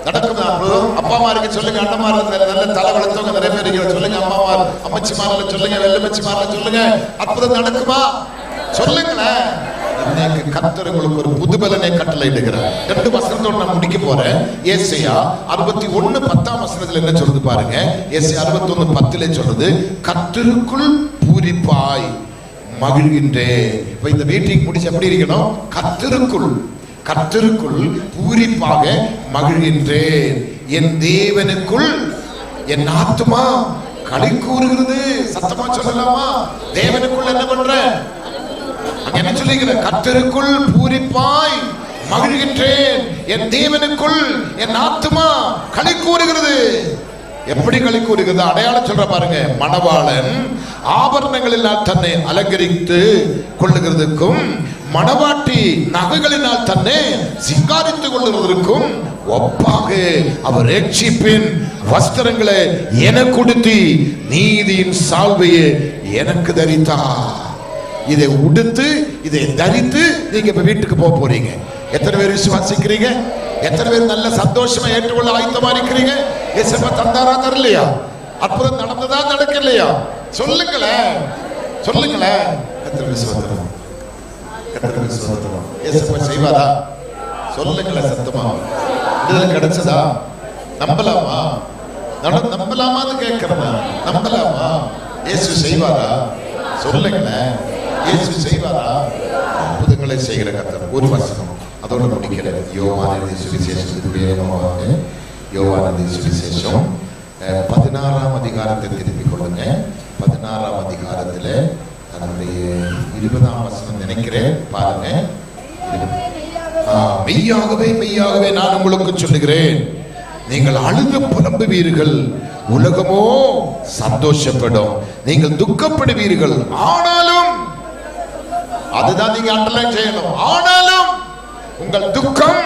[SPEAKER 2] நடக்குமா அற்புதம்? அப்பா அம்மாருக்கு சொல்லுங்க, அண்ணமார் நல்ல தலை வளர்த்தவங்க நிறைய பேர் இருக்கிற சொல்லுங்க, அம்மாமார் அம்மச்சிமாரில சொல்லுங்க, வெள்ளமச்சிமாரில சொல்லுங்க, அற்புதம் நடக்குமா? சொல்லுங்களேன். இன்னைக்கு கர்த்தர் உங்களுக்கு ஒரு புதுபலனை கட்டளையிடுகிறார். 2 வசனத்தோட நான் முடிக்க போறேன். ஏசாயா 61:10 என்ன சொல்றது பாருங்க. ஏசாயா 61:10 சொல்றது, கர்த்தருக்குள் பூரிப்பாய் மகிழ்கின்றேன். இப்ப இந்த மீட்டிங் முடிச்சு எப்படி இருக்கணும்? கர்த்தருக்குள் பூரிப்பாக மகிழ்கின்றேன். என் தேவனுக்குள் என் ஆத்துமா களி கூறுகிறது. சத்தமா சொல்லலாமா? தேவனுக்குள் என்ன பண்ற? என்ன சொல்லுகிற? கர்த்தருக்குள் பூரிப்பாய் மகிழ்கின்றேன். என் தேவனுக்குள் என் ஆத்துமா களி கூறுகிறது. எப்படி களி கூறுகிறது? அடையாளம் சொல்ற பாருங்க. மணவாளன் ஆபரணங்களினால் தன்னை அலங்கரித்து கொள்ளுகிறதுக்கும் மணவாட்டி நகைகளினால் தன்னை சிங்காரித்துக் கொள்ளுவதற்கும் ஒப்பாக அவர் ரட்சிப்பின் வஸ்திரங்களை எனக்கு கொடுத்து நீதியின் சால்வையை எனக்கு தரித்தார். இதை உடுத்து இதை தரித்து நீங்க இப்ப வீட்டுக்கு போக போறீங்க. எத்தனை பேர் விசுவாசிக்கிறீங்க? எத்தனை பேர் நல்ல சந்தோஷமா ஏற்றுக்கொள்ள ஆயத்தமா இருக்கிறீங்க? இயேசுப்பா தந்தாரா தரலையா? அற்புதம் நடந்ததா நடக்கலையா? சொல்லுங்களேன். கர்த்தருக்கு ஸ்தோத்திரம். இயேசுப்பா செய்வாரா? சொல்லுங்களேன் சத்தமா. விடுதலை கிடைச்சதா? நம்பலாமா? நம்பலாமான்னு கேட்கிறேன். நம்பலாமா? இயேசு செய்வாரா? சொல்லுங்களேன். இயேசு செய்வாரா? அற்புதங்களை செய்கிற கர்த்தர். ஒரு வசனம் அதோட முடிக்கிறேன். யோவான் சுவிசேஷத்துடைய யோவான் சுவிசேஷம் 16ஆம் அதிகாரத்தை திருப்பிக் கொள்ளுங்க. 16ஆம் அதிகாரத்தில் தன்னுடைய 20ஆம் வசனம் நினைக்கிறேன் பாருங்க. மெய்யாகவே நான் உங்களுக்கு சொல்லுகிறேன், நீங்கள் அழுது புலம்புவீர்கள், உலகமோ சந்தோஷப்படும். நீங்கள் துக்கப்படுவீர்கள், ஆனாலும் அதுதான் நீங்க அண்டர்லைன் செய்யணும். ஆனாலும் உங்கள் துக்கம்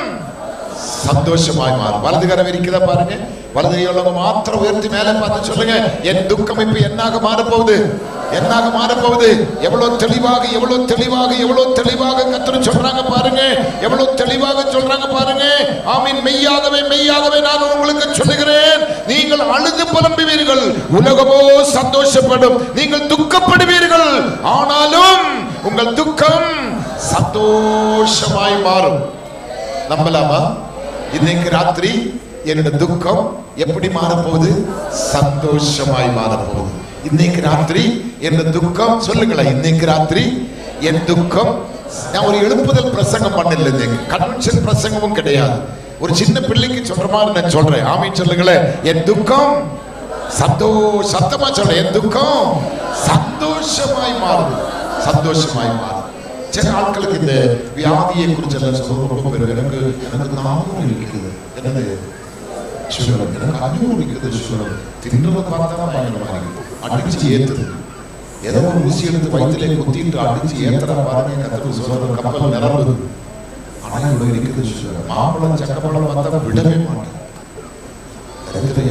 [SPEAKER 2] சந்தோஷமாய் மாறும். வலது கரம் இருக்கிறதா பாருங்க. வலது கையுள்ளவங்க மாத்திரம் உயர்த்தி மேலே பார்த்து சொல்லுங்க, என் துக்கம் இப்ப என்னாக மாறப்போகுது? எவ்வளவு தெளிவாக கர்த்தர் சொல்றாங்க பாருங்க. எவ்வளவு தெளிவாக சொல்றாங்க பாருங்க. ஆமீன். மெய்யாகவே நான் உங்களுக்கு சொல்லுகிறேன், நீங்கள் அழுது புலம்புவீர்கள், உலகமோ சந்தோஷப்படும். நீங்கள் துக்கப்படுவீர்கள், ஆனாலும் உங்கள் துக்கம் சந்தோஷமாய் மாறும். நம்பலாமா? இன்னைக்கு ராத்திரி என்னுடைய துக்கம் எப்படி மாறப்போகுது? சந்தோஷமாய் மாறப்போகுது. இன்னைக்கு ராத்திரி என் துக்கம், சொல்லுங்களேன், இன்னைக்கு ராத்திரி என் துக்கம். நான் ஒரு எழுப்புதல் பிரசங்கம் பண்ணல, கன்வென்ஷன் பிரசங்கமும் கிடையாது. ஒரு சின்ன பிள்ளைக்கு சொல்ற மாதிரி நான் சொல்றேன். ஆமீன் சொல்லுங்களேன். என் துக்கம் சத்தமா சொல்றேன், என் துக்கம் சந்தோஷமாய் மாறுது. சில ஆட்களுக்கு இந்த வியாதியை குறித்து ரொம்ப பேர் எனக்கு நாமும் இருக்குது, என்னது சுகர், எனக்கு அதுவும் இருக்குது சுகர், தின்றதை பார்த்தா பயங்கரமா அடிச்சு ஏத்துது. ஏதோ ஒரு ஊசி எடுத்து வயிற்றிலே குத்திட்டு அடிச்சு ஏத்துற பாருங்க. கத்தர் சுகர் கப்பல் நிரம்புது. ஆனா இவ்வளவு இருக்குது சுகர். மாம்பழம் சக்கப்பழம் பார்த்தா விடவே மாட்டேன்.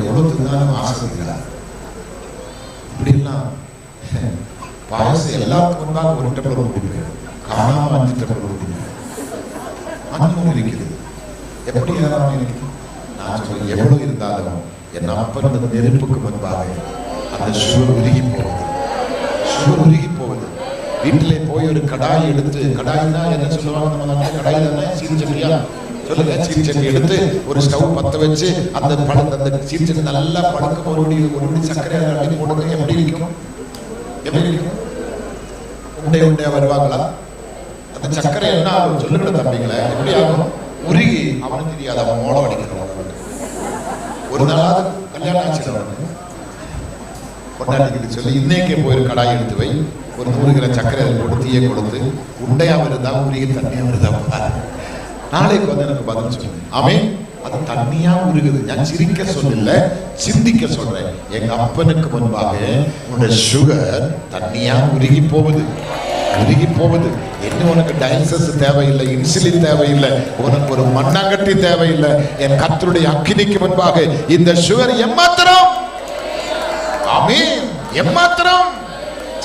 [SPEAKER 2] எவ்வளவு தின்னாலும் ஆசைங்களா? இப்படி எல்லாம் பாயசம் எல்லாத்துக்கும் முன்பாக ஒரு டம்ளர் குடிப்பேன், காணாம 5 டம்ளர் குடிப்பேன். அனுபவம் இருக்குது. எப்படி ஏறாம இருக்கு? நான் சொல்றேன், எவ்வளவு இருந்தாலும் என் அப்பன் நெருப்புக்கு முன்பாக அந்த சுவர் உருகி போகுது. சுவர் உருகி போகுது. வீட்டிலே போய் ஒரு கடாய் எடுத்து, கடாய்னா என்ன சொல்லுவாங்க நம்ம நாட்டில்? கடாய் தானே, சீர்சட்டியா சொல்லுங்க. சீர்சட்டி எடுத்து ஒரு ஸ்டவ் பத்த வச்சு அந்த அந்த சீர்சட்டி நல்லா பழக்கம் ஒரு முடி சர்க்கரை அள்ளி போடுறது எப்படி இருக்கும்? எப்படி இருக்கும்? உண்டை உண்டையா வருவாங்களா? அந்த சர்க்கரை என்ன ஆகும் சொல்லுங்க தம்பிங்களே, எப்படி ஆகும்? உருகி. அவனுக்கு தெரியாது, அவன் மோளம் அடிக்கிறவன். ஒரு நாளாவது கல்யாணம் ஆச்சு பொண்டாட்டிக்கு சொல்லி இன்னைக்கே போய் ஒரு கடாய் எடுத்து வை, ஒரு 100 கிராம் சர்க்கரை போட்டு தீயை கொடுத்து, உண்டையா வருதா உருகி தண்ணியா வருதா பாரு, நாளைக்கு வந்து எனக்கு பதில் சொல்லுங்க. ஆமென். அது தண்ணியா உருகுது. நான் சிரிக்க சொல்லல, சிந்திக்க சொல்றேன். எங்க அப்பனுக்கு முன்பாக உன்னுடைய சுகர் தண்ணியா உருகி போகுது, உருகி போகுது. என்ன உனக்கு டயாலிசிஸ் தேவையில்லை, இன்சுலின் தேவையில்லை, உனக்கு ஒரு மண்ணாங்கட்டி தேவையில்லை. என் கர்த்தருடைய அக்கினிக்கு முன்பாக இந்த சுகர் எம்மாத்திரம். ஆமென். எம்மாத்திரம்.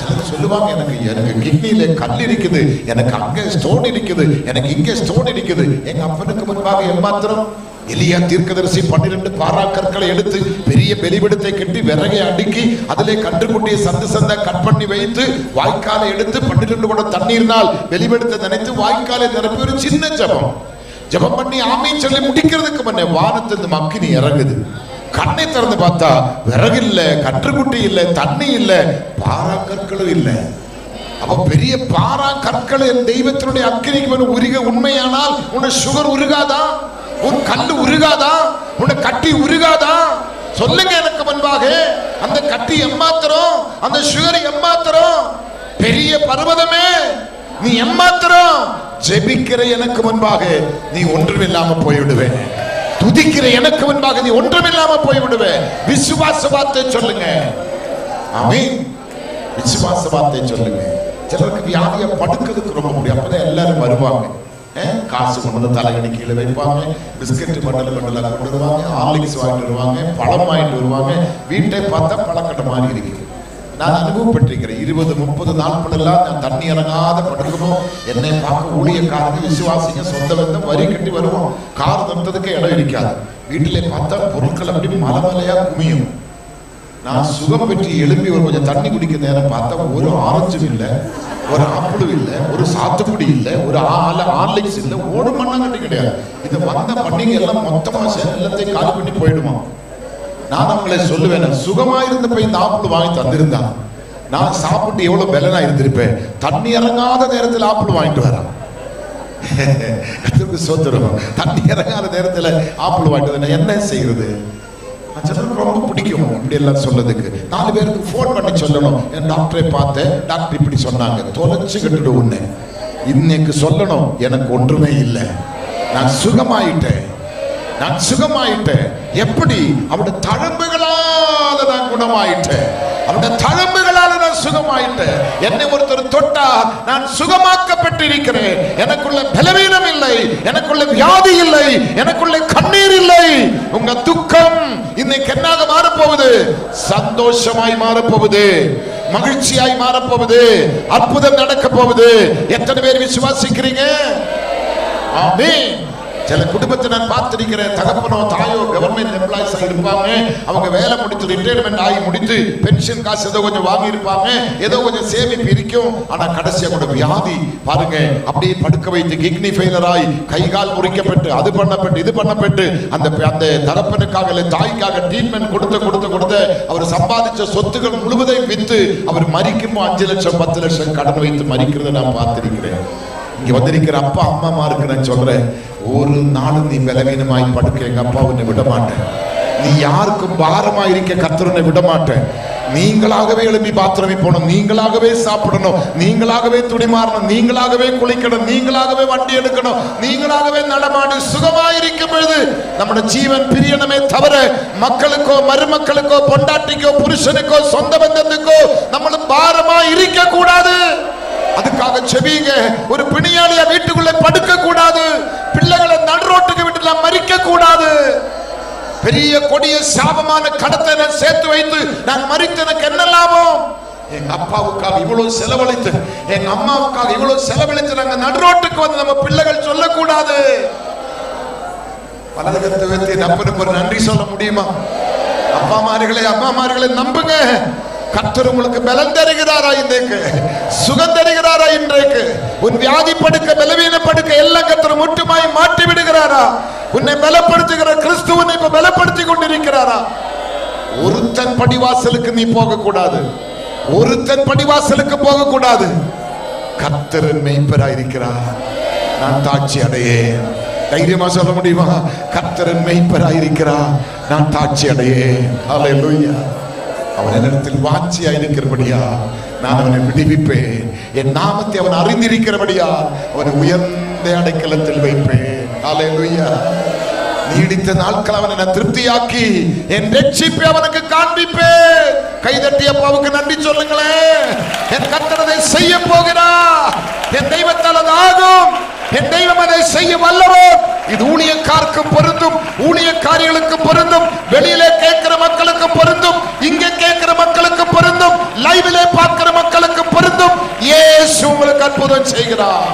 [SPEAKER 2] சிலர் சொல்லுவாங்க, எனக்கு கிட்னியில கல் இருக்குது, எனக்கு அங்க ஸ்டோன் இருக்குது, எனக்கு இங்க ஸ்டோன் இருக்குது. எங்க அப்பனுக்கு முன்பாக எம்மாத்திரம். எலியா தீர்க்கதரிசி 12 பாறாக்கற்களை எடுத்து பெரிய பெலிபீடத்தை கட்டி விறகை அடுக்கி அதிலே கன்றுக்குட்டியை சந்து சந்தா கட் பண்ணி வைத்து வாய்க்காலை எடுத்து 12 குடம் தண்ணீர்னால் பெலிபீடத்தை நினைத்து வாய்க்காலை நிரப்பி ஒரு சின்ன ஜெபம் பண்ணி ஆமீன் சொல்லி முடிக்கிறதுக்கு முன்னே வானத்திலிருந்து அக்கினி இறங்குது. கண்ணை திறந்து பார்த்தா விறகு இல்ல, கன்றுக்குட்டி இல்ல, தண்ணி இல்ல, பாறாக்கற்களும் இல்ல. அப்ப பெரிய பாரா கற்கள் என் தெய்வத்தினுடைய அக்கினிக்கு உருக உண்மையானால் உன்னை சுகர் உருகாதா? உன் கல்லு உருகாதா? உன்னை கட்டி உருகாதா? சொல்லுங்க எனக்கு முன்பாக. அந்த கட்டி எம்மாத்திரம், அந்த சுகர் எம்மாத்திரம். பெரிய பர்வதமே நீ எம்மாத்திரம். ஜெபிக்கிற எனக்கு முன்பாக நீ ஒன்றுமில்லாம போய்விடுவேன். துதிக்கிற எனக்கு முன்பாக நீ ஒன்றுமில்லாம போய்விடுவேன். விசுவாச வார்த்தை சொல்லுங்க. ஆமென். விசுவாச வார்த்தை சொல்லுங்க. சிலருக்கு வியாதியை படுக்கிறதுக்கு ரொம்ப முடியும். அப்பதான் எல்லாரும் வருவாங்க. காசு கொண்டு வந்து தலைகணி கீழே வைப்பாங்க, பிஸ்கட் மண்டல மண்டல கொண்டு வருவாங்க, ஹார்லிக்ஸ் வாங்கிட்டு வருவாங்க, பழம் வாங்கிட்டு வருவாங்க. வீட்டை பார்த்தா பழக்கடை மாதிரி இருக்கு. நான் அனுபவப்பட்டிருக்கிறேன். 20, 30 நாட்களெல்லாம் நான் தண்ணி இறங்காத படுக்கணும். என்னை பார்க்க ஊழியக்காரங்க, விசுவாசிங்க, சொந்த பந்தம் வரி கட்டி வருவோம். கார் தந்ததுக்கு இடம் இருக்காது. வீட்டிலே பார்த்தா பொருட்கள் அப்படி மலைமலையா குமியும். நான் சுகம் பெற்று எழுப்பி ஒரு கொஞ்சம் தண்ணி குடிக்க நேரம் பார்த்தா ஒரு ஆரஞ்சும் இல்லை, ஒரு ஆப்பிளும் இல்லை, ஒரு சாத்துக்குடி இல்லை, ஒரு ஹார்லிக்ஸ் இல்லை, ஒரு மண்ணாங்கட்டி கிடையாது. இது வந்த பண்டிகை எல்லாம் மொத்தமா எல்லாத்தையும் காலி பண்ணி போயிடுமா? நான் அவங்களை சொல்லுவேன், சுகமா இருந்த போய் இந்த ஆப்பிள் வாங்கி தந்திருந்தான் நான் சாப்பிட்டு எவ்வளவு பெலனா இருந்திருப்பேன். தண்ணி இறங்காத நேரத்தில் ஆப்பிள் வாங்கிட்டு வரான். சோத்திரம். தண்ணி இறங்காத நேரத்தில் ஆப்பிள் வாங்கிட்டு என்ன செய்யறது? ரொம்ப பிடிக்கும் இப்படி எல்லாம் சொல்லதுக்கு. 4 பேருக்கு போன் பண்ணி சொல்லணும், என் டாக்டரை பார்த்தேன், டாக்டர் இப்படி சொன்னாங்க, தொலைச்சு கட்டுடு உன்னை. இன்னைக்கு சொல்லணும், எனக்கு ஒன்றுமே இல்லை, நான் சுகமாயிட்டேன், நான் சுகமாயிட்டேன். எப்படி? அவருடைய தழும்புகளால நான் குணமாயிட்டேன், அவருடைய தழும்புகளால நான் சுகமாயிட்டேன். என்னை ஒருத்தர் தொட்டா நான் சுகமாக்கப்பட்டிருக்கிறேன். எனக்குள்ள பலவீனம் இல்லை, எனக்குள்ள வியாதி இல்லை, எனக்குள்ள கண்ணீர் இல்லை. உங்க துக்கம் இன்னைக்கு என்னாக மாறப்போகுது? சந்தோஷமாய் மாறப்போகுது, மகிழ்ச்சியாய் மாறப்போகுது, அற்புதம் நடக்க போகுது. எத்தனை பேர் விசுவாசிக்கிறீங்க? ஆமென். சில குடும்பத்தை நான் பார்த்திருக்கிறேன். தகப்பனோ தாயோ கவர்மெண்ட் எம்ப்ளாயிஸா இருப்பாங்க. அவங்க வேலை முடித்து ரிட்டையர்மெண்ட் ஆகி முடித்து பென்ஷன் காசு ஏதோ கொஞ்சம் வாங்கி இருப்பாங்க, ஏதோ கொஞ்சம் சேமிப்பு இருக்கும். ஆனா கடைசியா கூட வியாதி பாருங்க, அப்படியே படுக்க வைத்து கிட்னி ஃபெயிலர் ஆகி கை கால் முறிக்கப்பட்டு அது பண்ணப்பட்டு இது பண்ணப்பட்டு அந்த தகப்பனுக்காக இல்லை தாய்க்காக ட்ரீட்மெண்ட் கொடுத்த அவர் சம்பாதிச்ச சொத்துக்கள் முழுவதையும் வித்து அவர் மறிக்கும் 5 லட்சம் 10 லட்சம் கடன் வைத்து மறிக்கிறத நான் பார்த்திருக்கிறேன். இங்க வந்திருக்கிற அப்பா அம்மாமாருக்கு நான் சொல்றேன், ஒரு நாளும் நீ பலவீனமாய் படுக்க எங்க அப்பா உன்னை விட மாட்டேன். நீ யாருக்கும் பாரமா இருக்க கர்த்தர் உன்னை விட மாட்டேன். நீங்களாகவே எழுப்பி பாத்திரமே போகணும், நீங்களாகவே சாப்பிடணும், நீங்களாகவே துணிமாறணும், நீங்களாகவே குளிக்கணும், நீங்களாகவே வண்டி எடுக்கணும், நீங்களாகவே நடமாடி சுகமாயிருக்கும் பொழுது நம்முடைய ஜீவன் பிரியனமே தவிர மக்களுக்கோ மருமக்களுக்கோ பொண்டாட்டிக்கோ புருஷனுக்கோ சொந்த பந்தத்துக்கோ நம்மளும் பாரமா இருக்க கூடாது. அதுக்காக செபிங்க. ஒரு பிணியாளியா வீட்டுக்குள்ள படுக்க கூடாது, பிள்ளைகளை நடுரோட்டுக்கு விட்டு மறிக்க கூடாது. பெரிய கொடிய சாபமான கடத்தை நான் சேர்த்து வைத்து நான் மறித்து எனக்கு என்ன லாபம்? எங்க அப்பாவுக்காக இவ்வளவு செலவழித்து, எங்க அம்மாவுக்காக இவ்வளவு செலவழித்து நாங்க நடுரோட்டுக்கு வந்து நம்ம பிள்ளைகள் சொல்லக்கூடாது. வலதுகத்தை வைத்து அப்பனுக்கு ஒரு நன்றி சொல்ல முடியுமா? அப்பாமார்களே, அம்மாமார்களே, நம்புங்க. கர்த்தர் உங்களுக்கு பலம் தருகிறாரா இன்றைக்கு? சுகம் தருகிறாரா இன்றைக்கு? உன் வியாதி படுக்க, பலவீன படுக்க எல்லாம் கர்த்தர் முற்றுமாய் மாற்றி விடுகிறாரா? உன்னை பலப்படுத்துகிற கிறிஸ்து உன்னை இப்ப பலப்படுத்தி கொண்டிருக்கிறாரா? ஒருத்தன் படிவாசலுக்கு நீ போக கூடாது. ஒருத்தன் படிவாசலுக்கு போக கூடாது. கர்த்தர் மேய்ப்பராயிருக்கிறார். நான் தாட்சி அடையேன். தைரியமா சொல்ல முடியுமா? கர்த்தர் மேய்ப்பராயிருக்கிறார். நான் தாட்சி அடையேன். ஹல்லேலூயா. அவன் என்னிடத்தில் வாஞ்சியாயிருக்கிறபடியா நான் அவனை விடுவிப்பேன். என் நாமத்தை அவன் அறிந்திருக்கிறபடியா அவனை உயர்ந்த அடைக்கலத்தில் வைப்பேன். ஹல்லேலூயா. நீடித்த நாட்கள் அவனை நான் திருப்தியாக்கி என் ரட்சிப்பை அவனுக்கு காண்பிப்பேன். கைதட்டி அப்பாவுக்கு நன்றி சொல்லுங்களேன். என் கர்த்தர் அதை செய்ய போகிறார். என் தெய்வத்தால் அது ஆகும். என் தெய்வம் அதை செய்ய வல்லவர். இது ஊழியக்காரருக்கும் பொருந்தும், ஊழியக்காரிகளுக்கும் பொருந்தும், வெளியிலே கேட்கிற மக்களுக்கும் பொருந்தும், இங்கே கேட்கிற மக்களுக்கும் பொருந்தும், லைவிலே பார்க்கிற மக்களுக்கும் பொருந்தும். இயேசு உங்களுக்கு அற்புதம் செய்கிறார்.